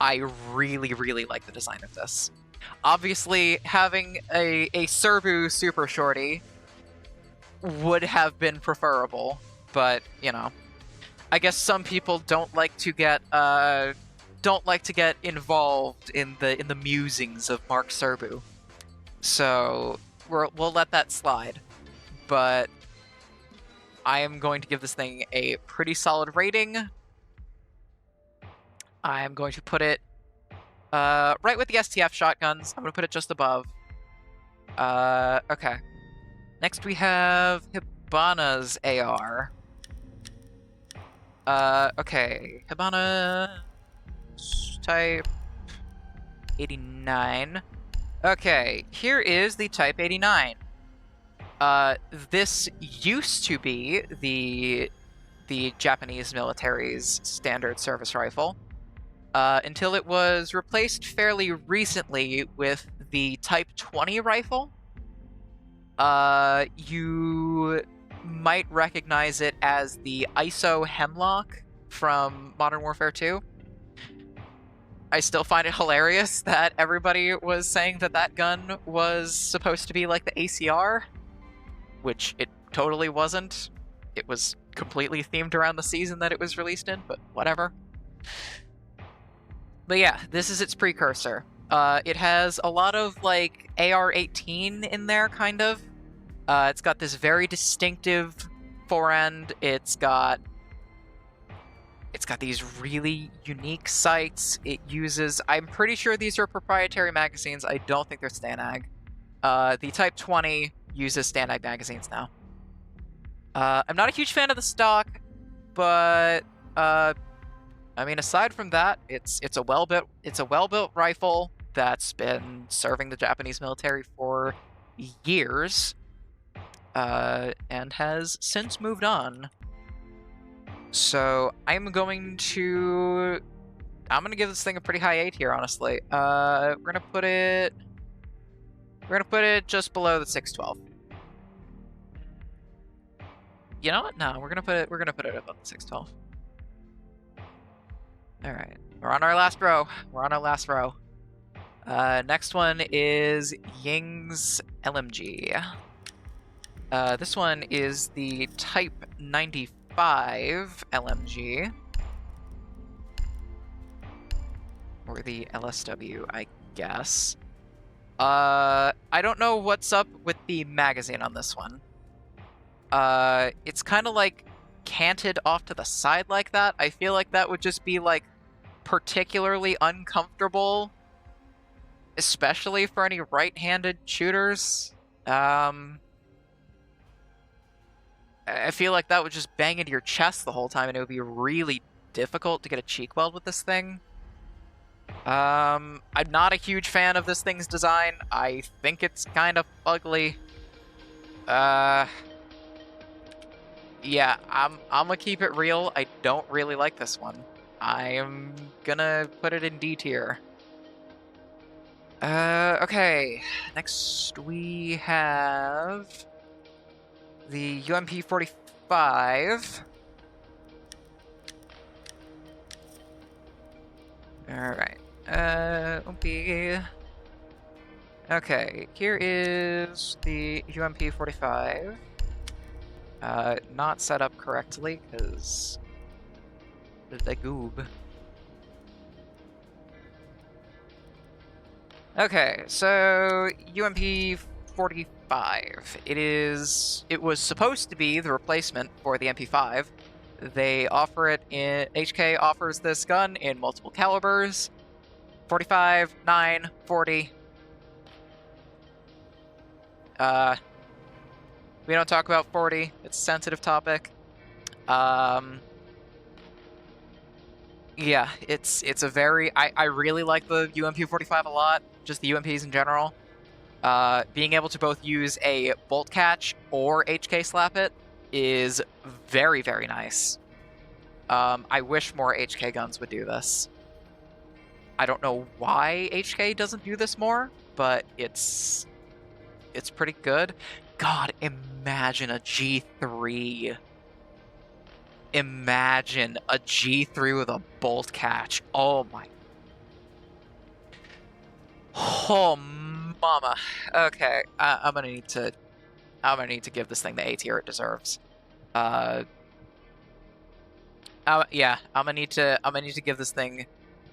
I really, really like the design of this. Obviously, having a Serbu Super Shorty would have been preferable, but, you know, I guess some people don't like to get involved in the musings of Mark Serbu. So we'll let that slide. But I am going to give this thing a pretty solid rating. I am going to put it right with the STF shotguns. I'm going to put it just above. Okay. Next we have Hibana's AR. Okay. Hibana Type 89. Okay, here is the Type 89. This used to be the Japanese military's standard service rifle, until it was replaced fairly recently with the Type 20 rifle. You might recognize it as the ISO Hemlock from Modern Warfare 2. I still find it hilarious that everybody was saying that that gun was supposed to be like the ACR, which it totally wasn't. It was completely themed around the season that it was released in, but whatever. But yeah, this is its precursor. It has a lot of, like, AR-18 in there, kind of. It's got this very distinctive forend. It's got these really unique sights. It uses... I'm pretty sure these are proprietary magazines. I don't think they're Stanag. The Type 20 uses Stanag magazines now. I'm not a huge fan of the stock, but I mean, aside from that, it's a well-built rifle that's been serving the Japanese military for years, and has since moved on. So I'm gonna give this thing a pretty high 8 here, honestly. We're gonna put it just below the 612. You know what? No, we're gonna put it above the 612. All right, we're on our last row. Next one is Ying's LMG. This one is the Type 95 LMG. Or the LSW, I guess. I don't know what's up with the magazine on this one. It's kind of like canted off to the side like that. I feel like that would just be like particularly uncomfortable, especially for any right-handed shooters. I feel like that would just bang into your chest the whole time, and it would be really difficult to get a cheek weld with this thing. I'm not a huge fan of this thing's design. I think it's kind of ugly. Yeah, I'm gonna keep it real. I don't really like this one. I'm gonna put it in D tier. Okay. Next we have the UMP-45. Alright. Okay, here is the UMP-45. Not set up correctly, because the goob. Okay, so UMP-45. It was supposed to be the replacement for the MP5. They offer it in... HK offers this gun in multiple calibers. 45, 9, 40. We don't talk about 40. It's a sensitive topic. Yeah, it's a very... I really like the UMP-45 a lot. Just the UMPs in general. Being able to both use a bolt catch or HK slap it is very, very nice. I wish more HK guns would do this. I don't know why HK doesn't do this more, but it's pretty good. God, imagine a G3. Imagine a G3 with a bolt catch. Oh my. Oh mama. Okay, I'm gonna need to give this thing the A tier it deserves. Yeah, I'm gonna need to give this thing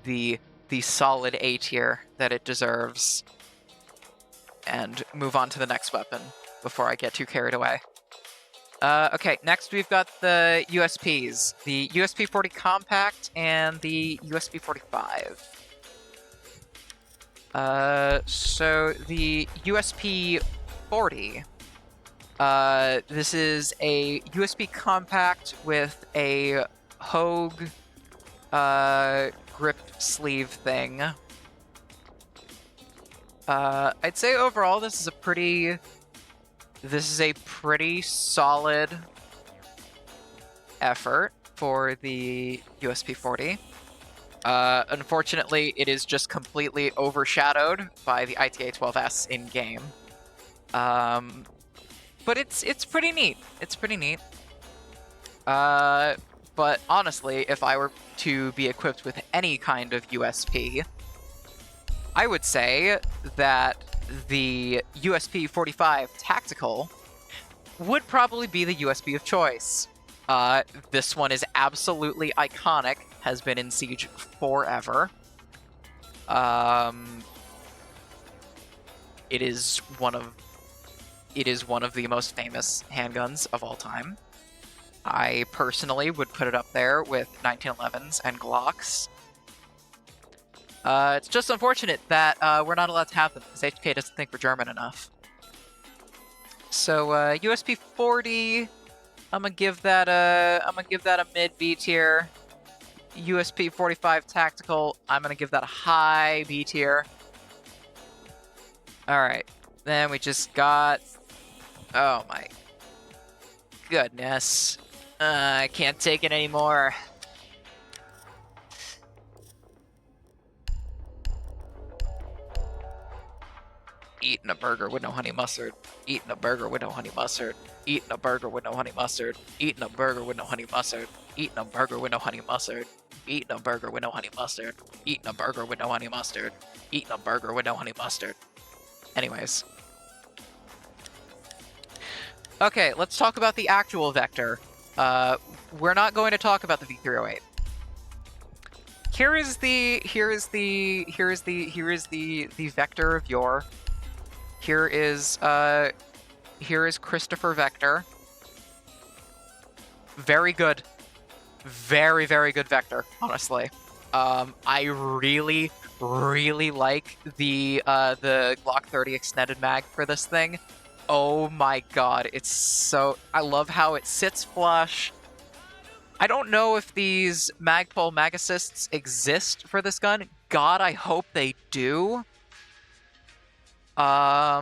the solid A tier that it deserves, and move on to the next weapon before I get too carried away. Okay, next we've got the USPs, the USP-40 Compact and the USP-45. So the USP-40. This is a USB compact with a Hogue grip sleeve thing. I'd say overall this is a pretty solid effort for the USP-40. Unfortunately, it is just completely overshadowed by the ITA-12S in-game. But it's pretty neat. It's pretty neat. But honestly, if I were to be equipped with any kind of USP, I would say that the USP-45 Tactical would probably be the USP of choice. This one is absolutely iconic, has been in Siege forever. It is one of the most famous handguns of all time. I personally would put it up there with 1911s and Glocks. It's just unfortunate that we're not allowed to have them because HK doesn't think we're German enough. So USP-40, I'm gonna give that a mid B tier. USP-45 Tactical, I'm gonna give that a high B tier. All right, then we just got. Oh my goodness. I can't take it anymore. Eating a burger with no honey mustard. Eating a burger with no honey mustard. Eating a burger with no honey mustard. Eating a burger with no honey mustard. Eating a burger with no honey mustard. Eating a burger with no honey mustard. Eating a burger with no honey mustard. Eating a burger with no honey mustard. Anyways. Okay, let's talk about the actual Vector. We're not going to talk about the V308. Here is the Vector of yore. Here is Christopher Vector. Very good. Very, very good Vector, honestly. I really, really like the Glock 30 extended mag for this thing. Oh my god, it's so... I love how it sits flush. I don't know if these Magpul mag assists exist for this gun. God, I hope they do. Yeah,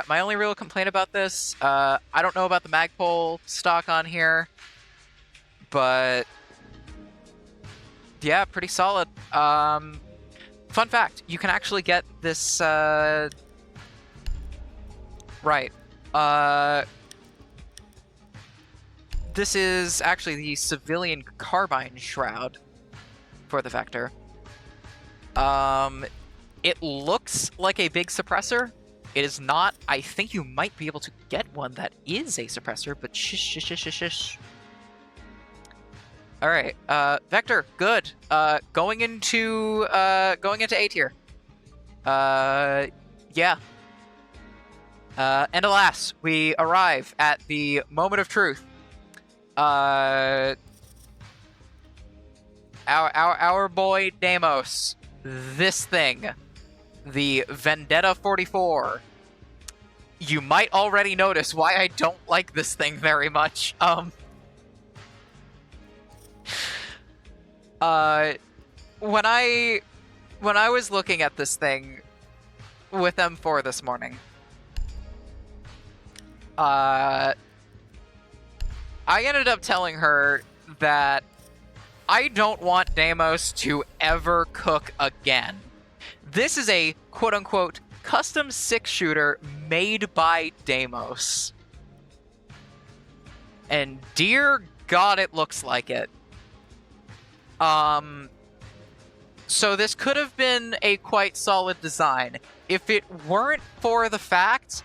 my only real complaint about this, I don't know about the Magpul stock on here, but yeah, pretty solid. Fun fact, you can actually get this, right. This is actually the civilian carbine shroud for the Vector. It looks like a big suppressor. It is not. I think you might be able to get one that is a suppressor, but shish. All right, Vector, good. Going into A tier. Yeah. And alas, we arrive at the moment of truth. Our boy Deimos, this thing, the Vendetta 44. You might already notice why I don't like this thing very much. When I was looking at this thing with M4 this morning, I ended up telling her that I don't want Deimos to ever cook again. This is a quote-unquote custom 6-shooter made by Deimos. And dear God, it looks like it. So this could have been a quite solid design if it weren't for the fact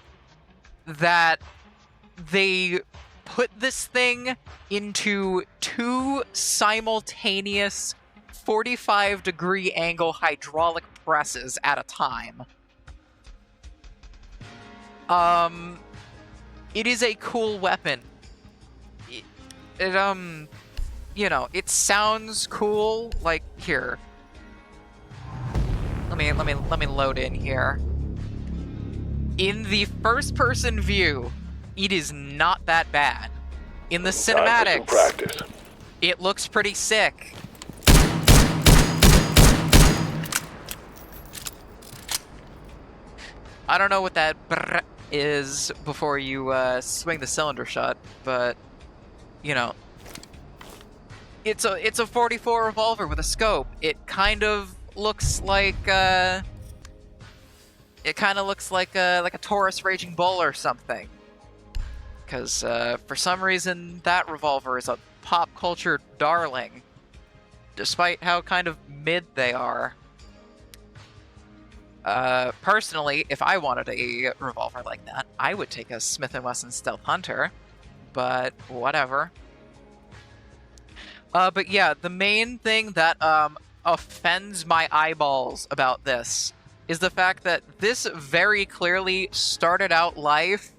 that they put this thing into 2 simultaneous 45-degree angle hydraulic presses at a time. It is a cool weapon. You know, it sounds cool. Like, here. Let me load in here. In the first-person view, it is not that bad. In the cinematics, practice. It looks pretty sick. I don't know what that brrr is before you swing the cylinder shut, but you know, it's a 44 revolver with a scope. It kind of looks like a Taurus Raging Bull or something. Because for some reason that revolver is a pop culture darling, despite how kind of mid they are. Personally, if I wanted a revolver like that, I would take a Smith & Wesson Stealth Hunter, but whatever. But yeah, the main thing that offends my eyeballs about this is the fact that this very clearly started out life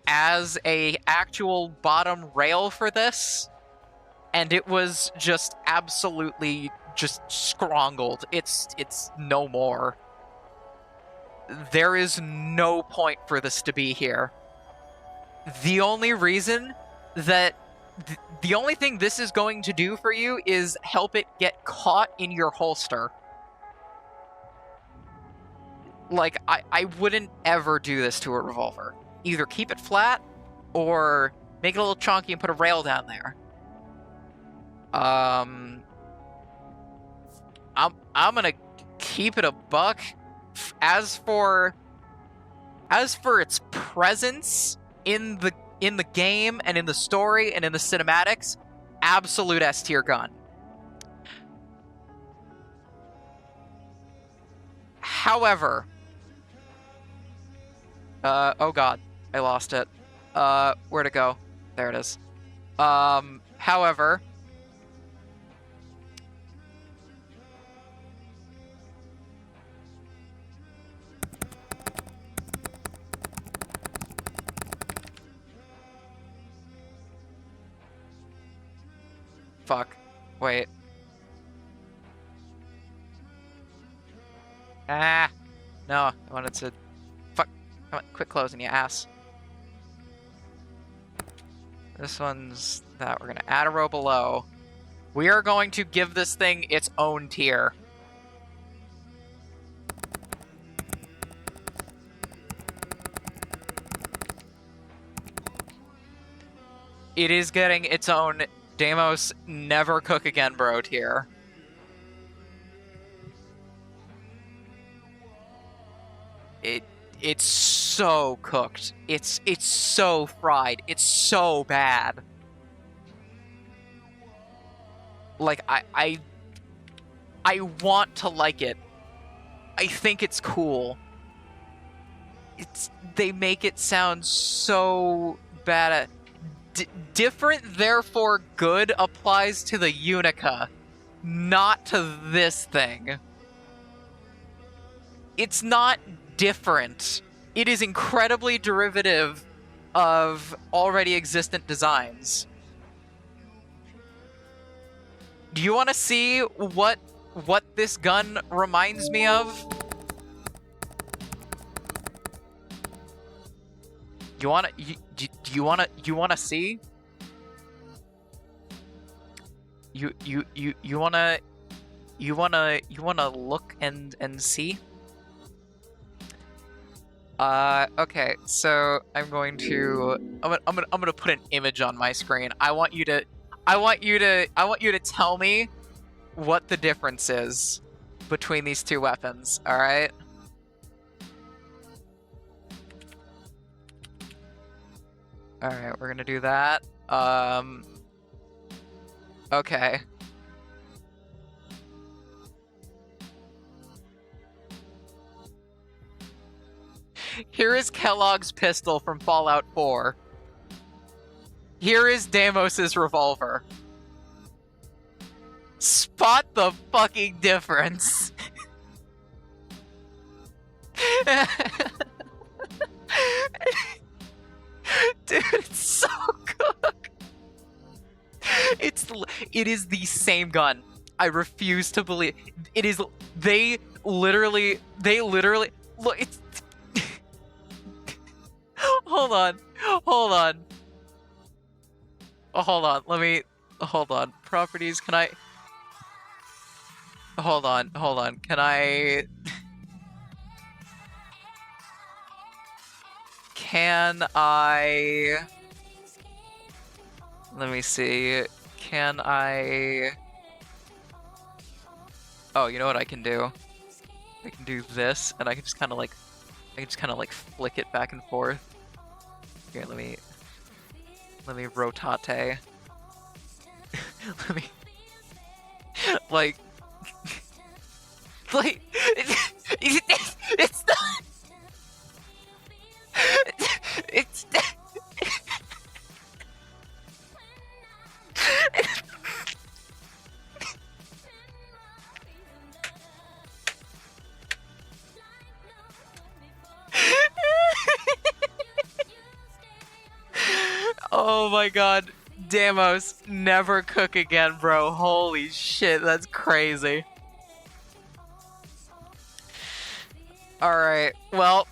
as a actual bottom rail for this, and it was just absolutely just scrongled. It's no more. There is no point for this to be here. The only reason that the only thing this is going to do for you is help it get caught in your holster. Like, I wouldn't ever do this to a revolver. Either keep it flat, or make it a little chunky and put a rail down there. I'm gonna keep it a buck. As for its presence in the game and in the story and in the cinematics, absolute S tier gun. However, oh god, I lost it. Where'd it go? There it is. However, fuck. Wait. Ah! No, I wanted to... Fuck. Come on, quit closing, you ass. This one's that. We're gonna add a row below. We are going to give this thing its own tier. It is getting its own Deimos Never Cook Again Bro tier. It's so cooked. It's so fried. It's so bad. Like, I want to like it. I think it's cool. They make it sound so bad. Different, therefore good applies to the Unica, not to this thing. It's not different. It is incredibly derivative of already existent designs. Do you want to see what this gun reminds me of? You wanna see? You wanna look and see? Okay, so I'm gonna put an image on my screen. I want you to tell me what the difference is between these two weapons, all right? Alright, we're gonna do that. Okay. Here is Kellogg's pistol from Fallout 4. Here is Deimos's revolver. Spot the fucking difference. Dude, it's so good. It is the same gun. I refuse to believe it is. They literally look. It's. Hold on. Oh, hold on. Hold on. Properties. Can I? Hold on. Can I? Let me see. Can I? Oh, you know what I can do? I can do this, and I can just kind of like, flick it back and forth. Here, let me rotate. Let me, like, it's not. It's. Oh my god. Deimos, never cook again, bro. Holy shit, that's crazy. Alright, well.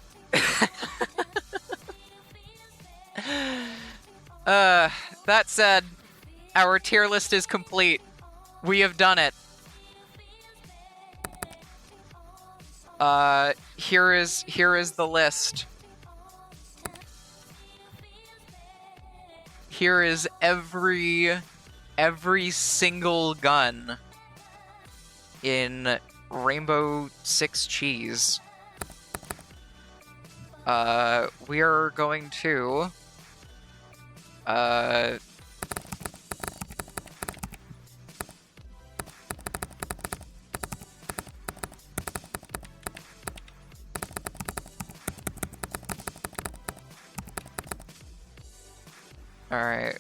That said, our tier list is complete. We have done it. Here is the list. Here is every single gun in Rainbow Six Cheese. We are going to Alright.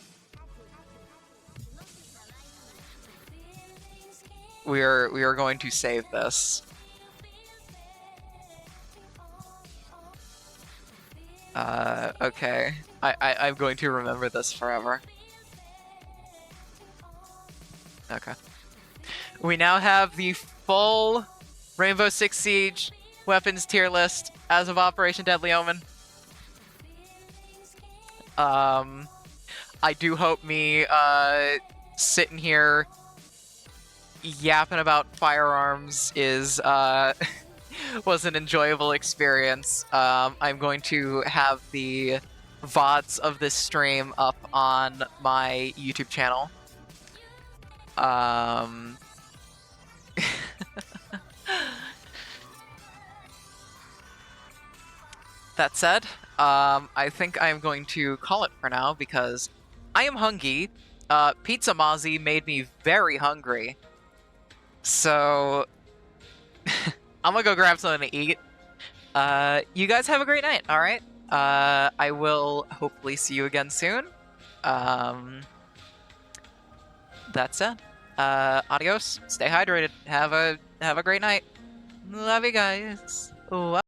We are going to save this. Okay. I'm going to remember this forever. Okay. We now have the full Rainbow Six Siege weapons tier list as of Operation Deadly Omen. I do hope me sitting here yapping about firearms is was an enjoyable experience. I'm going to have the VODs of this stream up on my YouTube channel. That said, I think I'm going to call it for now because I am hungry. Pizza Mozzie made me very hungry. So I'm gonna go grab something to eat. You guys have a great night, alright? I will hopefully see you again soon. That said, adios, stay hydrated, have a great night. Love you guys.